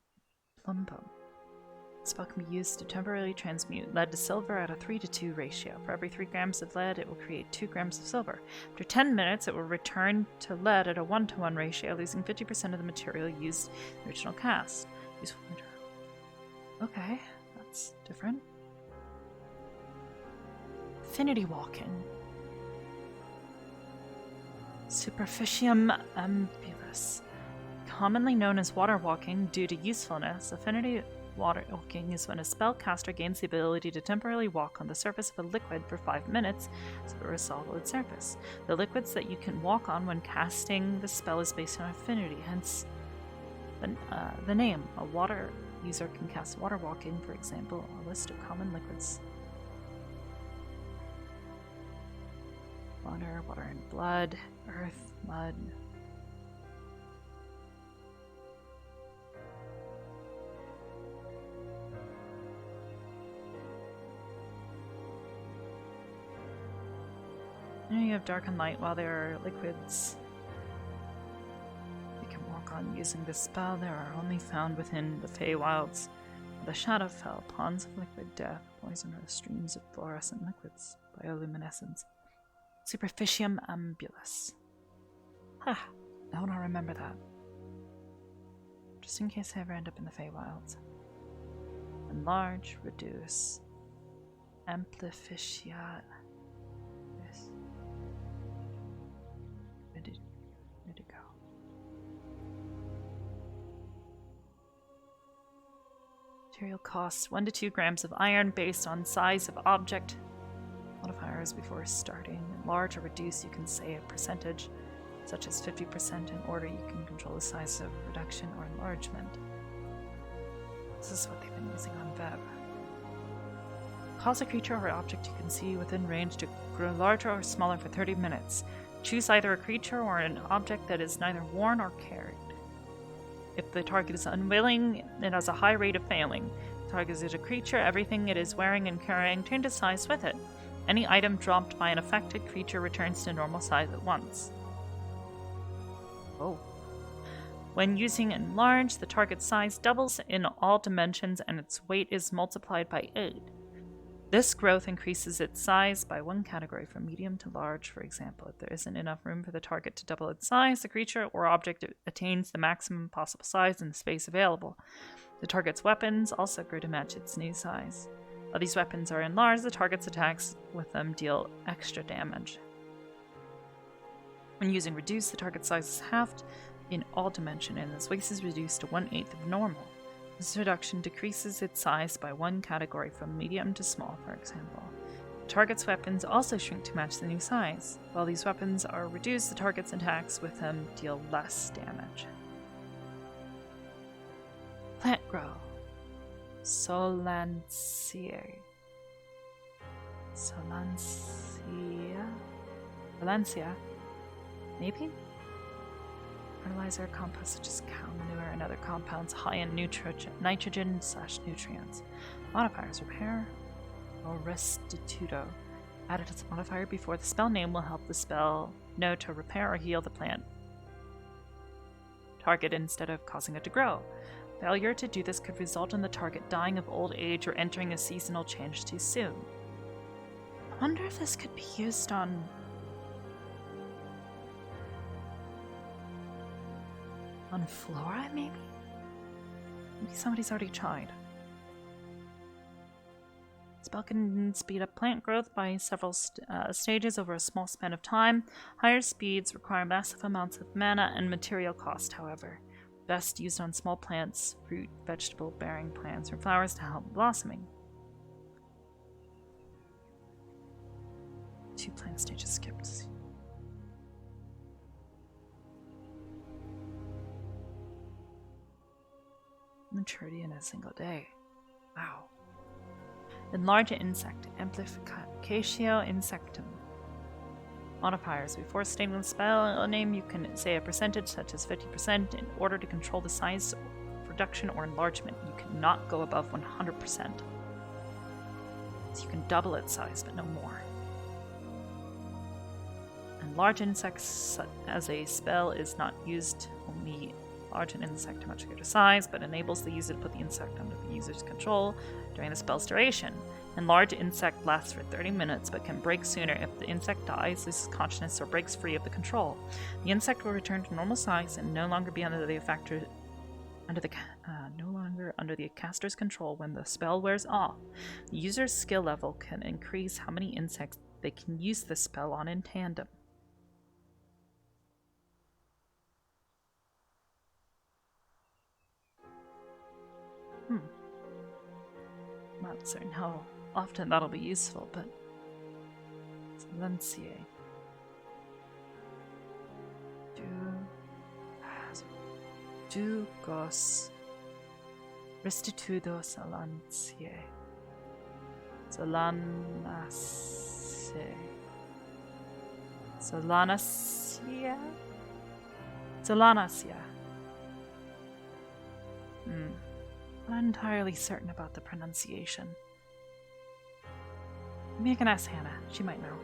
The spell can be used to temporarily transmute lead to silver at a 3-to-2 ratio. For every 3 grams of lead, it will create 2 grams of silver. After 10 minutes, it will return to lead at a 1-to-1 ratio, losing 50% of the material used in the original cast. Useful material. Okay, that's different. Affinity walking. Superficium ambulus. Commonly known as water walking due to usefulness, affinity water walking is when a spellcaster gains the ability to temporarily walk on the surface of a liquid for 5 minutes over a solid surface. The liquids that you can walk on when casting the spell is based on affinity, hence the name. A water user can cast water walking, for example, a list of common liquids. Water, water and blood, earth, mud. You have dark and light. While there are liquids you can walk on using this spell, there are only found within the Feywilds. The Shadowfell, ponds of liquid death, poison, or streams of fluorescent liquids, bioluminescence. Superficium ambulus. Ha! I want to remember that. Just in case I ever end up in the Feywilds. Enlarge, reduce, amplification. This. Where'd it go? Material costs 1 to 2 grams of iron based on size of object. Modifiers before starting. Enlarge or reduce, you can say a percentage, such as 50%. In order, you can control the size of reduction or enlargement. This is what they've been using on Web. Cause a creature or object you can see within range to grow larger or smaller for 30 minutes. Choose either a creature or an object that is neither worn or carried. If the target is unwilling, it has a high rate of failing. If the target is a creature, everything it is wearing and carrying turns to size with it. Any item dropped by an affected creature returns to normal size at once. Oh. When using Enlarge, the target's size doubles in all dimensions and its weight is multiplied by 8. This growth increases its size by 1 category from medium to large. For example, if there isn't enough room for the target to double its size, the creature or object attains the maximum possible size in the space available. The target's weapons also grow to match its new size. While these weapons are enlarged, the target's attacks with them deal extra damage. When using Reduce, the target size is halved in all dimensions, and its weight is reduced to 1/8 of normal. This reduction decreases its size by 1 category from medium to small, for example. The target's weapons also shrink to match the new size. While these weapons are reduced, the target's attacks with them deal less damage. Plant grow. Solancia. Maybe? Fertilizer, compost such as cow manure and other compounds high in nitrogen/nutrients. Modifiers: repair or restituto. Added as a modifier before the spell name will help the spell know to repair or heal the plant target instead of causing it to grow. Failure to do this could result in the target dying of old age or entering a seasonal change too soon. I wonder if this could be used on flora, maybe? Maybe somebody's already tried. Spell can speed up plant growth by several stages over a small span of time. Higher speeds require massive amounts of mana and material cost, however. Best used on small plants, fruit, vegetable-bearing plants, or flowers to help blossoming. 2 plant stages skipped. Maturity in a single day. Wow. Enlarge an insect. Amplificatio insectum. Modifiers. Before stating the spell name, you can say a percentage such as 50% in order to control the size, reduction, or enlargement. You cannot go above 100%. So you can double its size, but no more. Enlarge insects as a spell is not used. Only large an insect to much greater size, but enables the user to put the insect under the user's control during the spell's duration. Enlarge insect lasts for 30 minutes, but can break sooner if the insect dies, loses consciousness, or breaks free of the control. The insect will return to normal size and no longer be under the caster's control when the spell wears off. The user's skill level can increase how many insects they can use the spell on in tandem. Not certain how often that'll be useful, but Silencier. Dugos Restitudo Silencier. Solanacia. I'm not entirely certain about the pronunciation. Maybe I can ask Hannah. She might know.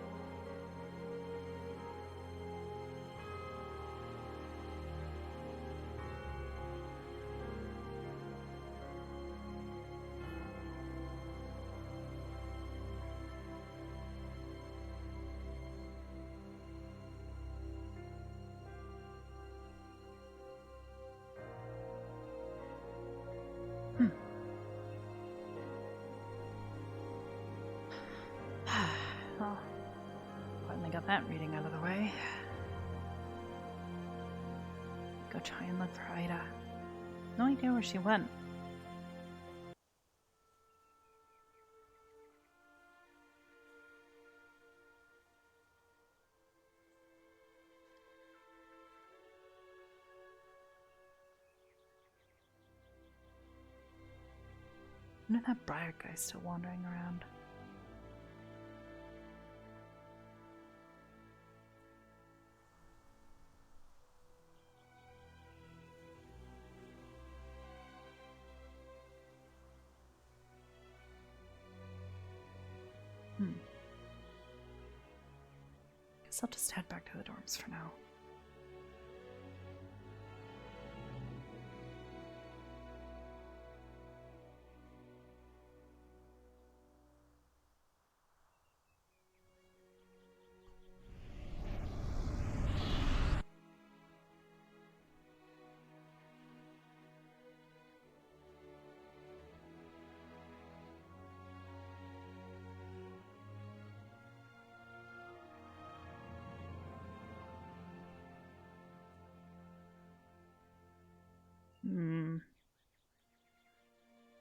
that reading out of the way. Go try and look for Ida. No idea where she went. I wonder if that Briar guy's still wandering around. Guess I'll just head back to the dorms for now.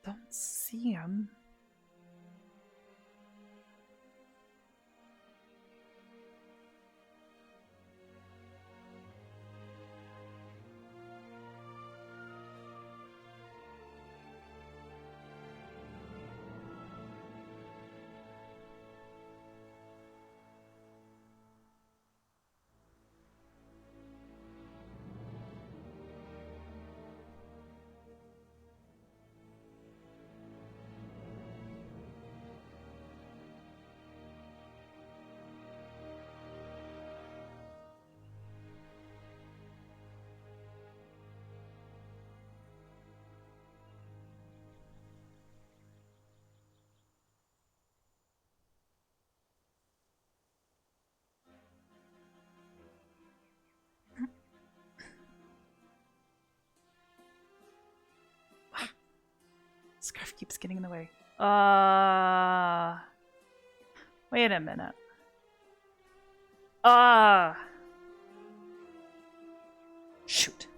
Don't see him. Scarf keeps getting in the way. Wait a minute. Shoot.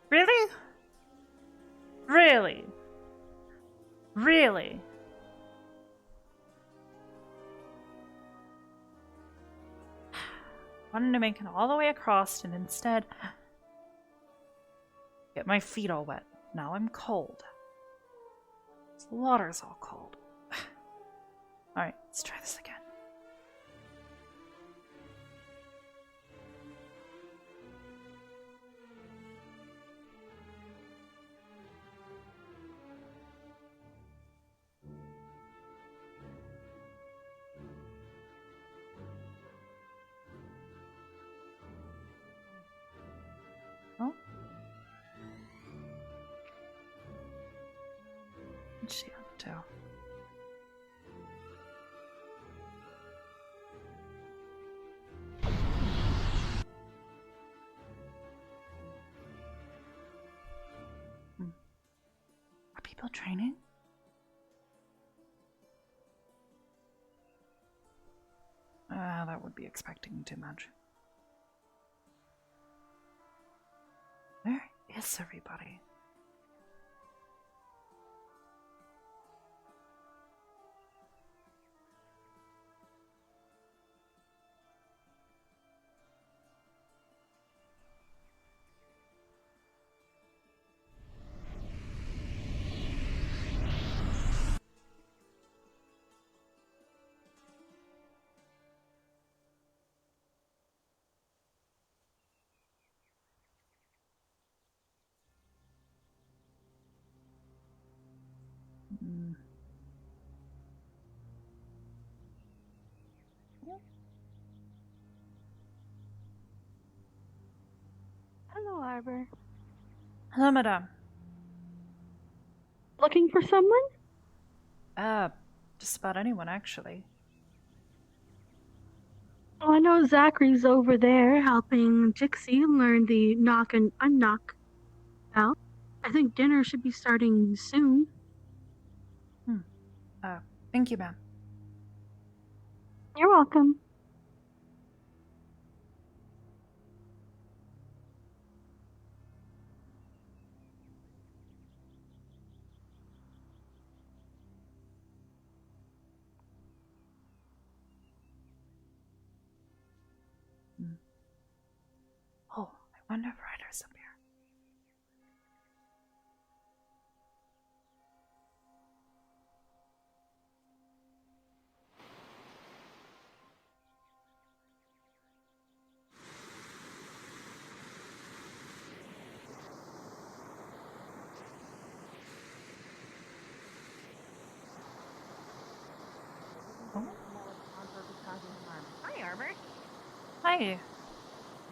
Really? Really? Really? Wanted to make it all the way across and instead get my feet all wet. Now I'm cold. The water's all cold. Alright, let's try this again. Oh. What's she up to? Are people training? That would be expecting too much. Where is everybody? Hello, Arbor. Hello, madame. Looking for someone? Just about anyone, actually. Oh, I know Zachary's over there helping Jixie learn the knock and unknock out. I think dinner should be starting soon. Thank you, ma'am. You're welcome. Oh, I wonder if Ryder's up here. Hi, Arbor. Hi.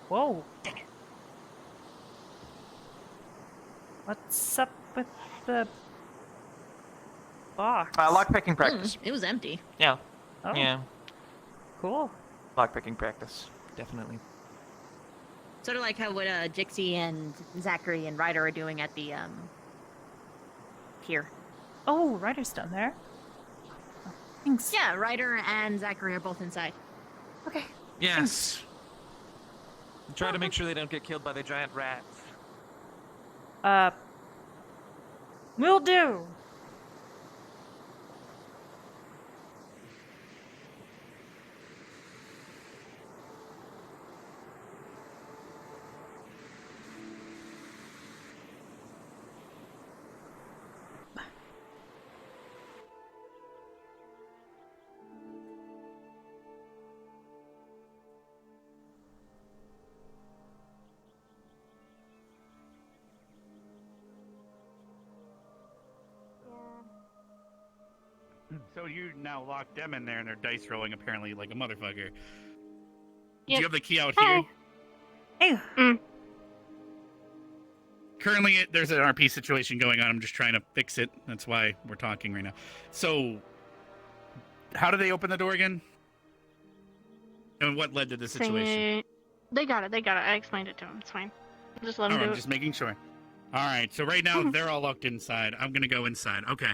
Whoa. What's up with the box? Lockpicking practice. It was empty. Yeah. Oh. Yeah. Cool. Lockpicking practice. Definitely. Sort of like how what Jixie and Zachary and Ryder are doing at the pier. Oh, Ryder's down there. Oh, thanks. Yeah, Ryder and Zachary are both inside. Okay. Yes. Try to make sure they don't get killed by the giant rats. Will do. So you now locked them in there and they're dice rolling apparently like a motherfucker. Do Yep. you have the key out Hi. here? Hey. Currently, there's an RP situation going on. I'm just trying to fix it. That's why we're talking right now. So, how did they open the door again? And what led to the situation? They got it. I explained it to them. It's fine. Just let them All do right, it. just making sure. All right, so right now they're all locked inside. I'm gonna go inside. Okay.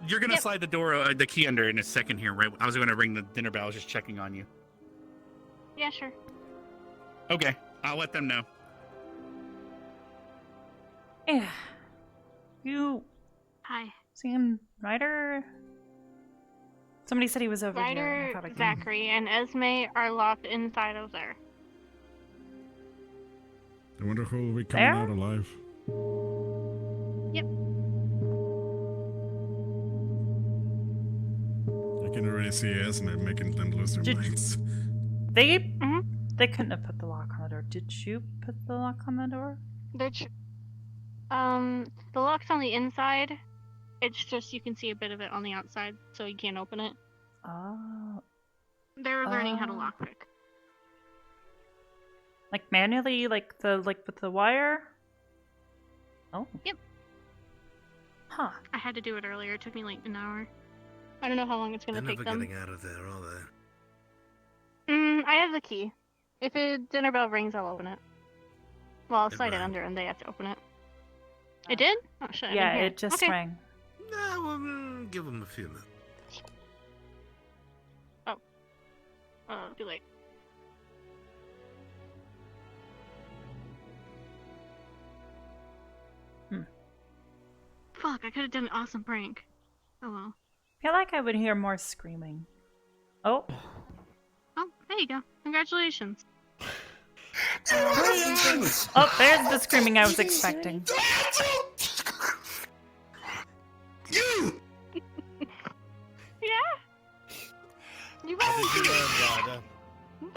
You're gonna slide the door, the key under in a second here, right? I was gonna ring the dinner bell. I was just checking on you. Yeah, sure. Okay, I'll let them know. Yeah. You Hi. seen Ryder? Somebody said he was over here. and I Ryder, thought I could- Zachary, and Esme are locked inside of there. I wonder who will be coming There? out alive. Yep. I can already see Esme making them lose their minds. They couldn't have put the lock on the door. Did you put the lock on the door? The lock's on the inside. It's just you can see a bit of it on the outside, so you can't open it. Oh. They're learning how to lockpick. Like manually, like with the wire? Oh. Yep. Huh. I had to do it earlier. It took me like an hour. I don't know how long it's They're gonna never take them. getting out of there, are they? I have the key. If a dinner bell rings, I'll open it. Well, I'll It slide it rang. under and they have to open it. It did? Oh shit. I Yeah, didn't hear it just okay. rang. No, well, give them a few minutes. Too late. Fuck, I could have done an awesome prank. Oh well. I feel like I would hear more screaming. Oh. Oh, there you go. Congratulations. Oh, there's the screaming I was expecting. Yeah? You What did you volunteered! learn, Ryder? You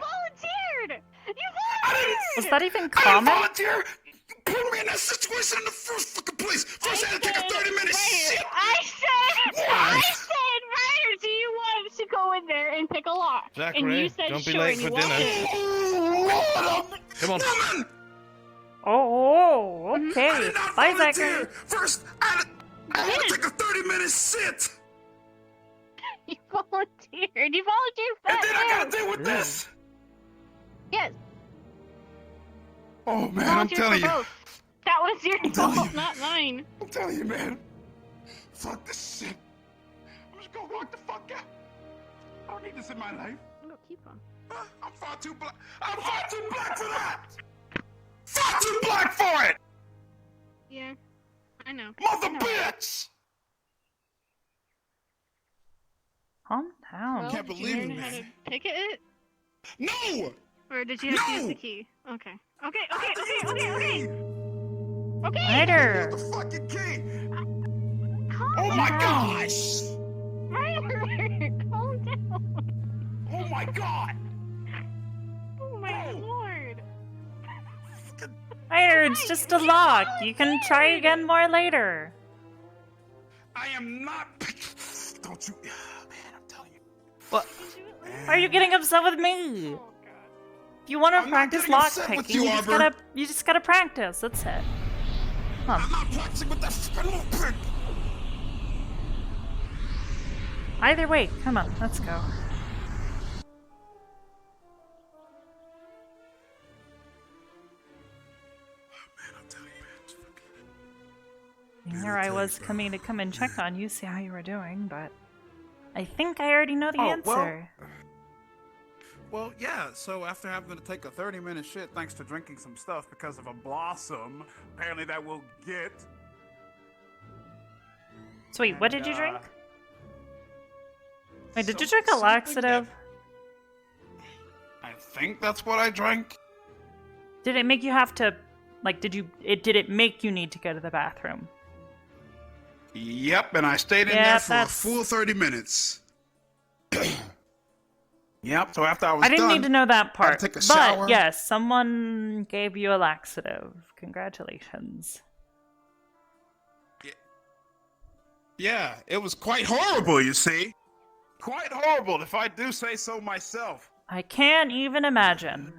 volunteered! You volunteered! Was that even I didn't common? volunteer! You put me in that situation in the first fucking place! First I had to take a 30-minute shit! I said, Ryder, do you want to go in there and pick a lock? And Zachary, you said don't be sure, late and you for walked dinner. in. Come on. Oh, okay. I did not Bye, volunteer! Zachary. First, I had to take a 30-minute shit! You volunteered. You volunteered for And then I gotta that deal with this! Yes. Oh You man, I'm volunteered telling for you. both. That was your I'm telling fault, you. not mine. I'm telling you, man. Fuck this shit. go walk the fuck out. I don't need this in my life. I'm gonna keep him. I'm far too black. I'm far too black for that. Far too black for it. Yeah, I know. Mother bitch. Calm down. Well, Can't did believe you it, learn how to man. picket it? No. Or did you have to use the key? Okay. Okay. Ryder! The fucking key. Calm Oh my down. gosh. Ryder, calm down. Oh my god. Oh my lord. Ryder, it's just a lock. You can try again more later. I am not. Don't you, man? I'm telling you. What? Why are you getting upset with me? If you want to practice lock picking, you just gotta practice. That's it. Come I'm not practicing with that fucking little prick. Either way, come on, let's go. Here I was coming to come and check on you, see how you were doing, but I think I already know the answer. Well, yeah, so after having to take a 30-minute shit thanks to drinking some stuff because of a blossom, apparently that will get... Sweet, what did you drink? Wait, did you drink a laxative? I think that's what I drank. Did it make you have to, like, did it make you need to go to the bathroom? Yep, and I stayed in there for a full 30 minutes. Yep, so after I was done... I didn't need to know that part, take a shower. but yes, someone gave you a laxative. Congratulations. Yeah, it was quite horrible, you see. Quite horrible, if I do say so myself. I can't even imagine.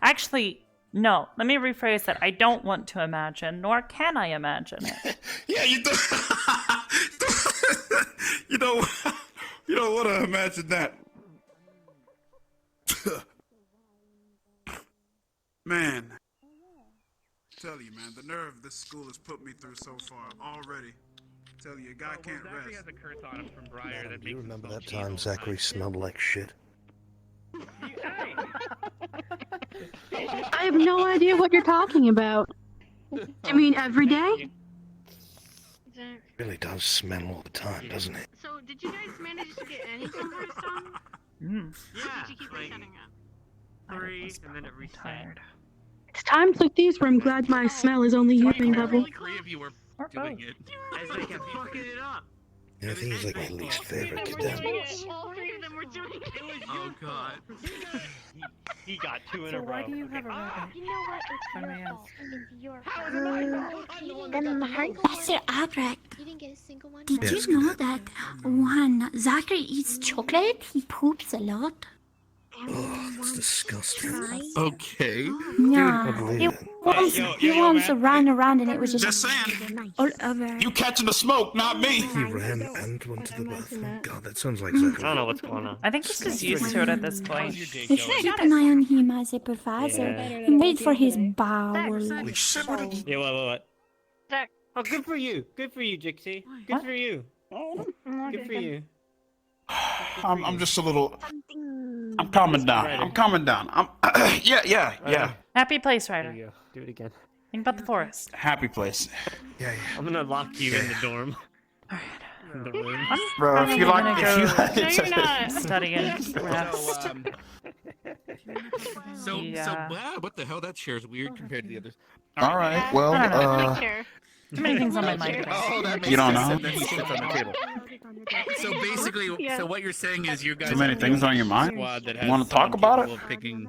Actually, no, let me rephrase that. I don't want to imagine, nor can I imagine it. Yeah, you don't... you don't want to imagine that. Man. Tell you, man, the nerve this school has put me through so far already. Tell you, a guy can't Zachary rest. has a curse on him from Briar that Do you makes him remember smell that time cheese all the Zachary smelled like shit? I have no idea what you're talking about. I mean, every day? It really does smell all the time, doesn't it? So, did you guys manage to get any numbers done? Yeah, Did you keep like resetting up? 3, and then it reset. It's times like these where I'm glad my smell is only human level. 3 of you were doing it. As they kept fucking it up. Yeah, I think he's like my least favorite cadet. All three of them were doing it. Oh god. He got 2 in a So row. why do you have a rabbit? You know what? It's Let your me fault. It's your How fault. is it my fault? I'm the one that got the most. Professor Albrecht, You didn't get a single one. did Yes, you know that when Zachary eats chocolate, he poops a lot? Oh, that's disgusting. Okay. Yeah, I believe he it. once ran around and it was just saying. all over. You catching the smoke, not me. He ran and went to the bathroom. God, that sounds like I Zachary. don't know what's going on. I think he's just used to it at this point. You should keep an eye on him as a professor Yeah. and wait for his bowel. Yeah, what? Zach. Oh, good for you. Good for you, Jixie. Good What? for you. Good for you. I'm just a little... I'm calming down. I'm calming down. Yeah. Happy place, There Ryder. you go. Do it again. Think about the forest. Happy place. Yeah. I'm gonna lock you in the dorm. In the room. I'm Bro, probably if you like... gonna If you go like... No, you're not. study and rest. So, Yeah. wow, what the hell? That chair's weird compared to the others. All right, well, I don't know. I don't care. Too many things on my mind. Sure. today. Oh, that makes You don't sense. know? And then he sits on the table. So basically, Yeah. so what you're saying is you guys Too many are things on your mind? squad that You has wanna talk someone about it? capable of picking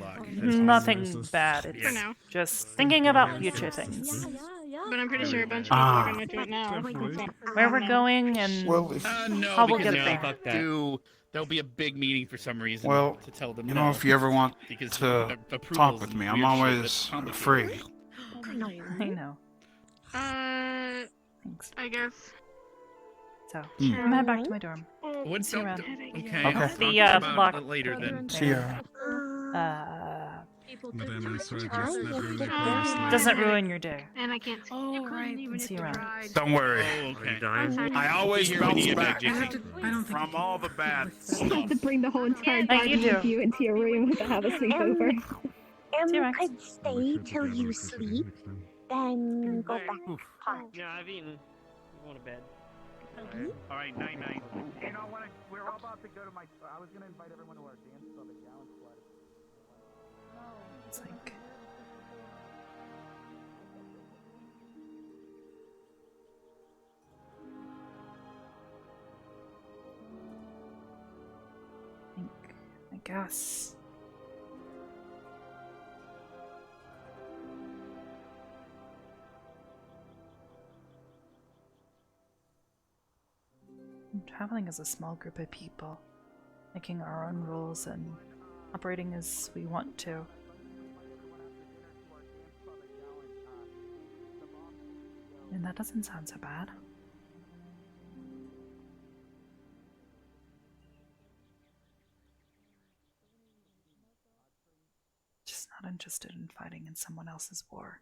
lock. Nothing bad. For It's now. just thinking about future things. But I'm pretty sure a bunch of people are going to do it now. Where we're going and Well, if, No, how we'll because get if there. they do, there'll be a big meeting for some reason well, to tell them you no. know, if you ever want Because to approvals talk with and me, I'm weird shit always that's complicated. free. I know. Thanks. I guess. So Hmm. I'm head back to my dorm. What See you around. okay. Okay. Talk The about lock. it later then. See ya. People But then I swear, try just if not really you close. can. Doesn't ruin your day. And I can't. Oh, right. Even See if you you around. tried. Don't worry. Oh, okay. I always Be here when you bounce get back, back JC. I don't think from all the bad I have stuff. to bring the whole entire Like you garden with do. you into your room to have a sleepover. T-Rex. I'd stay till you sleep, then go back to pot. Yeah, I've eaten. I'm going to bed. All right, night night. You know, we're all about to go to my. I was gonna invite everyone to our dance on the Gallon Squad. It's like I guess. Traveling as a small group of people, making our own rules and operating as we want to. And that doesn't sound so bad. Just not interested in fighting in someone else's war.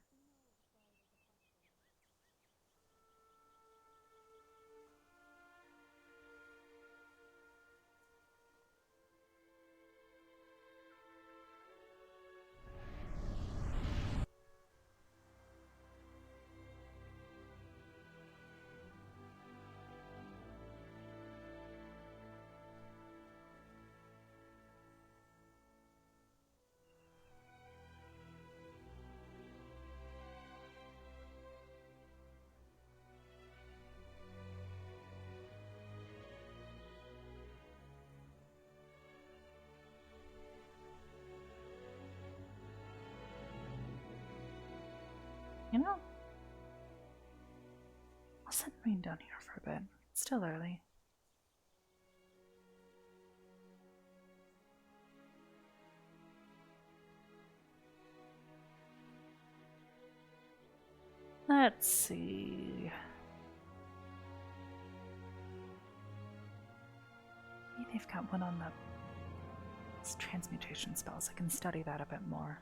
You know, I'll send Rain down here for a bit. It's still early. Let's see. Maybe they've got one on the transmutation spells. I can study that a bit more.